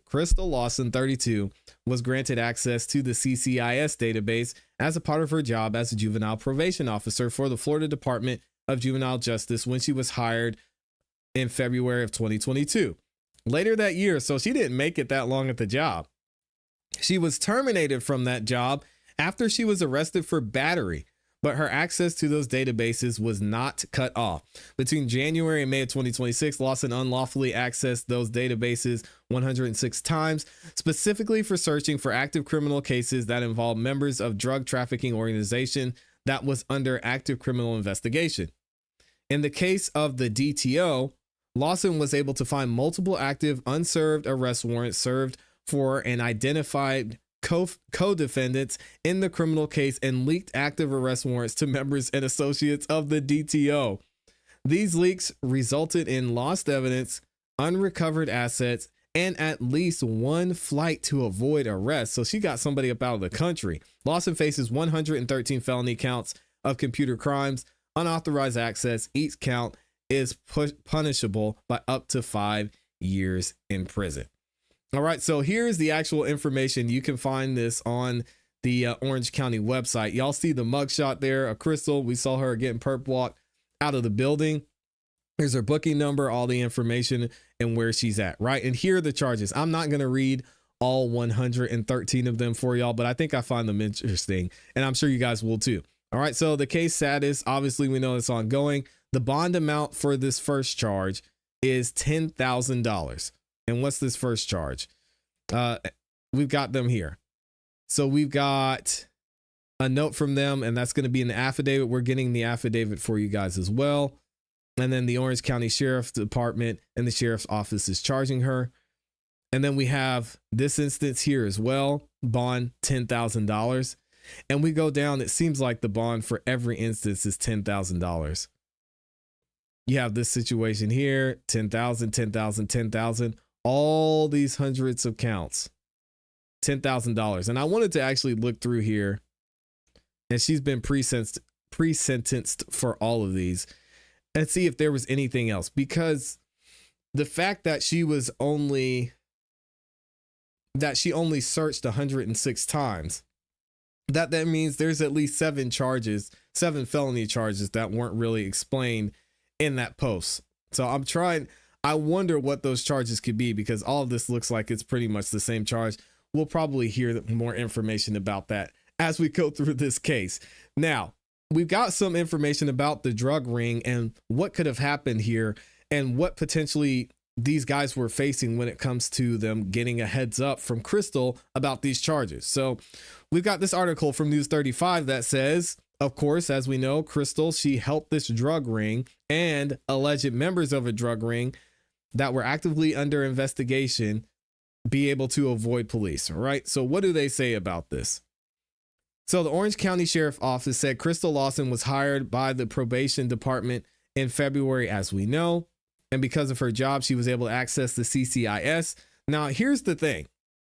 Crystal Lawson, 32, was granted access to the CCIS database as a part of her job as a juvenile probation officer for the Florida Department of Juvenile Justice when she was hired in February of 2022. Later that year, so she didn't make it that long at the job, she was terminated from that job after she was arrested for battery, but her access to those databases was not cut off. Between January and May of 2026, Lawson unlawfully accessed those databases 106 times, specifically for searching for active criminal cases that involve members of drug trafficking organization that was under active criminal investigation. In the case of the DTO, Lawson was able to find multiple active unserved arrest warrants served for an identified co-defendants in the criminal case and leaked active arrest warrants to members and associates of the DTO. These leaks resulted in lost evidence, unrecovered assets, and at least one flight to avoid arrest. So she got somebody up out of the country. Lawson faces 113 felony counts of computer crimes, unauthorized access. Each count is punishable by up to 5 years in prison. All right, so here's the actual information. You can find this on the Orange County website. Y'all see the mugshot there of Crystal. We saw her getting perp walked out of the building. Here's her booking number, all the information, and where she's at, right? And here are the charges. I'm not going to read all 113 of them for y'all, but I think I find them interesting, and I'm sure you guys will too. All right, so the case status, obviously we know it's ongoing. The bond amount for this first charge is $10,000. And what's this first charge? We've got them here. So we've got a note from them, and that's going to be in the affidavit. We're getting the affidavit for you guys as well. And then the Orange County Sheriff's Department and the Sheriff's Office is charging her. And then we have this instance here as well, bond $10,000. And we go down, it seems like the bond for every instance is $10,000. You have this situation here, 10,000, 10,000, 10,000. All these hundreds of counts, $10,000. And I wanted to actually look through here, and she's been pre-sentenced for all of these, and see if there was anything else, because the fact that she only searched 106 times, that means there's at least 7 felony charges that weren't really explained in that post. So I wonder what those charges could be, because all of this looks like it's pretty much the same charge. We'll probably hear more information about that as we go through this case. Now, we've got some information about the drug ring and what could have happened here and what potentially these guys were facing when it comes to them getting a heads up from Crystal about these charges. So we've got this article from News 35 that says, of course, as we know, Crystal, she helped this drug ring and alleged members of a drug ring that were actively under investigation be able to avoid police. All right. So what do they say about this? So the Orange County Sheriff Office said Crystal Lawson was hired by the probation department in February, as we know. And because of her job, she was able to access the CCIS. Now, here's the thing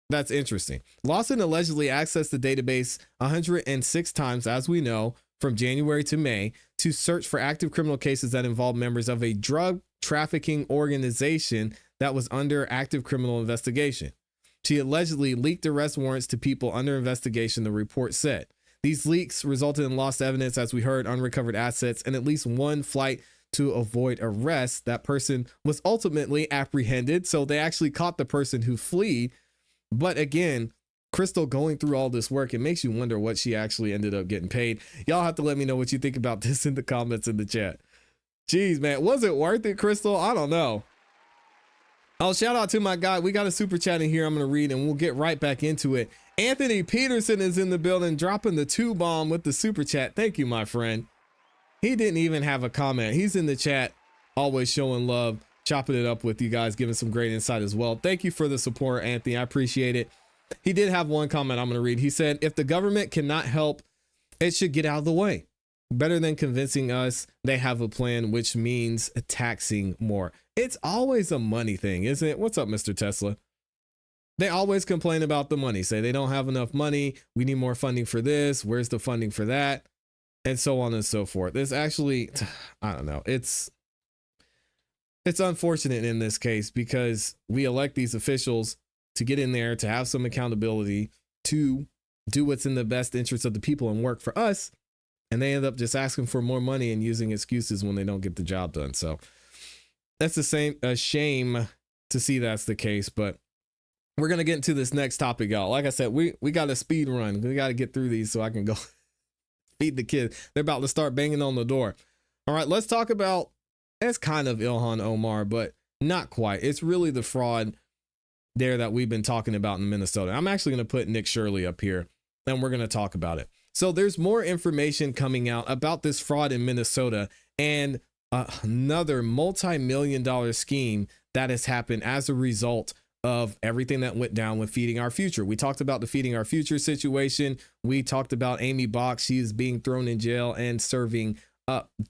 that's interesting. Lawson allegedly accessed the database 106 times, as we know, from January to May to search for active criminal cases that involve members of a drug trafficking organization that was under active criminal investigation. She allegedly leaked arrest warrants to people under investigation, the report said. These leaks resulted in lost evidence, as we heard, unrecovered assets, and at least one flight to avoid arrest. That person was ultimately apprehended, so they actually caught the person who fled. But again, Crystal going through all this work, it makes you wonder what she actually ended up getting paid. Y'all have to let me know what you think about this in the comments in the chat. Jeez, man, was it worth it, Crystal? I don't know. Oh, shout out to my guy. We got a super chat in here I'm going to read, and we'll get right back into it. Anthony Peterson is in the building, dropping the 2-bomb with the super chat. Thank you, my friend. He didn't even have a comment. He's in the chat, always showing love, chopping it up with you guys, giving some great insight as well. Thank you for the support, Anthony. I appreciate it. He did have one comment I'm going to read. He said, if the government cannot help, it should get out of the way. Better than convincing us they have a plan, which means taxing more. It's always a money thing, isn't it? What's up, Mr. Tesla? They always complain about the money, say they don't have enough money. We need more funding for this. Where's the funding for that? And so on and so forth. It's actually, I don't know. It's unfortunate in this case because we elect these officials to get in there, to have some accountability, to do what's in the best interest of the people and work for us. And they end up just asking for more money and using excuses when they don't get the job done. So that's a shame to see that's the case. But we're going to get into this next topic, y'all. Like I said, we got a speed run. We got to get through these so I can go feed the kids. They're about to start banging on the door. All right, let's talk about, it's kind of Ilhan Omar, but not quite. It's really the fraud there that we've been talking about in Minnesota. I'm actually going to put Nick Shirley up here and we're going to talk about it. So there's more information coming out about this fraud in Minnesota and another multi-million-dollar scheme that has happened as a result of everything that went down with Feeding Our Future. We talked about the Feeding Our Future situation. We talked about Amy Box. She is being thrown in jail and serving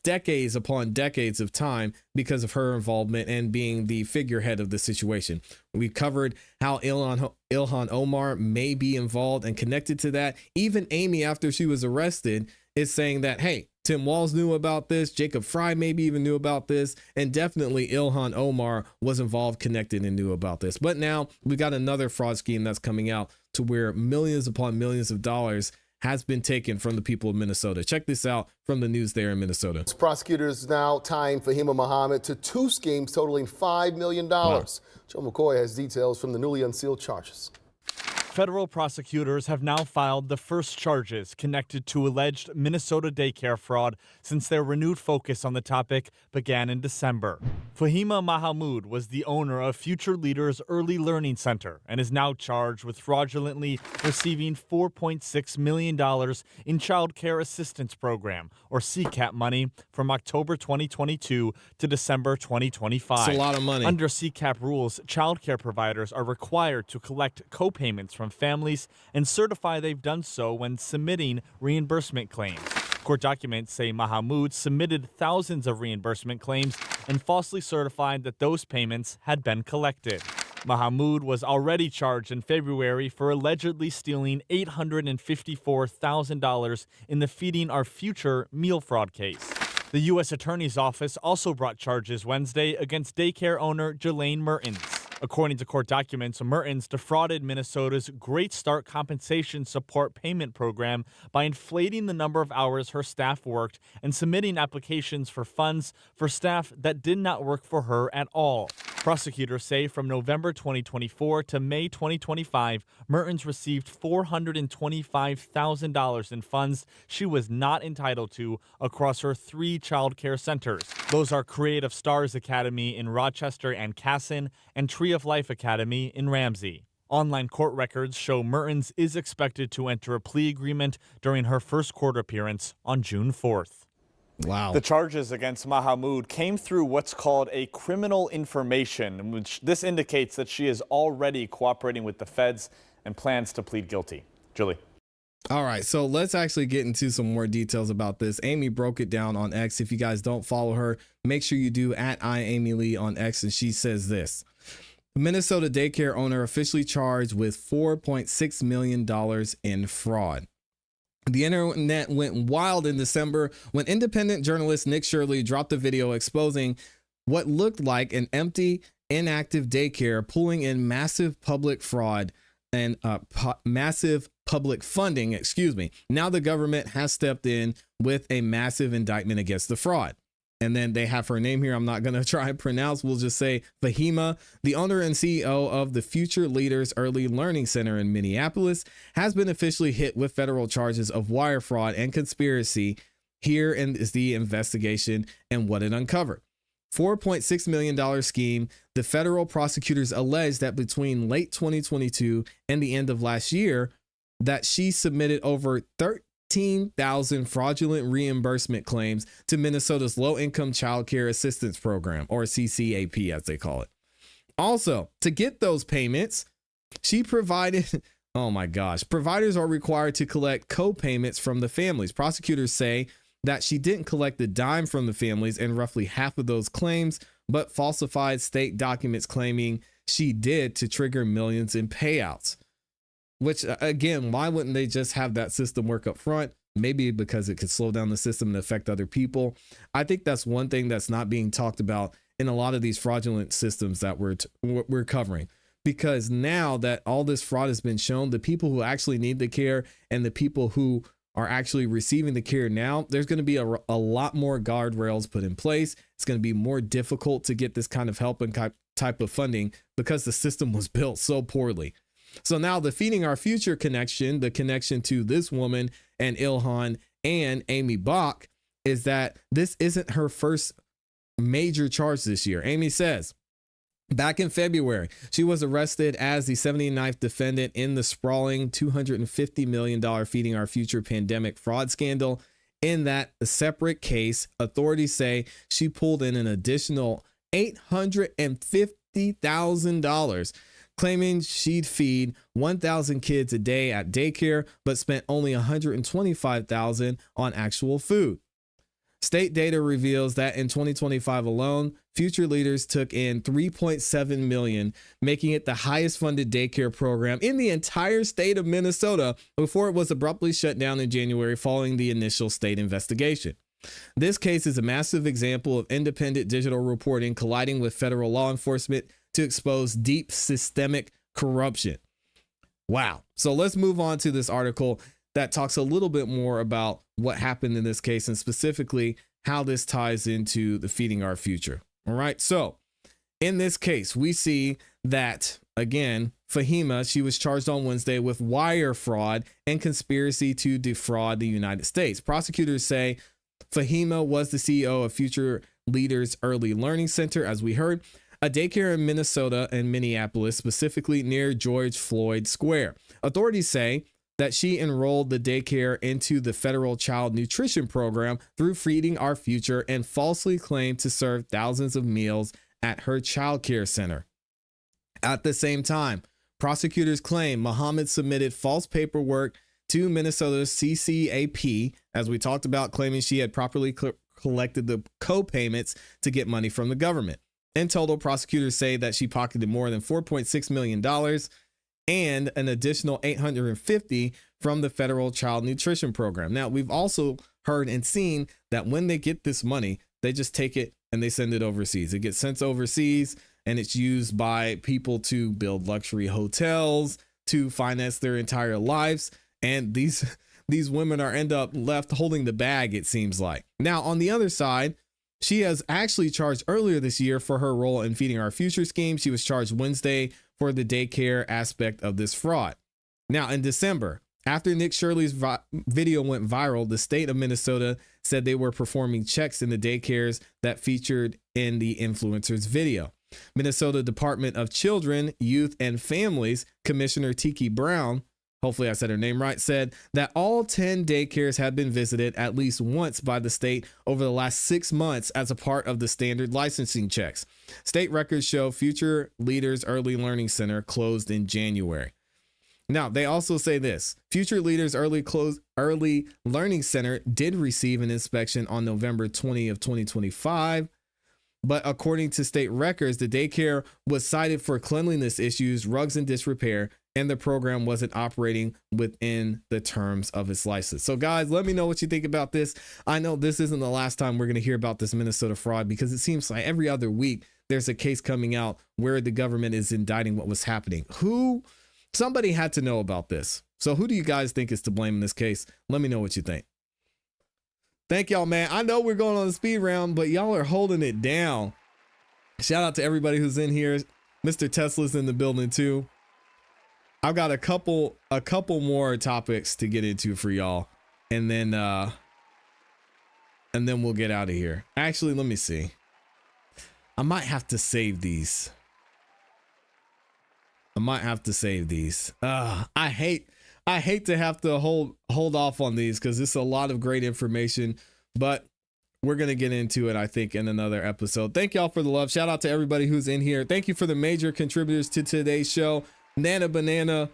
decades upon decades of time because of her involvement and being the figurehead of the situation. We covered how Ilhan Omar may be involved and connected to that. Even Amy, after she was arrested, is saying that, hey, Tim Walz knew about this. Jacob Fry maybe even knew about this. And definitely Ilhan Omar was involved, connected, and knew about this. But now we got another fraud scheme that's coming out to where millions upon millions of dollars has been taken from the people of Minnesota. Check this out from the news there in Minnesota. Prosecutors now tying Fahima Muhammad to 2 schemes totaling $5 million. Wow. Joe McCoy has details from the newly unsealed charges. Federal prosecutors have now filed the first charges connected to alleged Minnesota daycare fraud since their renewed focus on the topic began in December. Fahima Mahamud was the owner of Future Leaders Early Learning Center and is now charged with fraudulently receiving $4.6 million in Child Care Assistance Program, or CCAP money, from October 2022 to December 2025. That's a lot of money. Under CCAP rules, child care providers are required to collect co-payments from families and certify they've done so when submitting reimbursement claims. Court documents say Mahamud submitted thousands of reimbursement claims and falsely certified that those payments had been collected. Mahamud was already charged in February for allegedly stealing $854,000 in the Feeding Our Future meal fraud case. The U.S. Attorney's Office also brought charges Wednesday against daycare owner Jelaine Mertens. According to court documents, Mertens defrauded Minnesota's Great Start Compensation Support Payment Program by inflating the number of hours her staff worked and submitting applications for funds for staff that did not work for her at all. Prosecutors say from November 2024 to May 2025, Mertens received $425,000 in funds she was not entitled to across her 3 child care centers. Those are Creative Stars Academy in Rochester and Casson and Tree of Life Academy in Ramsey. Online court records show Mertens is expected to enter a plea agreement during her first court appearance on June 4th. Wow. The charges against Mahmoud came through what's called a criminal information, which this indicates that she is already cooperating with the feds and plans to plead guilty. Julie. All right, so let's actually get into some more details about this. Amy broke it down on X. If you guys don't follow her, make sure you do at @IamyLee on X, and she says this. Minnesota daycare owner officially charged with $4.6 million in fraud. The internet went wild in December when independent journalist Nick Shirley dropped a video exposing what looked like an empty, inactive daycare pulling in massive public fraud and massive public funding, Now the government has stepped in with a massive indictment against the fraud. And then they have her name here. I'm not going to try and pronounce. We'll just say Fahima, the owner and CEO of the Future Leaders Early Learning Center in Minneapolis, has been officially hit with federal charges of wire fraud and conspiracy. Here is the investigation and what it uncovered. $4.6 million scheme. The federal prosecutors alleged that between late 2022 and the end of last year, that she submitted over 13,000 fraudulent reimbursement claims to Minnesota's Low-Income Child Care Assistance Program, or CCAP as they call it. Also, to get those payments, she provided, oh my gosh, providers are required to collect co-payments from the families. Prosecutors say that she didn't collect a dime from the families in roughly half of those claims, but falsified state documents claiming she did to trigger millions in payouts. Which, again, why wouldn't they just have that system work up front? Maybe because it could slow down the system and affect other people. I think that's one thing that's not being talked about in a lot of these fraudulent systems that we're covering. Because now that all this fraud has been shown, the people who actually need the care and the people who are actually receiving the care now, there's going to be a lot more guardrails put in place. It's going to be more difficult to get this kind of help and type of funding because the system was built so poorly. So now the Feeding Our Future connection, the connection to this woman and Ilhan and Amy Bach, is that this isn't her first major charge this year. Amy says, back in February, she was arrested as the 79th defendant in the sprawling $250 million Feeding Our Future pandemic fraud scandal. In that separate case, authorities say she pulled in an additional $850,000, claiming she'd feed 1,000 kids a day at daycare, but spent only $125,000 on actual food. State data reveals that in 2025 alone, Future Leaders took in $3.7 million, making it the highest funded daycare program in the entire state of Minnesota before it was abruptly shut down in January following the initial state investigation. This case is a massive example of independent digital reporting colliding with federal law enforcement to expose deep systemic corruption. Wow. So let's move on to this article that talks a little bit more about what happened in this case and specifically how this ties into the Feeding Our Future. All right. So in this case, we see that, again, Fahima, she was charged on Wednesday with wire fraud and conspiracy to defraud the United States. Prosecutors say Fahima was the CEO of Future Leaders Early Learning Center, as we heard, a daycare in Minnesota and Minneapolis, specifically near George Floyd Square. Authorities say that she enrolled the daycare into the federal child nutrition program through Feeding Our Future and falsely claimed to serve thousands of meals at her child care center. At the same time, prosecutors claim Muhammad submitted false paperwork to Minnesota's CCAP, as we talked about, claiming she had properly collected the co-payments to get money from the government. In total, prosecutors say that she pocketed more than $4.6 million and an additional $850,000 from the federal child nutrition program. Now, we've also heard and seen that when they get this money, they just take it and they send it overseas. It gets sent overseas and it's used by people to build luxury hotels, to finance their entire lives. And these women end up left holding the bag, it seems like. Now, on the other side, she has actually charged earlier this year for her role in Feeding Our Future scheme. She was charged Wednesday for the daycare aspect of this fraud. Now, in December, after Nick Shirley's video went viral, the state of Minnesota said they were performing checks in the daycares that featured in the influencer's video. Minnesota Department of Children, Youth, and Families Commissioner Tiki Brown, hopefully I said her name right, said that all 10 daycares had been visited at least once by the state over the last 6 months as a part of the standard licensing checks. State records show Future Leaders Early Learning Center closed in January. Now, they also say this: Future Leaders Early Learning Center did receive an inspection on November 20 of 2025. But according to state records, the daycare was cited for cleanliness issues, rugs in disrepair, and the program wasn't operating within the terms of its license. So guys, let me know what you think about this. I know this isn't the last time we're going to hear about this Minnesota fraud, because it seems like every other week there's a case coming out where the government is indicting what was happening. Somebody had to know about this. So who do you guys think is to blame in this case? Let me know what you think. Thank y'all, man. I know we're going on the speed round, but y'all are holding it down. Shout out to everybody who's in here. Mr. Tesla's in the building too. I've got a couple more topics to get into for y'all, and then we'll get out of here. Actually, let me see. I might have to save these. I hate to have to hold off on these, because it's a lot of great information, but we're going to get into it, I think, in another episode. Thank y'all for the love. Shout out to everybody who's in here. Thank you for the major contributors to today's show: Nana Banana,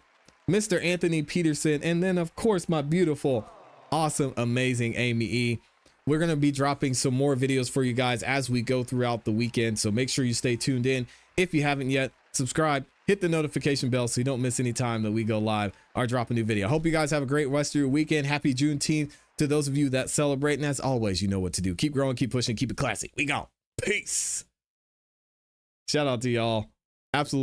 Mr. Anthony Peterson, and then of course my beautiful, awesome, amazing Amy E. We're going to be dropping some more videos for you guys as we go throughout the weekend, so make sure you stay tuned in. If you haven't yet, subscribe, hit the notification bell so you don't miss any time that we go live or drop a new video. I hope you guys have a great rest of your weekend. Happy Juneteenth to those of you that celebrate. And as always, you know what to do. Keep growing, keep pushing, keep it classy. We gone. Peace. Shout out to y'all. Absolutely.